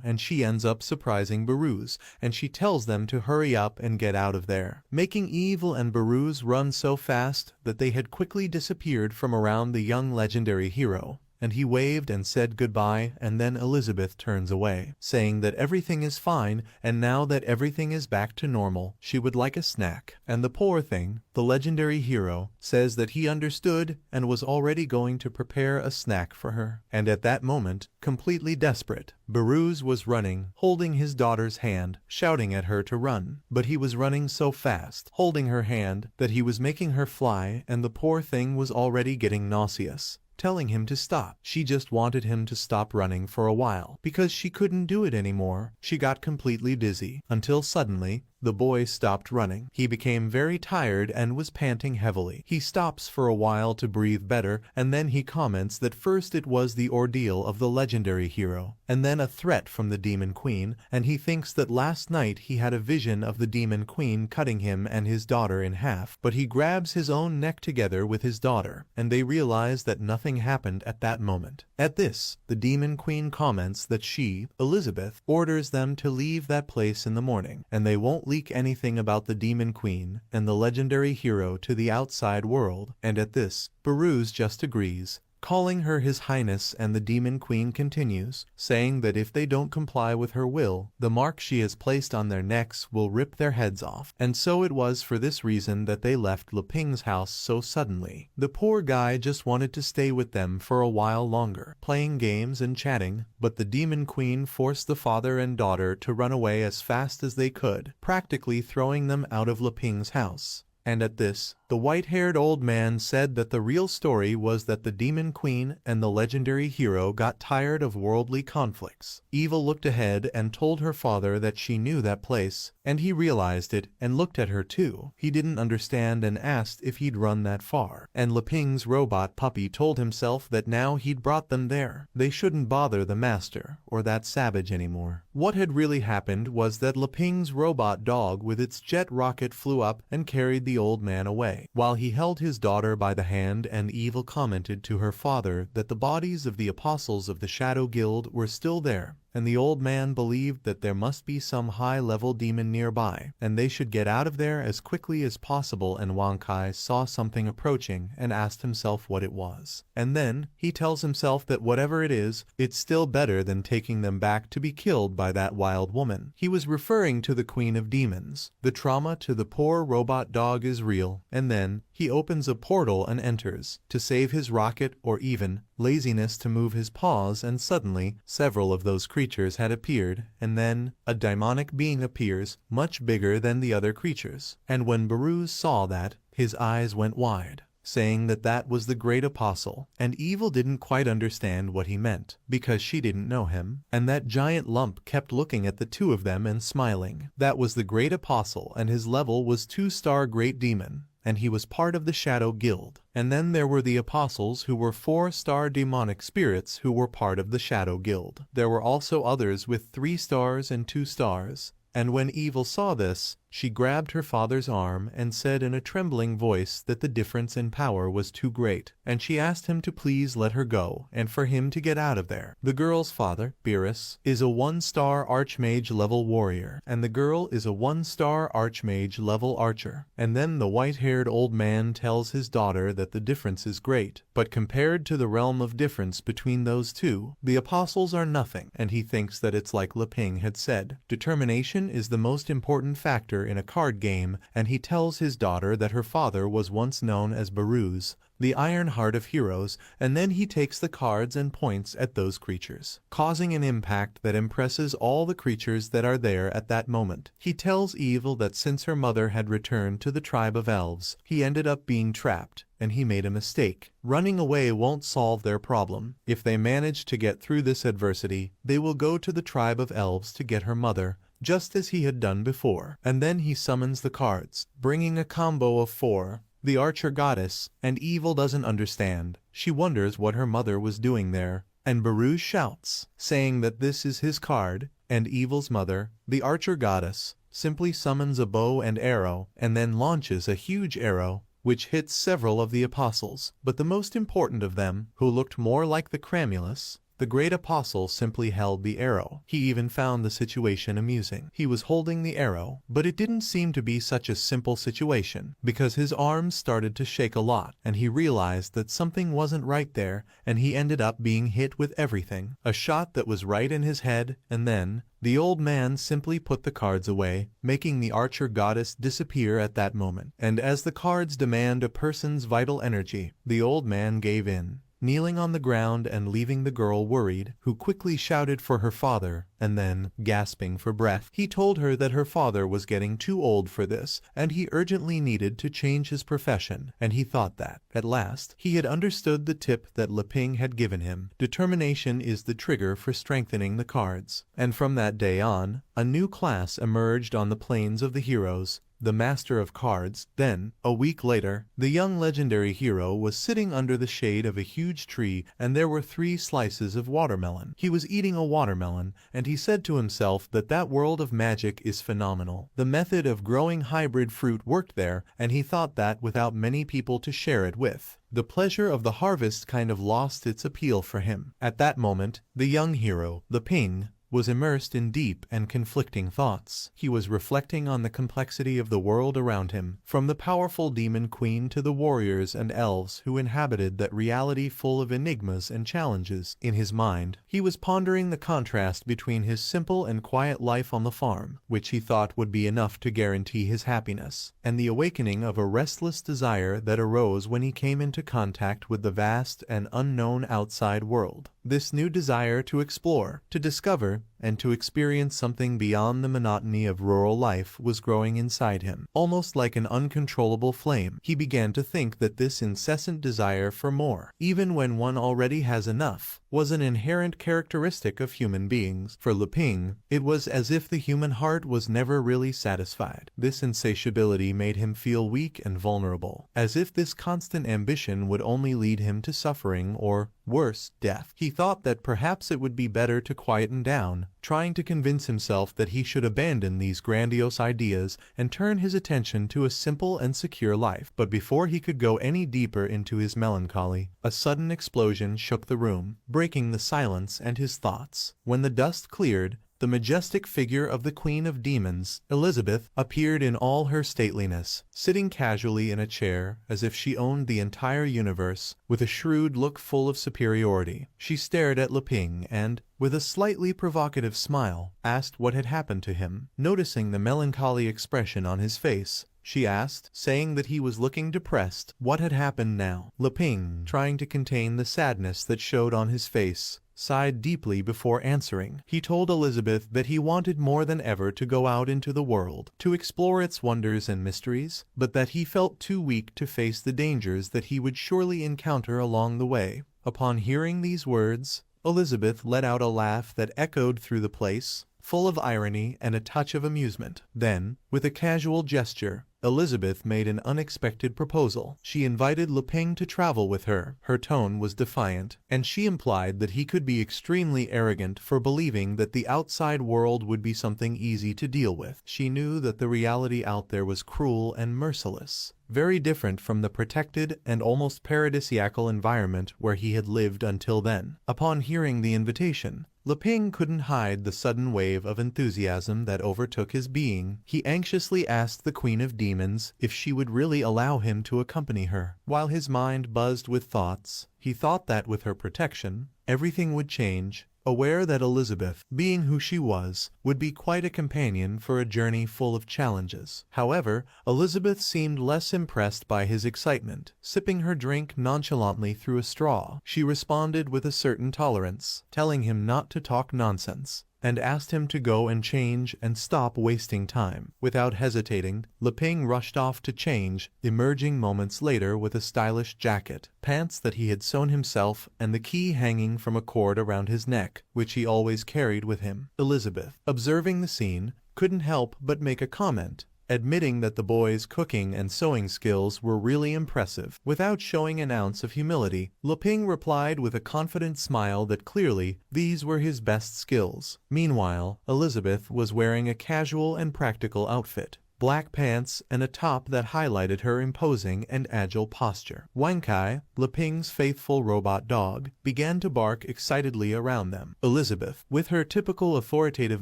and she ends up surprising Baruz, and she tells them to hurry up and get out of there, making Evil and Baruz run so fast that they had quickly disappeared from around the young legendary hero. And he waved and said goodbye, and then Elizabeth turns away, saying that everything is fine, and now that everything is back to normal, she would like a snack. And the poor thing, the legendary hero, says that he understood and was already going to prepare a snack for her. And at that moment, completely desperate, Baruz was running, holding his daughter's hand, shouting at her to run. But he was running so fast, holding her hand, that he was making her fly, and the poor thing was already getting nauseous, telling him to stop. She just wanted him to stop running for a while, because she couldn't do it anymore. She got completely dizzy, until suddenly, the boy stopped running. He became very tired and was panting heavily. He stops for a while to breathe better, and then he comments that first it was the ordeal of the legendary hero, and then a threat from the Demon Queen, and he thinks that last night he had a vision of the Demon Queen cutting him and his daughter in half, but he grabs his own neck together with his daughter, and they realize that nothing happened at that moment. At this, the Demon Queen comments that she, Elizabeth, orders them to leave that place in the morning, and they won't leak anything about the Demon Queen and the legendary hero to the outside world. And at this, Baruz just agrees, calling her His Highness, and the Demon Queen continues, saying that if they don't comply with her will, the mark she has placed on their necks will rip their heads off. And so it was for this reason that they left Leping's house so suddenly. The poor guy just wanted to stay with them for a while longer, playing games and chatting, but the Demon Queen forced the father and daughter to run away as fast as they could, practically throwing them out of Leping's house. And at this, the white-haired old man said that the real story was that the Demon Queen and the legendary hero got tired of worldly conflicts. Evil looked ahead and told her father that she knew that place, and he realized it and looked at her too. He didn't understand and asked if he'd run that far. And Leping's robot puppy told himself that now he'd brought them there, they shouldn't bother the master or that savage anymore. What had really happened was that Leping's robot dog with its jet rocket flew up and carried the old man away, while he held his daughter by the hand, and Evil commented to her father that the bodies of the apostles of the Shadow Guild were still there, and the old man believed that there must be some high-level demon nearby, and they should get out of there as quickly as possible. And Wankai saw something approaching and asked himself what it was. And then, he tells himself that whatever it is, it's still better than taking them back to be killed by that wild woman. He was referring to the Queen of Demons. The trauma to the poor robot dog is real, and then, he opens a portal and enters, to save his rocket or even laziness to move his paws, and suddenly, several of those creatures had appeared, and then, a demonic being appears, much bigger than the other creatures. And when Baruz saw that, his eyes went wide, saying that that was the great apostle, and Evil didn't quite understand what he meant, because she didn't know him, and that giant lump kept looking at the two of them and smiling. That was the great apostle, and his level was 2-star great demon, and he was part of the Shadow Guild. And then there were the apostles who were 4-star demonic spirits who were part of the Shadow Guild. There were also others with 3 stars and 2 stars. And when Evil saw this, she grabbed her father's arm and said in a trembling voice that the difference in power was too great, and she asked him to please let her go and for him to get out of there. The girl's father, Beerus, is a 1-star Archmage level warrior, and the girl is a 1-star Archmage level archer. And then the white-haired old man tells his daughter that the difference is great, but compared to the realm of difference between those two, the apostles are nothing, and he thinks that it's like Leping had said. Determination is the most important factor in a card game, and he tells his daughter that her father was once known as Baruz, the Iron Heart of Heroes, and then he takes the cards and points at those creatures, causing an impact that impresses all the creatures that are there at that moment. He tells Evil that since her mother had returned to the tribe of elves, he ended up being trapped, and he made a mistake. Running away won't solve their problem. If they manage to get through this adversity, they will go to the tribe of elves to get her mother, just as he had done before. And then he summons the cards, bringing a combo of 4. The Archer Goddess, and Evil doesn't understand. She wonders what her mother was doing there, and Baruz shouts, saying that this is his card, and Evil's mother, the Archer Goddess, simply summons a bow and arrow, and then launches a huge arrow, which hits several of the apostles, but the most important of them, who looked more like the Cramulus, the great apostle, simply held the arrow. He even found the situation amusing. He was holding the arrow, but it didn't seem to be such a simple situation, because his arms started to shake a lot, and he realized that something wasn't right there, and he ended up being hit with everything. A shot that was right in his head, and then the old man simply put the cards away, making the Archer Goddess disappear at that moment. And as the cards demand a person's vital energy, the old man gave in, kneeling on the ground and leaving the girl worried, who quickly shouted for her father, and then, gasping for breath, he told her that her father was getting too old for this, and he urgently needed to change his profession, and he thought that, at last, he had understood the tip that Leping had given him. Determination is the trigger for strengthening the cards. And from that day on, a new class emerged on the plains of the heroes, the Master of Cards. Then, a week later, the young legendary hero was sitting under the shade of a huge tree, and there were 3 slices of watermelon. He was eating a watermelon, and he said to himself that that world of magic is phenomenal. The method of growing hybrid fruit worked there, and he thought that without many people to share it with, the pleasure of the harvest kind of lost its appeal for him. At that moment, the young hero, Leping, was immersed in deep and conflicting thoughts. He was reflecting on the complexity of the world around him, from the powerful demon queen to the warriors and elves who inhabited that reality full of enigmas and challenges. In his mind, he was pondering the contrast between his simple and quiet life on the farm, which he thought would be enough to guarantee his happiness, and the awakening of a restless desire that arose when he came into contact with the vast and unknown outside world. This new desire to explore, to discover, and to experience something beyond the monotony of rural life was growing inside him. Almost like an uncontrollable flame, he began to think that this incessant desire for more, even when one already has enough, was an inherent characteristic of human beings. For Leping, it was as if the human heart was never really satisfied. This insatiability made him feel weak and vulnerable, as if this constant ambition would only lead him to suffering or, worse, death. He thought that perhaps it would be better to quieten down, trying to convince himself that he should abandon these grandiose ideas and turn his attention to a simple and secure life. But before he could go any deeper into his melancholy, a sudden explosion shook the room, breaking the silence and his thoughts. When the dust cleared, the majestic figure of the Queen of Demons, Elizabeth, appeared in all her stateliness, sitting casually in a chair as if she owned the entire universe, with a shrewd look full of superiority. She stared at Leping and, with a slightly provocative smile, asked what had happened to him. Noticing the melancholy expression on his face, she asked, saying that he was looking depressed. What had happened now? Leping, trying to contain the sadness that showed on his face, sighed deeply before answering. He told Elizabeth that he wanted more than ever to go out into the world, to explore its wonders and mysteries, but that he felt too weak to face the dangers that he would surely encounter along the way. Upon hearing these words, Elizabeth let out a laugh that echoed through the place, full of irony and a touch of amusement. Then, with a casual gesture, Elizabeth made an unexpected proposal. She invited Leping to travel with her. Her tone was defiant, and she implied that he could be extremely arrogant for believing that the outside world would be something easy to deal with. She knew that the reality out there was cruel and merciless, very different from the protected and almost paradisiacal environment where he had lived until then. Upon hearing the invitation, Leping couldn't hide the sudden wave of enthusiasm that overtook his being. He anxiously asked the Queen of Demons if she would really allow him to accompany her. While his mind buzzed with thoughts, he thought that with her protection, everything would change, aware that Elizabeth, being who she was, would be quite a companion for a journey full of challenges. However, Elizabeth seemed less impressed by his excitement. Sipping her drink nonchalantly through a straw, she responded with a certain tolerance, telling him not to talk nonsense, and asked him to go and change and stop wasting time. Without hesitating, Leping rushed off to change, emerging moments later with a stylish jacket, pants that he had sewn himself, and the key hanging from a cord around his neck, which he always carried with him. Elizabeth, observing the scene, couldn't help but make a comment, admitting that the boy's cooking and sewing skills were really impressive. Without showing an ounce of humility, Leping replied with a confident smile that clearly these were his best skills. Meanwhile, Elizabeth was wearing a casual and practical outfit, black pants and a top that highlighted her imposing and agile posture. Wankai, Leping's faithful robot dog, began to bark excitedly around them. Elizabeth, with her typical authoritative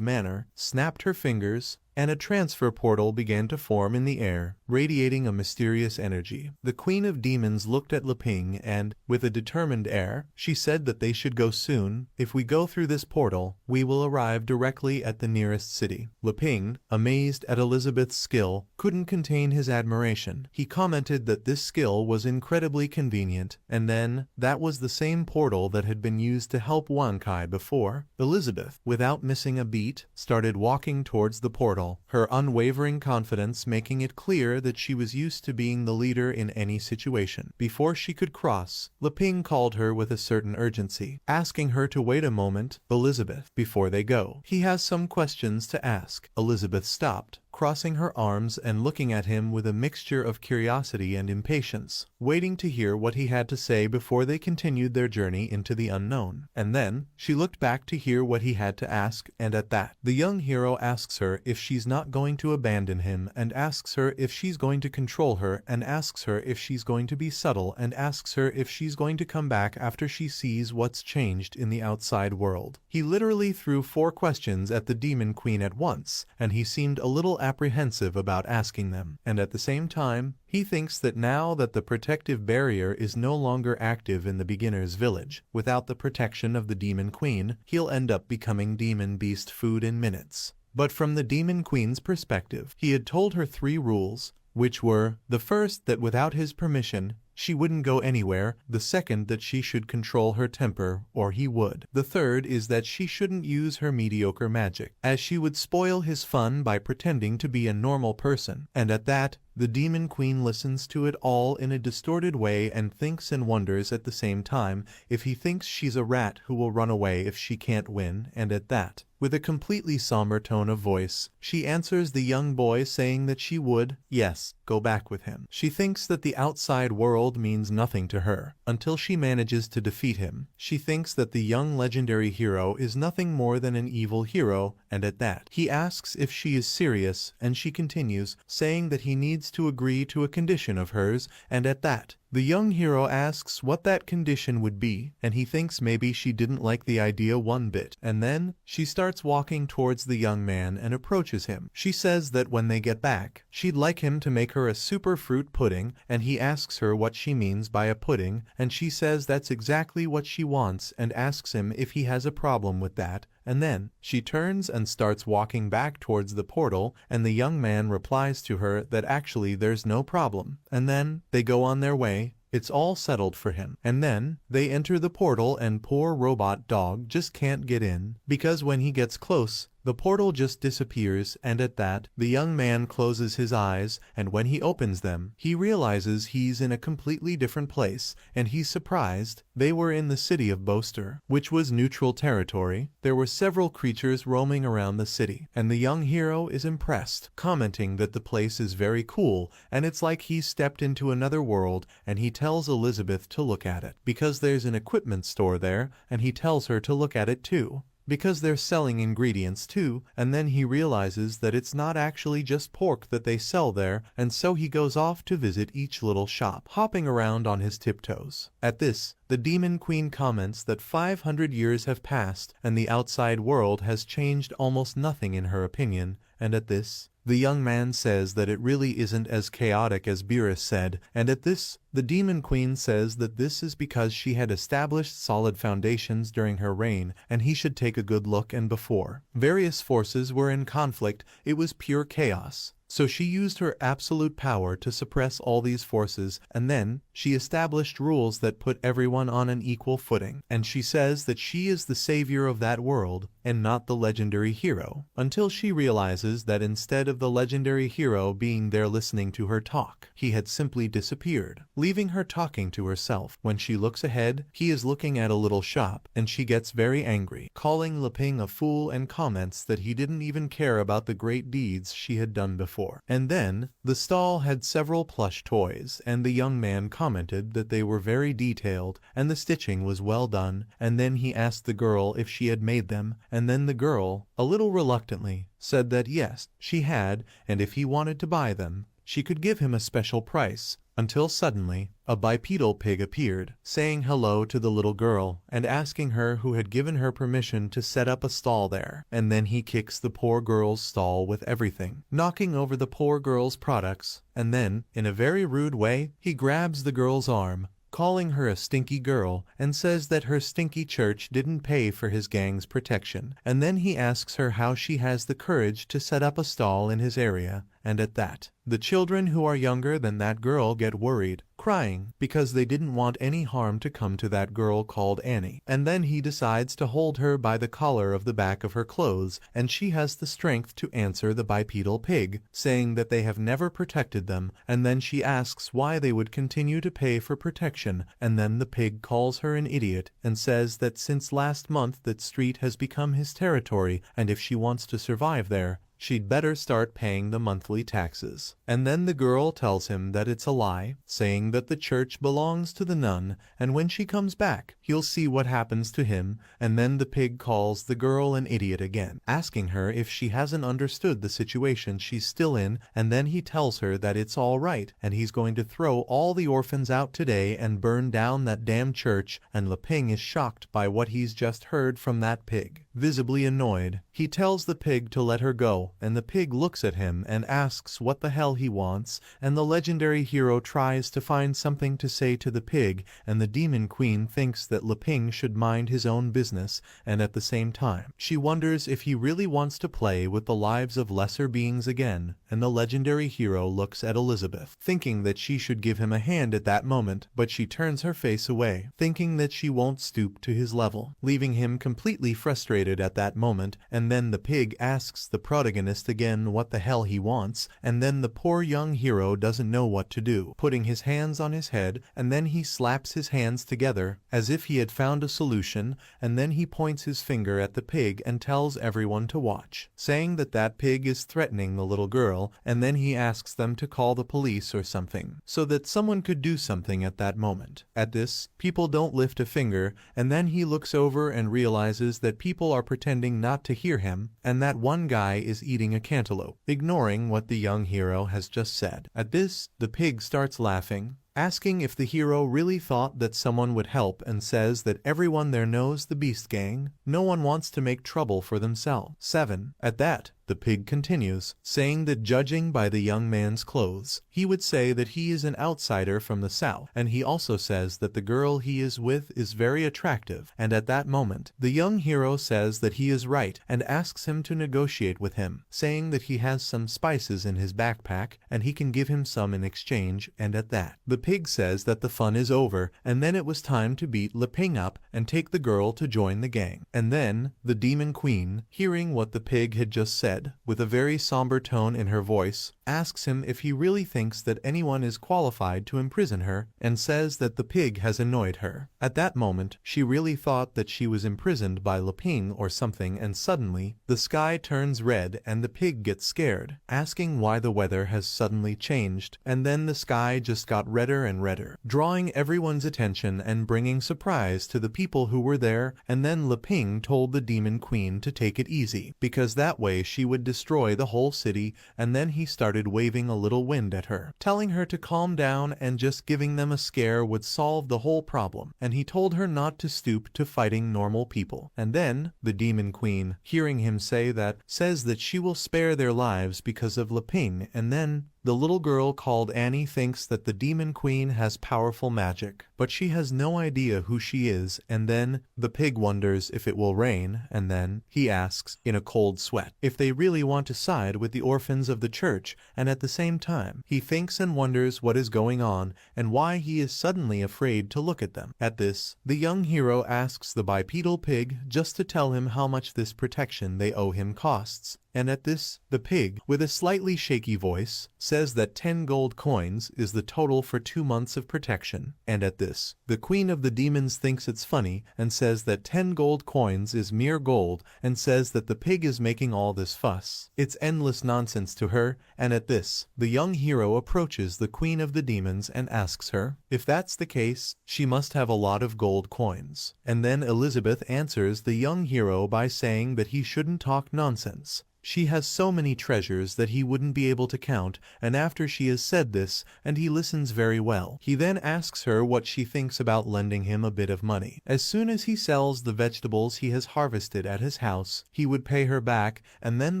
manner, snapped her fingers, and a transfer portal began to form in the air, radiating a mysterious energy. The Queen of Demons looked at Leping and, with a determined air, she said that they should go soon. If we go through this portal, we will arrive directly at the nearest city. Leping, amazed at Elizabeth's skill, couldn't contain his admiration. He commented that this skill was incredibly convenient, and then, that was the same portal that had been used to help Wankai before. Elizabeth, without missing a beat, started walking towards the portal, her unwavering confidence making it clear that she was used to being the leader in any situation. Before she could cross, Leping called her with a certain urgency, asking her to wait a moment. Elizabeth, before they go, he has some questions to ask. Elizabeth stopped, crossing her arms and looking at him with a mixture of curiosity and impatience, waiting to hear what he had to say before they continued their journey into the unknown. And then, she looked back to hear what he had to ask, and at that, the young hero asks her if she's not going to abandon him, and asks her if she's going to control her, and asks her if she's going to be subtle, and asks her if she's going to come back after she sees what's changed in the outside world. He literally threw 4 questions at the demon queen at once, and he seemed a little apprehensive about asking them. And at the same time, he thinks that now that the protective barrier is no longer active in the beginner's village, without the protection of the demon queen, he'll end up becoming demon beast food in minutes. But from the demon queen's perspective, he had told her 3 rules, which were, the first, that without his permission, she wouldn't go anywhere, the second that she should control her temper, or he would. The third is that she shouldn't use her mediocre magic, as she would spoil his fun by pretending to be a normal person. And at that, the demon queen listens to it all in a distorted way and thinks and wonders at the same time if he thinks she's a rat who will run away if she can't win, and at that, with a completely somber tone of voice, she answers the young boy saying that she would, yes, go back with him. She thinks that the outside world means nothing to her, until she manages to defeat him. She thinks that the young legendary hero is nothing more than an evil hero, and at that, he asks if she is serious, and she continues, saying that he needs to agree to a condition of hers, and at that, the young hero asks what that condition would be, and he thinks maybe she didn't like the idea one bit. And then, she starts walking towards the young man and approaches him. She says that when they get back, she'd like him to make her a super fruit pudding, and he asks her what she means by a pudding, and she says that's exactly what she wants and asks him if he has a problem with that. And then, she turns and starts walking back towards the portal, and the young man replies to her that actually there's no problem. And then, they go on their way. It's all settled for him. And then, they enter the portal and poor robot dog just can't get in, because when he gets close, the portal just disappears, and at that, the young man closes his eyes, and when he opens them, he realizes he's in a completely different place, and he's surprised. They were in the city of Boaster, which was neutral territory. There were several creatures roaming around the city, and the young hero is impressed, commenting that the place is very cool, and it's like he's stepped into another world, and he tells Elizabeth to look at it, because there's an equipment store there, and he tells her to look at it too, because they're selling ingredients too, and then he realizes that it's not actually just pork that they sell there, and so he goes off to visit each little shop, hopping around on his tiptoes. At this, the demon queen comments that 500 years have passed, and the outside world has changed almost nothing in her opinion, and at this, the young man says that it really isn't as chaotic as Beerus said, and at this, the demon queen says that this is because she had established solid foundations during her reign, and he should take a good look, and before various forces were in conflict, it was pure chaos. So she used her absolute power to suppress all these forces, and then she established rules that put everyone on an equal footing. And she says that she is the savior of that world, and not the legendary hero, until she realizes that instead of the legendary hero being there listening to her talk, he had simply disappeared, leaving her talking to herself. When she looks ahead, he is looking at a little shop, and she gets very angry, calling Leping a fool and comments that he didn't even care about the great deeds she had done before. And then, the stall had several plush toys, and the young man commented that they were very detailed, and the stitching was well done, and then he asked the girl if she had made them, and then the girl, a little reluctantly, said that yes, she had, and if he wanted to buy them, she could give him a special price, until suddenly, a bipedal pig appeared, saying hello to the little girl, and asking her who had given her permission to set up a stall there. And then he kicks the poor girl's stall with everything, knocking over the poor girl's products, and then, in a very rude way, he grabs the girl's arm, calling her a stinky girl, and says that her stinky church didn't pay for his gang's protection. And then he asks her how she has the courage to set up a stall in his area, and at that, the children who are younger than that girl get worried, crying, because they didn't want any harm to come to that girl called Annie. And then he decides to hold her by the collar of the back of her clothes, and she has the strength to answer the bipedal pig, saying that they have never protected them, and then she asks why they would continue to pay for protection, and then the pig calls her an idiot, and says that since last month that street has become his territory, and if she wants to survive there, she'd better start paying the monthly taxes. And then the girl tells him that it's a lie, saying that the church belongs to the nun, and when she comes back, he'll see what happens to him. And then the pig calls the girl an idiot again, asking her if she hasn't understood the situation she's still in, and then he tells her that it's all right, and he's going to throw all the orphans out today and burn down that damn church. And Leping is shocked by what he's just heard from that pig. Visibly annoyed, he tells the pig to let her go, and the pig looks at him and asks what the hell he wants, and the legendary hero tries to find something to say to the pig, and the demon queen thinks that Leping should mind his own business, and at the same time, she wonders if he really wants to play with the lives of lesser beings again, and the legendary hero looks at Elizabeth, thinking that she should give him a hand at that moment, but she turns her face away, thinking that she won't stoop to his level, leaving him completely frustrated at that moment. And then the pig asks the protagonist again what the hell he wants, and then the poor young hero doesn't know what to do, putting his hands on his head, and then he slaps his hands together as if he had found a solution, and then he points his finger at the pig and tells everyone to watch, saying that that pig is threatening the little girl, and then he asks them to call the police or something, so that someone could do something at that moment. At this, people don't lift a finger, and then he looks over and realizes that people are pretending not to hear him, and that one guy is eating a cantaloupe, ignoring what the young hero has just said. At this, the pig starts laughing, asking if the hero really thought that someone would help, and says that everyone there knows the Beast Gang. No one wants to make trouble for themselves. 7. At that, the pig continues, saying that judging by the young man's clothes, he would say that he is an outsider from the south, and he also says that the girl he is with is very attractive. And at that moment, the young hero says that he is right and asks him to negotiate with him, saying that he has some spices in his backpack and he can give him some in exchange. And at that, the pig says that the fun is over, and then it was time to beat Leping up and take the girl to join the gang. And then, the demon queen, hearing what the pig had just said, with a very somber tone in her voice, asks him if he really thinks that anyone is qualified to imprison her, and says that the pig has annoyed her. At that moment, she really thought that she was imprisoned by Leping or something, and suddenly, the sky turns red and the pig gets scared, asking why the weather has suddenly changed, and then the sky just got redder and redder, drawing everyone's attention and bringing surprise to the people who were there. And then Leping told the demon queen to take it easy, because that way she would destroy the whole city, and then he started waving a little wind at her, telling her to calm down, and just giving them a scare would solve the whole problem, and he told her not to stoop to fighting normal people. And then, the demon queen, hearing him say that, says that she will spare their lives because of Leping, and then, the little girl called Annie thinks that the demon queen has powerful magic, but she has no idea who she is. And then, the pig wonders if it will rain, and then, he asks, in a cold sweat, if they really want to side with the orphans of the church, and at the same time, he thinks and wonders what is going on, and why he is suddenly afraid to look at them. At this, the young hero asks the bipedal pig just to tell him how much this protection they owe him costs. And at this, the pig, with a slightly shaky voice, says that 10 gold coins is the total for 2 months of protection. And at this, the queen of the demons thinks it's funny and says that 10 gold coins is mere gold, and says that the pig is making all this fuss. It's endless nonsense to her. And at this, the young hero approaches the queen of the demons and asks her, if that's the case, she must have a lot of gold coins. And then Elizabeth answers the young hero by saying that he shouldn't talk nonsense. She has so many treasures that he wouldn't be able to count. And after she has said this, and he listens very well, he then asks her what she thinks about lending him a bit of money. As soon as he sells the vegetables he has harvested at his house, he would pay her back. And then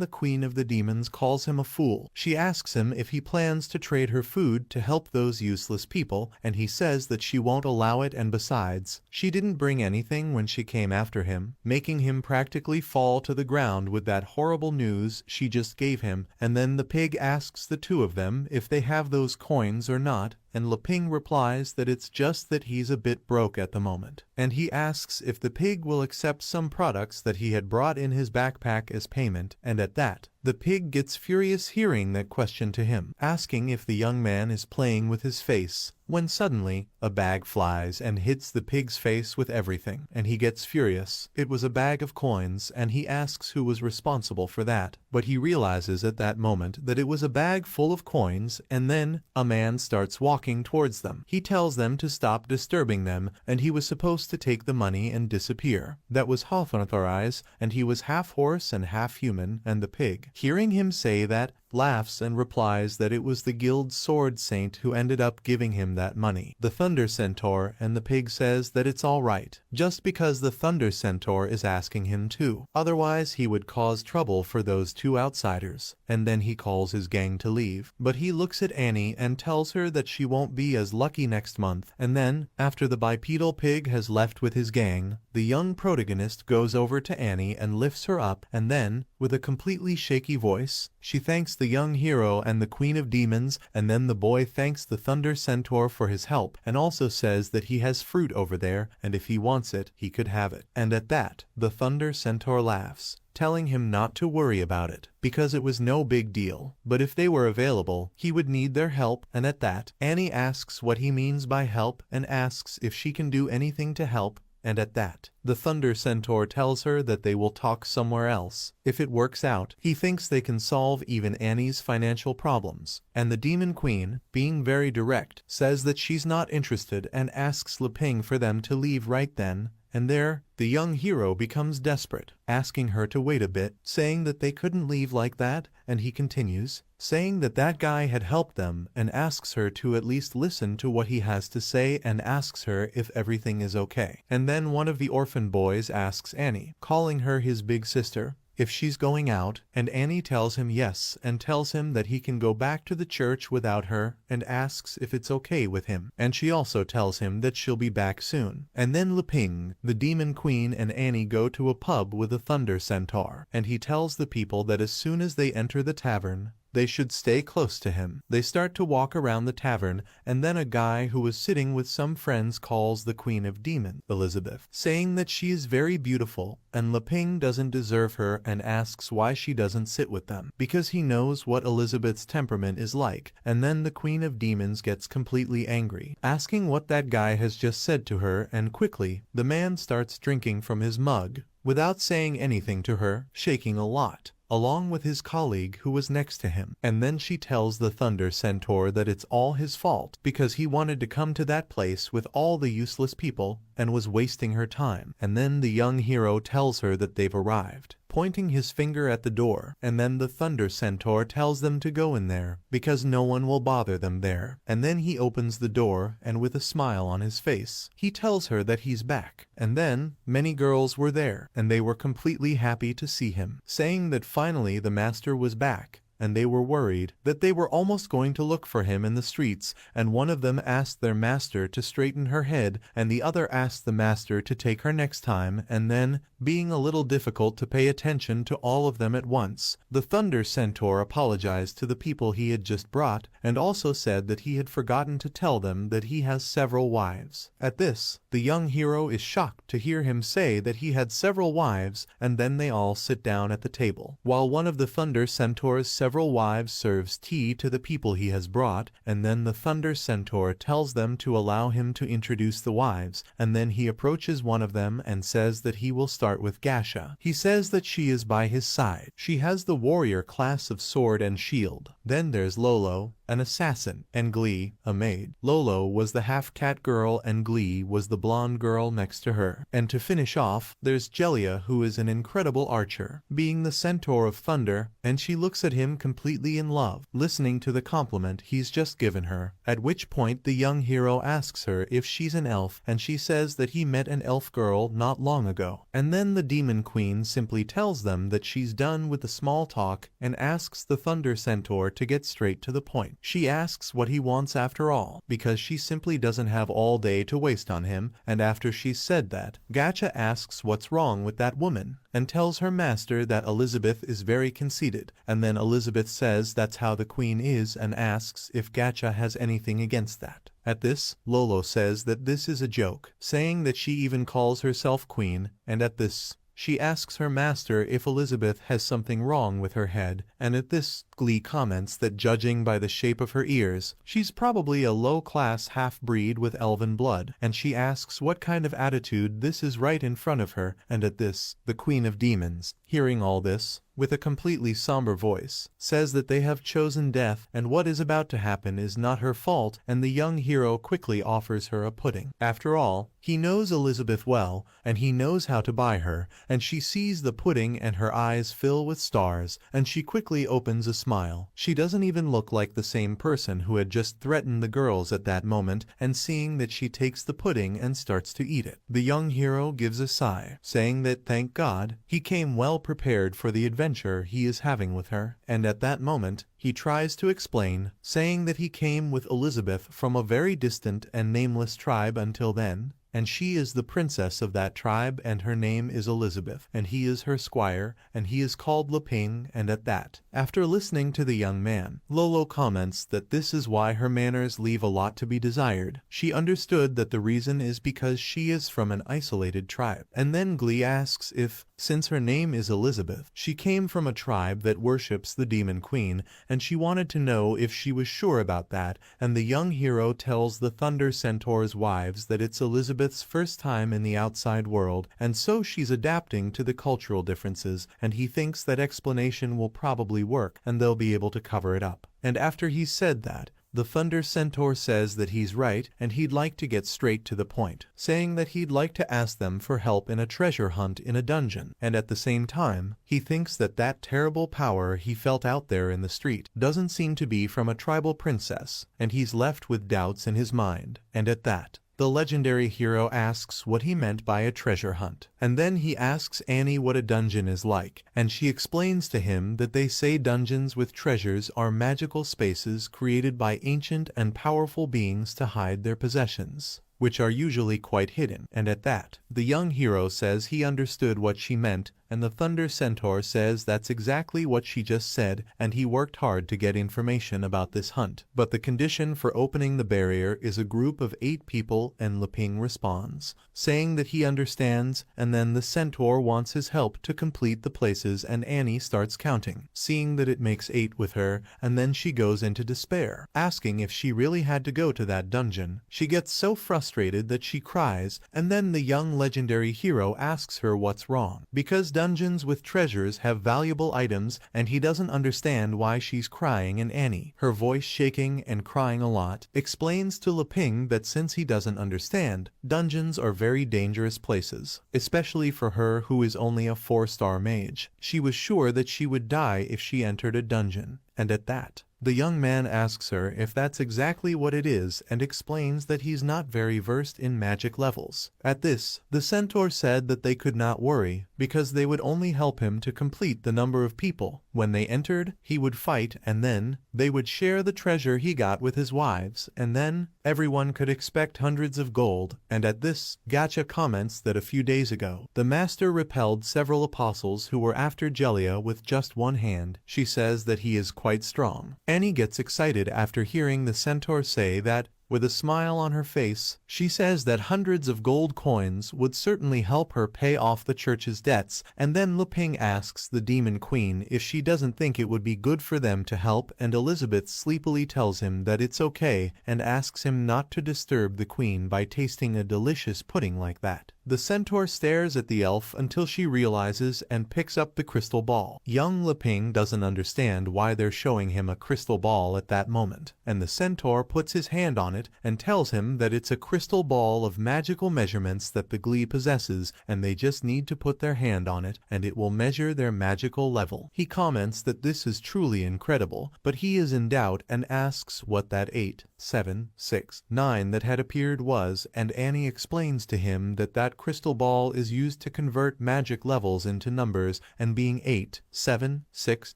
the queen of the demons calls him a fool. She asks him if he plans to trade her food to help those useless people, and he says that she won't allow it, and besides, she didn't bring anything when she came after him, making him practically fall to the ground with that horrible news she just gave him. And then the pig asks the two of them if they have those coins or not, and Leping replies that it's just that he's a bit broke at the moment. And he asks if the pig will accept some products that he had brought in his backpack as payment, and at that, the pig gets furious hearing that question to him, asking if the young man is playing with his face, when suddenly, a bag flies and hits the pig's face with everything, and he gets furious. It was a bag of coins, and he asks who was responsible for that, but he realizes at that moment that it was a bag full of coins, and then, a man starts walking towards them. He tells them to stop disturbing them, and he was supposed to take the money and disappear. That was half unauthorized, and he was half horse and half human, and the pig, hearing him say that, laughs and replies that it was the guild sword saint who ended up giving him that money. The Thunder Centaur, and the pig says that it's all right, just because the Thunder Centaur is asking him to. Otherwise he would cause trouble for those two outsiders. And then he calls his gang to leave. But he looks at Annie and tells her that she won't be as lucky next month. And then, after the bipedal pig has left with his gang, the young protagonist goes over to Annie and lifts her up, and then, with a completely shaky voice, she thanks the young hero and the Queen of Demons, and then the boy thanks the Thunder Centaur for his help, and also says that he has fruit over there, and if he wants it, he could have it. And at that, the Thunder Centaur laughs, telling him not to worry about it, because it was no big deal, but if they were available, he would need their help, and at that, Annie asks what he means by help, and asks if she can do anything to help, and at that, the Thunder Centaur tells her that they will talk somewhere else. If it works out, he thinks they can solve even Annie's financial problems. And the Demon Queen, being very direct, says that she's not interested and asks Leping for them to leave right then, and there, the young hero becomes desperate, asking her to wait a bit, saying that they couldn't leave like that, and he continues, saying that that guy had helped them, and asks her to at least listen to what he has to say and asks her if everything is okay. And then one of the orphan boys asks Annie, calling her his big sister, if she's going out, and Annie tells him yes and tells him that he can go back to the church without her and asks if it's okay with him. And she also tells him that she'll be back soon. And then Leping, the Demon Queen, and Annie go to a pub with the Thunder Centaur, and he tells the people that as soon as they enter the tavern, they should stay close to him. They start to walk around the tavern, and then a guy who was sitting with some friends calls the Queen of Demons, Elizabeth, saying that she is very beautiful, and Leping doesn't deserve her and asks why she doesn't sit with them, because he knows what Elizabeth's temperament is like. And then the Queen of Demons gets completely angry, asking what that guy has just said to her, and quickly, the man starts drinking from his mug, without saying anything to her, shaking a lot, along with his colleague who was next to him. And then she tells the Thunder Centaur that it's all his fault, because he wanted to come to that place with all the useless people, and was wasting her time. And then the young hero tells her that they've arrived, pointing his finger at the door, and then the Thunder Centaur tells them to go in there, because no one will bother them there. And then he opens the door, and with a smile on his face, he tells her that he's back. And then, many girls were there, and they were completely happy to see him, saying that finally the master was back, and they were worried that they were almost going to look for him in the streets, and one of them asked their master to straighten her head, and the other asked the master to take her next time, and then, being a little difficult to pay attention to all of them at once, the Thunder Centaur apologized to the people he had just brought, and also said that he had forgotten to tell them that he has several wives. At this, the young hero is shocked to hear him say that he had several wives, and then they all sit down at the table, while one of the Thunder Centaur's several wives serves tea to the people he has brought, and then the Thunder Centaur tells them to allow him to introduce the wives, and then he approaches one of them and says that he will start with Gasha. He says that she is by his side. She has the warrior class of sword and shield. Then there's Lolo, an assassin, and Glee, a maid. Lolo was the half-cat girl and Glee was the blonde girl next to her. And to finish off, there's Jellia, who is an incredible archer, being the Centaur of Thunder, and she looks at him completely in love, listening to the compliment he's just given her, at which point the young hero asks her if she's an elf, and she says that he met an elf girl not long ago. And then the Demon Queen simply tells them that she's done with the small talk and asks the Thunder Centaur to get straight to the point. She asks what he wants after all, because she simply doesn't have all day to waste on him, and after she's said that, Gacha asks what's wrong with that woman, and tells her master that Elizabeth is very conceited, and then Elizabeth says that's how the queen is and asks if Gacha has anything against that. At this, Lolo says that this is a joke, saying that she even calls herself queen, and at this, she asks her master if Elizabeth has something wrong with her head, and at this, Glee comments that judging by the shape of her ears, she's probably a low-class half-breed with elven blood, and she asks what kind of attitude this is right in front of her, and at this, the Queen of Demons, hearing all this, with a completely somber voice, says that they have chosen death and what is about to happen is not her fault, and the young hero quickly offers her a pudding. After all, he knows Elizabeth well, and he knows how to buy her, and she sees the pudding and her eyes fill with stars, and she quickly opens a smile. She doesn't even look like the same person who had just threatened the girls at that moment, and seeing that she takes the pudding and starts to eat it. The young hero gives a sigh, saying that thank God, he came well prepared for the adventure he is having with her, and at that moment, he tries to explain, saying that he came with Elizabeth from a very distant and nameless tribe until then, and she is the princess of that tribe and her name is Elizabeth, and he is her squire, and he is called Leping, and at that, after listening to the young man, Lolo comments that this is why her manners leave a lot to be desired. She understood that the reason is because she is from an isolated tribe. And then Glee asks if, since her name is Elizabeth, she came from a tribe that worships the demon queen, and she wanted to know if she was sure about that, and the young hero tells the Thunder Centaur's wives that it's Elizabeth's first time in the outside world, and so she's adapting to the cultural differences, and he thinks that explanation will probably work, and they'll be able to cover it up. And after he's said that, the Thunder Centaur says that he's right and he'd like to get straight to the point, saying that he'd like to ask them for help in a treasure hunt in a dungeon, and at the same time, he thinks that that terrible power he felt out there in the street doesn't seem to be from a tribal princess, and he's left with doubts in his mind, and at that, the legendary hero asks what he meant by a treasure hunt, and then he asks Annie what a dungeon is like, and she explains to him that they say dungeons with treasures are magical spaces created by ancient and powerful beings to hide their possessions, which are usually quite hidden, and at that, the young hero says he understood what she meant, and the Thunder Centaur says that's exactly what she just said, and he worked hard to get information about this hunt. But the condition for opening the barrier is a group of 8 people, and Leping responds, saying that he understands, and then the Centaur wants his help to complete the places, and Annie starts counting, seeing that it makes 8 with her, and then she goes into despair, asking if she really had to go to that dungeon. She gets so frustrated that she cries, and then the young legendary hero asks her what's wrong, because dungeons with treasures have valuable items, and he doesn't understand why she's crying, and Annie, her voice shaking and crying a lot, explains to Leping that since he doesn't understand, dungeons are very dangerous places, especially for her who is only a 4-star mage. She was sure that she would die if she entered a dungeon, and at that, the young man asks her if that's exactly what it is and explains that he's not very versed in magic levels. At this, the centaur said that they could not worry because they would only help him to complete the number of people. When they entered, he would fight, and then they would share the treasure he got with his wives, and then everyone could expect hundreds of gold. And at this, Gacha comments that a few days ago, the master repelled several apostles who were after Jellia with just one hand. She says that he is quite strong. Annie gets excited after hearing the centaur say that. With a smile on her face, she says that hundreds of gold coins would certainly help her pay off the church's debts, and then Leping asks the demon queen if she doesn't think it would be good for them to help, and Elizabeth sleepily tells him that it's okay and asks him not to disturb the queen by tasting a delicious pudding like that. The centaur stares at the elf until she realizes and picks up the crystal ball. Young Leping doesn't understand why they're showing him a crystal ball at that moment, and the centaur puts his hand on it and tells him that it's a crystal ball of magical measurements that the Glee possesses, and they just need to put their hand on it and it will measure their magical level. He comments that this is truly incredible, but he is in doubt and asks what that 8, 7, 6, 9 that had appeared was, and Annie explains to him that that crystal ball is used to convert magic levels into numbers, and being 8, 7, 6,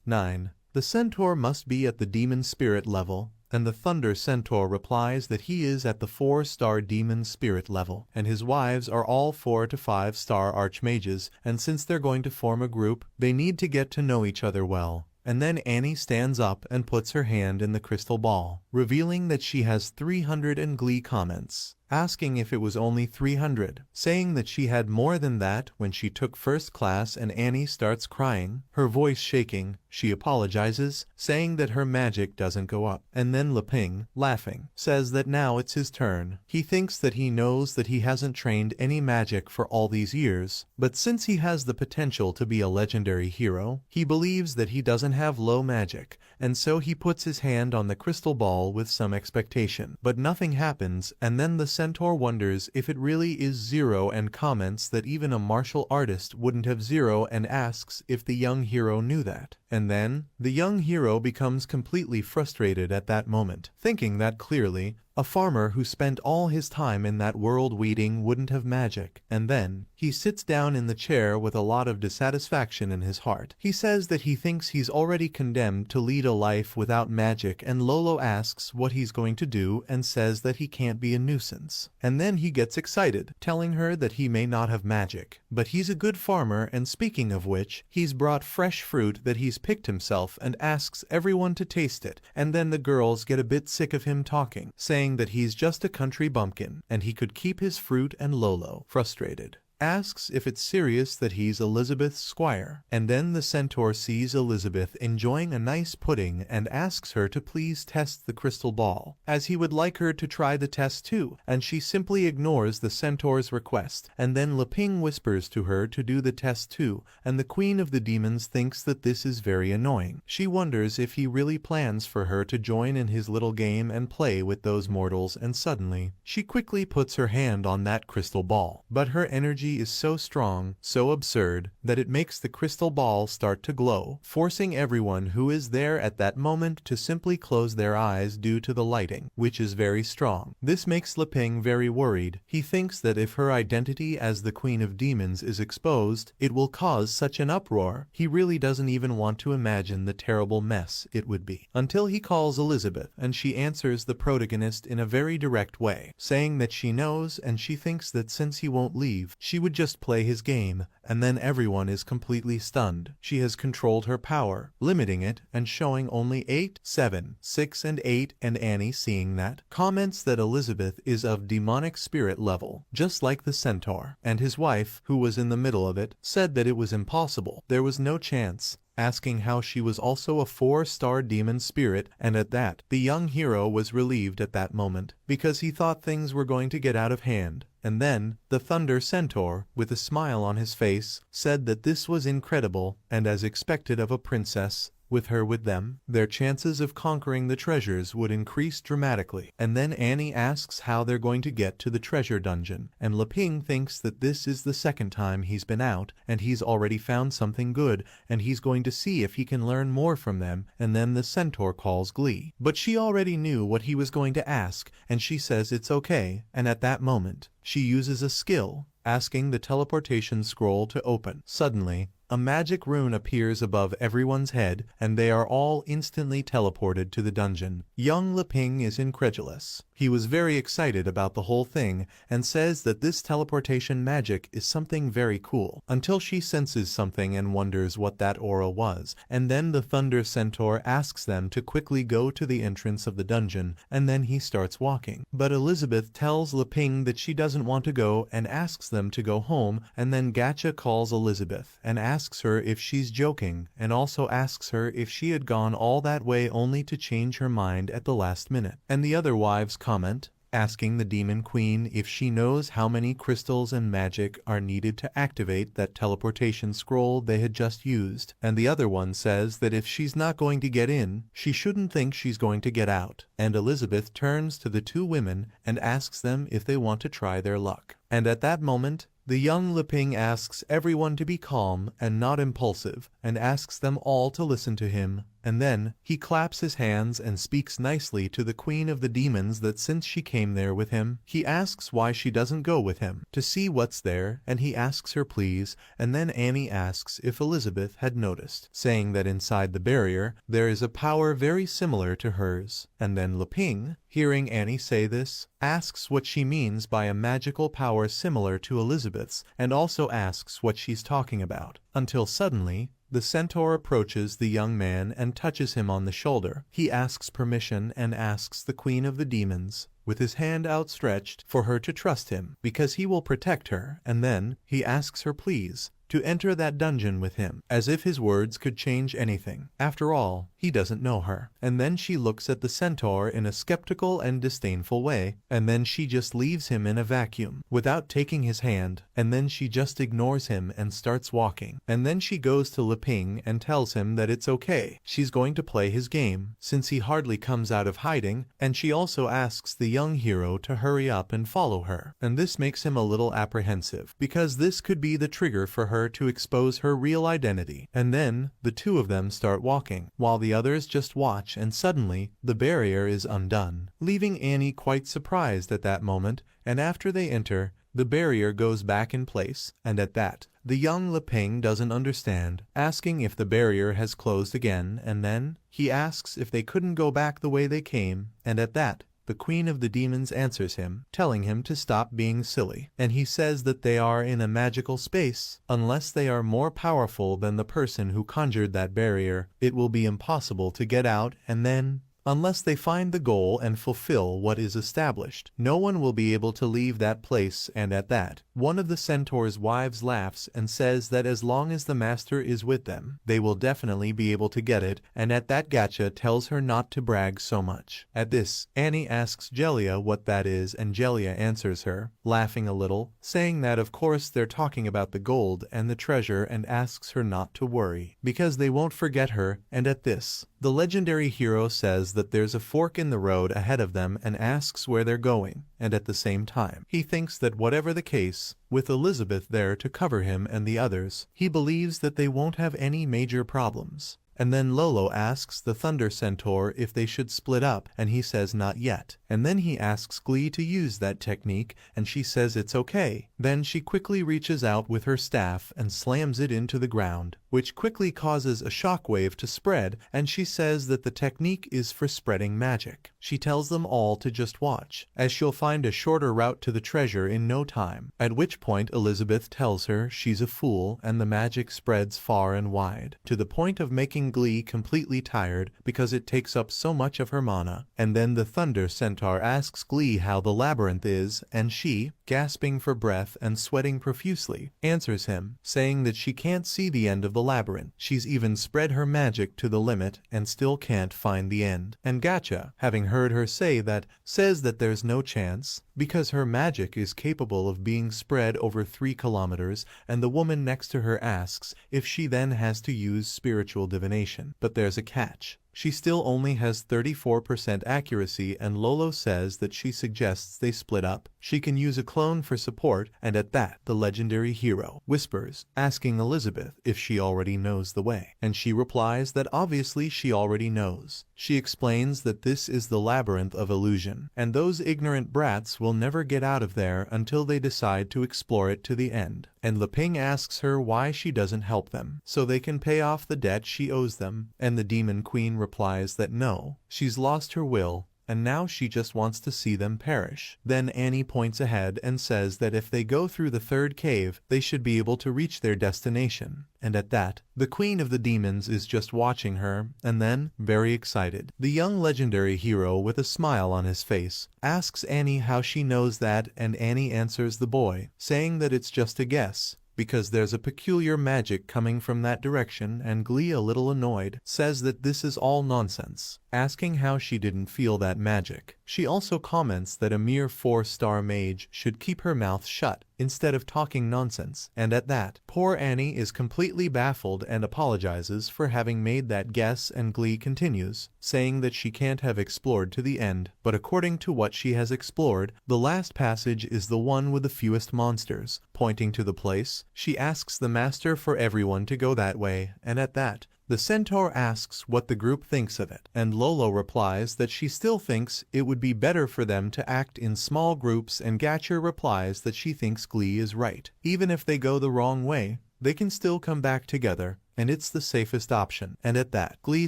9, the centaur must be at the demon spirit level, and the Thunder Centaur replies that he is at the 4-star demon spirit level, and his wives are all 4 to 5-star archmages, and since they're going to form a group, they need to get to know each other well. And then Annie stands up and puts her hand in the crystal ball, revealing that she has 300 and Glee comments, asking if it was only 300, saying that she had more than that when she took first class, and Annie starts crying, her voice shaking. She apologizes, saying that her magic doesn't go up, and then Leping, laughing, says that now it's his turn. He thinks that he knows that he hasn't trained any magic for all these years, but since he has the potential to be a legendary hero, he believes that he doesn't have low magic, and so he puts his hand on the crystal ball with some expectation. But nothing happens, and then the Centaur wonders if it really is 0 and comments that even a martial artist wouldn't have 0 and asks if the young hero knew that. And then, the young hero becomes completely frustrated at that moment, thinking that clearly, a farmer who spent all his time in that world weeding wouldn't have magic, and then, he sits down in the chair with a lot of dissatisfaction in his heart. He says that he thinks he's already condemned to lead a life without magic, and Lolo asks what he's going to do and says that he can't be a nuisance. And then he gets excited, telling her that he may not have magic, but he's a good farmer, and speaking of which, he's brought fresh fruit that he's picked himself and asks everyone to taste it, and then the girls get a bit sick of him talking, saying that he's just a country bumpkin and he could keep his fruit, and Lolo, frustrated, asks if it's serious that he's Elizabeth's squire. And then the Centaur sees Elizabeth enjoying a nice pudding and asks her to please test the crystal ball, as he would like her to try the test too, and she simply ignores the Centaur's request. And then Leping whispers to her to do the test too, and the Queen of the Demons thinks that this is very annoying. She wonders if he really plans for her to join in his little game and play with those mortals, and suddenly, she quickly puts her hand on that crystal ball. But her energy is so strong, so absurd, that it makes the crystal ball start to glow, forcing everyone who is there at that moment to simply close their eyes due to the lighting, which is very strong. This makes Leping very worried. He thinks that if her identity as the Queen of Demons is exposed, it will cause such an uproar. He really doesn't even want to imagine the terrible mess it would be. Until he calls Elizabeth, and she answers the protagonist in a very direct way, saying that she knows, and she thinks that since he won't leave, she would just play his game, and then everyone is completely stunned. She has controlled her power, limiting it, and showing only 8, 7, 6, and 8, and Annie, seeing that, comments that Elizabeth is of demonic spirit level, just like the Centaur, and his wife, who was in the middle of it, said that it was impossible. There was no chance, asking how she was also a 4-star demon spirit, and at that, the young hero was relieved at that moment, because he thought things were going to get out of hand. And then, the Thunder Centaur, with a smile on his face, said that this was incredible, and as expected of a princess, with her with them, their chances of conquering the treasures would increase dramatically. And then Annie asks how they're going to get to the treasure dungeon, and Leping thinks that this is the second time he's been out, and he's already found something good, and he's going to see if he can learn more from them. And then the Centaur calls Glee. But she already knew what he was going to ask, and she says it's okay, and at that moment, she uses a skill, asking the teleportation scroll to open. Suddenly, a magic rune appears above everyone's head, and they are all instantly teleported to the dungeon. Young Leping is incredulous. He was very excited about the whole thing, and says that this teleportation magic is something very cool, until she senses something and wonders what that aura was, and then the Thunder Centaur asks them to quickly go to the entrance of the dungeon, and then he starts walking. But Elizabeth tells Leping that she doesn't want to go and asks them to go home, and then Gacha calls Elizabeth and asks her if she's joking, and also asks her if she had gone all that way only to change her mind at the last minute. And the other wives comment, asking the Demon Queen if she knows how many crystals and magic are needed to activate that teleportation scroll they had just used, and the other one says that if she's not going to get in, she shouldn't think she's going to get out. And Elizabeth turns to the two women and asks them if they want to try their luck. And at that moment, the young Leping asks everyone to be calm and not impulsive, and asks them all to listen to him, and then he claps his hands and speaks nicely to the queen of the demons that since she came there with him, he asks why she doesn't go with him to see what's there, and he asks her please, and then Annie asks if Elizabeth had noticed, saying that inside the barrier there is a power very similar to hers, and then Leping, hearing Annie say this, asks what she means by a magical power similar to Elizabeth's, and also asks what she's talking about, until suddenly the centaur approaches the young man and touches him on the shoulder. He asks permission and asks the queen of the demons, with his hand outstretched, for her to trust him, because he will protect her, and then he asks her please to enter that dungeon with him, as if his words could change anything. After all, he doesn't know her. And then she looks at the centaur in a skeptical and disdainful way, and then she just leaves him in a vacuum, without taking his hand, and then she just ignores him and starts walking. And then she goes to Leping and tells him that it's okay, she's going to play his game, since he hardly comes out of hiding, and she also asks the young hero to hurry up and follow her. And this makes him a little apprehensive, because this could be the trigger for her to expose her real identity. And then the two of them start walking, while the others just watch, and suddenly the barrier is undone, leaving Annie quite surprised at that moment, and after they enter, the barrier goes back in place, and at that, the young Leping doesn't understand, asking if the barrier has closed again, and then he asks if they couldn't go back the way they came, and at that, the queen of the demons answers him, telling him to stop being silly, and he says that they are in a magical space. Unless they are more powerful than the person who conjured that barrier, it will be impossible to get out, and then, unless they find the goal and fulfill what is established, no one will be able to leave that place. And at that, one of the centaur's wives laughs and says that as long as the master is with them, they will definitely be able to get it, and at that Gacha tells her not to brag so much. At this, Annie asks Jelia what that is, and Jelia answers her, laughing a little, saying that of course they're talking about the gold and the treasure, and asks her not to worry, because they won't forget her. And at this, the legendary hero says that there's a fork in the road ahead of them and asks where they're going, and at the same time, he thinks that whatever the case, with Elizabeth there to cover him and the others, he believes that they won't have any major problems. And then Lolo asks the Thunder Centaur if they should split up, and he says not yet. And then he asks Glee to use that technique, and she says it's okay. Then she quickly reaches out with her staff and slams it into the ground, which quickly causes a shockwave to spread, and she says that the technique is for spreading magic. She tells them all to just watch, as she'll find a shorter route to the treasure in no time, at which point Elizabeth tells her she's a fool, and the magic spreads far and wide, to the point of making Glee completely tired because it takes up so much of her mana. And then the Thunder Centaur asks Glee how the labyrinth is, and she, gasping for breath and sweating profusely, answers him, saying that she can't see the end of the labyrinth. She's even spread her magic to the limit and still can't find the end. And Gacha, having heard her say that, says that there's no chance, because her magic is capable of being spread over 3 kilometers, and the woman next to her asks if she then has to use spiritual divination. But there's a catch. She still only has 34% accuracy, and Lolo says that she suggests they split up. She can use a clone for support, and at that, the legendary hero whispers, asking Elizabeth if she already knows the way. And she replies that obviously she already knows. She explains that this is the labyrinth of illusion, and those ignorant brats will never get out of there until they decide to explore it to the end. And Leping asks her why she doesn't help them, so they can pay off the debt she owes them, and the Demon Queen replies that no, she's lost her will, and now she just wants to see them perish. Then Annie points ahead and says that if they go through the 3rd cave, they should be able to reach their destination. And at that, the Queen of the Demons is just watching her, and then, very excited, the young legendary hero with a smile on his face asks Annie how she knows that, and Annie answers the boy, saying that it's just a guess, because there's a peculiar magic coming from that direction, and Glee, a little annoyed, says that this is all nonsense, asking how she didn't feel that magic. She also comments that a mere 4-star mage should keep her mouth shut instead of talking nonsense, and at that, poor Annie is completely baffled and apologizes for having made that guess, and Glee continues, saying that she can't have explored to the end, but according to what she has explored, the last passage is the one with the fewest monsters. Pointing to the place, she asks the master for everyone to go that way, and at that, The centaur asks what the group thinks of it, and Lolo replies that she still thinks it would be better for them to act in small groups, and Gacha replies that she thinks Glee is right. Even if they go the wrong way, they can still come back together, and it's the safest option. And at that, Glee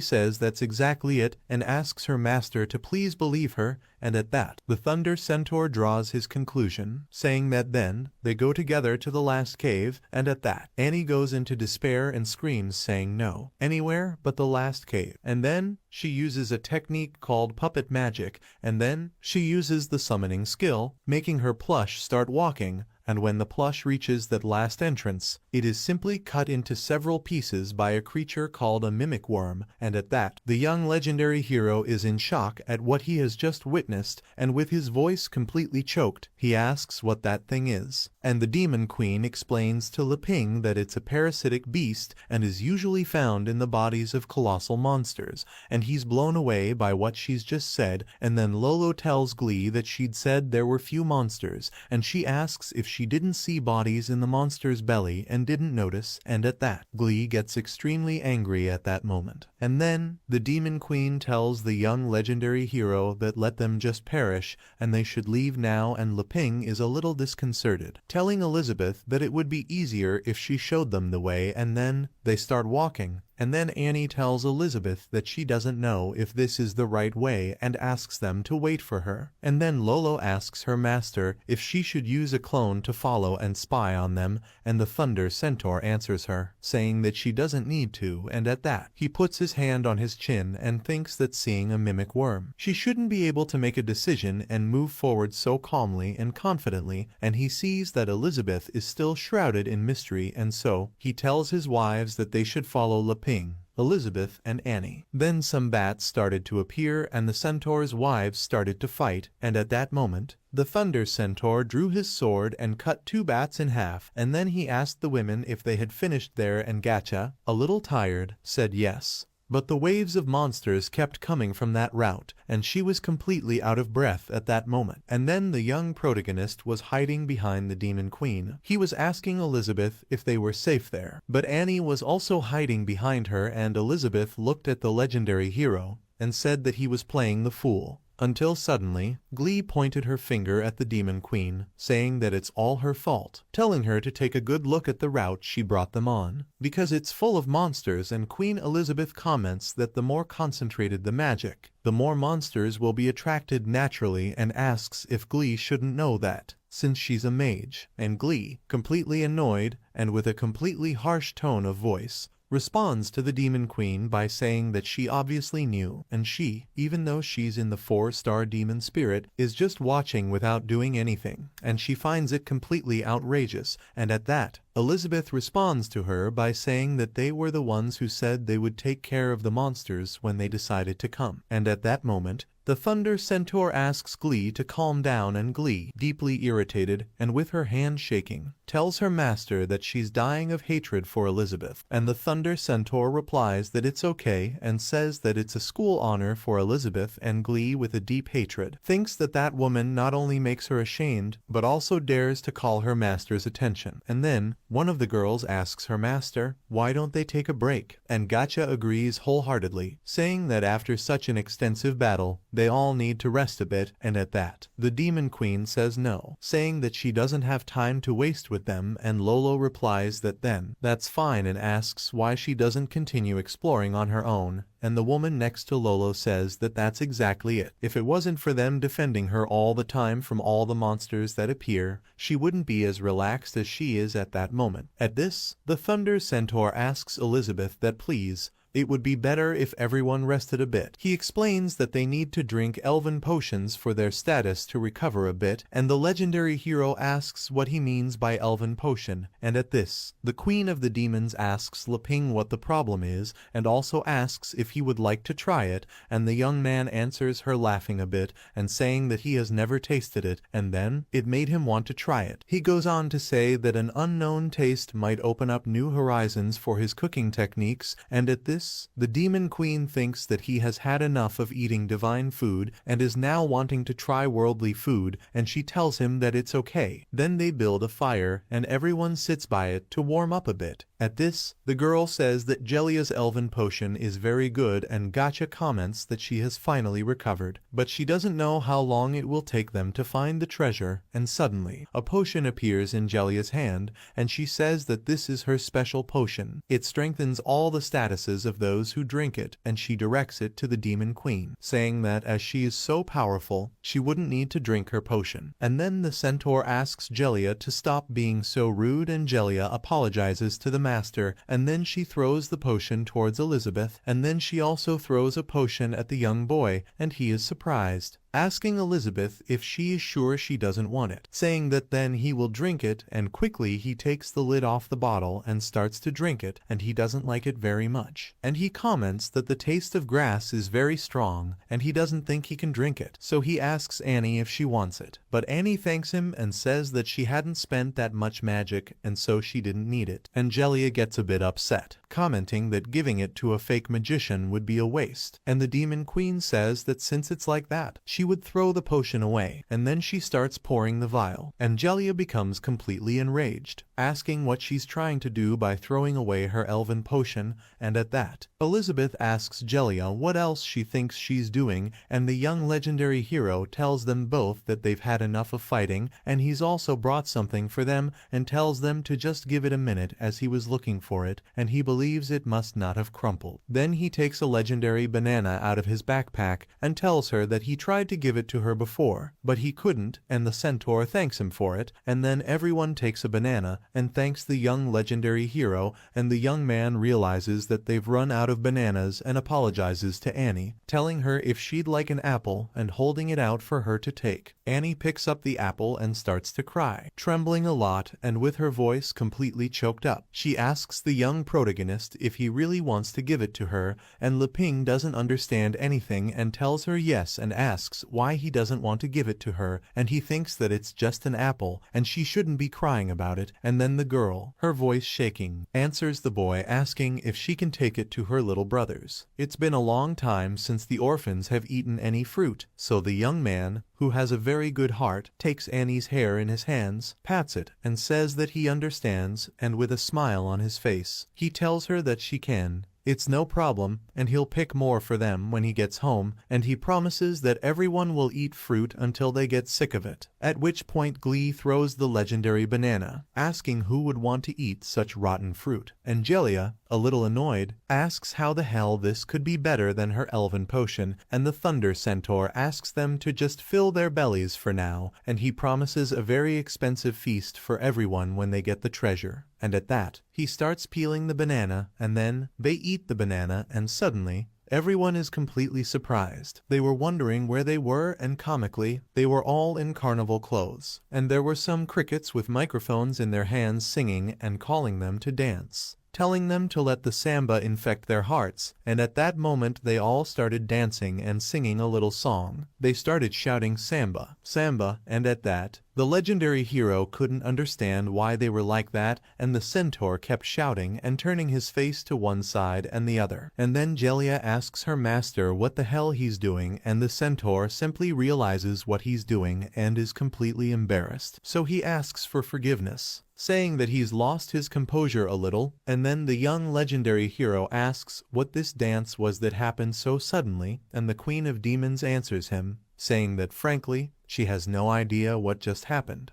says that's exactly it and asks her master to please believe her, and at that, the Thunder Centaur draws his conclusion, saying that then, they go together to the last cave, and at that, Annie goes into despair and screams saying no, anywhere but the last cave. And then, she uses a technique called puppet magic, and then, she uses the summoning skill, making her plush start walking, and when the plush reaches that last entrance, it is simply cut into several pieces by a creature called a mimic worm, and at that, the young legendary hero is in shock at what he has just witnessed, and with his voice completely choked, he asks what that thing is. And the Demon Queen explains to Leping that it's a parasitic beast and is usually found in the bodies of colossal monsters, and he's blown away by what she's just said. And then Lolo tells Glee that she'd said there were few monsters, and she asks if she didn't see bodies in the monster's belly and didn't notice, and at that, Glee gets extremely angry at that moment. And then, the Demon Queen tells the young legendary hero that let them just perish, and they should leave now, and Leping is a little disconcerted, telling Elizabeth that it would be easier if she showed them the way, and then, they start walking. And then Annie tells Elizabeth that she doesn't know if this is the right way and asks them to wait for her. And then Lolo asks her master if she should use a clone to follow and spy on them, and the Thunder Centaur answers her, saying that she doesn't need to, and at that, he puts his hand on his chin and thinks that seeing a mimic worm, she shouldn't be able to make a decision and move forward so calmly and confidently, and he sees that Elizabeth is still shrouded in mystery, and so, he tells his wives that they should follow Leping, Elizabeth, and Annie. Then some bats started to appear and the centaur's wives started to fight, and at that moment, the Thunder Centaur drew his sword and cut 2 bats in half, and then he asked the women if they had finished there, and Gacha, a little tired, said yes. But the waves of monsters kept coming from that route, and she was completely out of breath at that moment. And then the young protagonist was hiding behind the Demon Queen. He was asking Elizabeth if they were safe there. But Annie was also hiding behind her, and Elizabeth looked at the legendary hero and said that he was playing the fool. Until suddenly, Glee pointed her finger at the Demon Queen, saying that it's all her fault, telling her to take a good look at the route she brought them on, because it's full of monsters, and Queen Elizabeth comments that the more concentrated the magic, the more monsters will be attracted naturally, and asks if Glee shouldn't know that, since she's a mage. And Glee, completely annoyed, and with a completely harsh tone of voice, responds to the Demon Queen by saying that she obviously knew, and she, even though she's in the 4-star demon spirit, is just watching without doing anything, and she finds it completely outrageous. And at that, Elizabeth responds to her by saying that they were the ones who said they would take care of the monsters when they decided to come. And at that moment, the Thunder Centaur asks Glee to calm down, and Glee, deeply irritated and with her hand shaking, tells her master that she's dying of hatred for Elizabeth. And the Thunder Centaur replies that it's okay and says that it's a school honor for Elizabeth, and Glee, with a deep hatred, thinks that that woman not only makes her ashamed but also dares to call her master's attention. And then, one of the girls asks her master, why don't they take a break? And Gacha agrees wholeheartedly, saying that after such an extensive battle, they all need to rest a bit. And at that, the Demon Queen says no, saying that she doesn't have time to waste with them, and Lolo replies that then, that's fine, and asks why she doesn't continue exploring on her own. And the woman next to Lolo says that that's exactly it. If it wasn't for them defending her all the time from all the monsters that appear, she wouldn't be as relaxed as she is at that moment. At this, the Thunder Centaur asks Elizabeth that please, it would be better if everyone rested a bit. He explains that they need to drink elven potions for their status to recover a bit, and the legendary hero asks what he means by elven potion. And at this, the Queen of the Demons asks Leping what the problem is, and also asks if he would like to try it, and the young man answers her, laughing a bit and saying that he has never tasted it, and then it made him want to try it. He goes on to say that an unknown taste might open up new horizons for his cooking techniques, and at this, this, the demon queen thinks that he has had enough of eating divine food and is now wanting to try worldly food, and she tells him that it's okay. Then they build a fire and everyone sits by it to warm up a bit. At this, the girl says that Jellia's elven potion is very good and Gotcha comments that she has finally recovered, but she doesn't know how long it will take them to find the treasure, and suddenly, a potion appears in Jellia's hand, and she says that this is her special potion. It strengthens all the statuses of those who drink it, and she directs it to the demon queen, saying that as she is so powerful, she wouldn't need to drink her potion. And then the centaur asks Jellia to stop being so rude, and Jellia apologizes to the master, and then she throws the potion towards Elizabeth, and then she also throws a potion at the young boy, and he is surprised, asking Elizabeth if she is sure she doesn't want it, saying that then he will drink it, and quickly he takes the lid off the bottle and starts to drink it, and he doesn't like it very much. And he comments that the taste of grass is very strong, and he doesn't think he can drink it, so he asks Annie if she wants it. But Annie thanks him and says that she hadn't spent that much magic, and so she didn't need it. And Jellia gets a bit upset, commenting that giving it to a fake magician would be a waste. And the demon queen says that since it's like that, she would throw the potion away, and then she starts pouring the vial, and Jellia becomes completely enraged, asking what she's trying to do by throwing away her elven potion, and at that, Elizabeth asks Jellia what else she thinks she's doing, and the young legendary hero tells them both that they've had enough of fighting, and he's also brought something for them, and tells them to just give it a minute as he was looking for it, and he believes it must not have crumpled. Then he takes a legendary banana out of his backpack and tells her that he tried to give it to her before, but he couldn't, and the centaur thanks him for it, and then everyone takes a banana and thanks the young legendary hero, and the young man realizes that they've run out of bananas and apologizes to Annie, telling her if she'd like an apple and holding it out for her to take. Annie picks up the apple and starts to cry, trembling a lot and with her voice completely choked up. She asks the young protagonist if he really wants to give it to her, and Leping doesn't understand anything and tells her yes and asks why he doesn't want to give it to her, and he thinks that it's just an apple and she shouldn't be crying about it. And then the girl, her voice shaking, answers the boy asking if she can take it to her little brothers. It's been a long time since the orphans have eaten any fruit, so the young man, who has a very good heart, takes Annie's hair in his hands, pats it, and says that he understands, and with a smile on his face, he tells her that she can. It's no problem, and he'll pick more for them when he gets home, and he promises that everyone will eat fruit until they get sick of it. At which point Glee throws the legendary banana, asking who would want to eat such rotten fruit. And Jellia, a little annoyed, asks how the hell this could be better than her elven potion, and the Thunder Centaur asks them to just fill their bellies for now, and he promises a very expensive feast for everyone when they get the treasure. And at that, he starts peeling the banana, and then they eat the banana, and suddenly, everyone is completely surprised. They were wondering where they were, and comically, they were all in carnival clothes. And there were some crickets with microphones in their hands singing and calling them to dance, telling them to let the samba infect their hearts, and at that moment they all started dancing and singing a little song. They started shouting samba, samba, and at that, the legendary hero couldn't understand why they were like that, and the centaur kept shouting and turning his face to one side and the other. And then Jellia asks her master what the hell he's doing, and the centaur simply realizes what he's doing and is completely embarrassed. So he asks for forgiveness, saying that he's lost his composure a little, and then the young legendary hero asks what this dance was that happened so suddenly, and the Queen of Demons answers him, saying that frankly, she has no idea what just happened.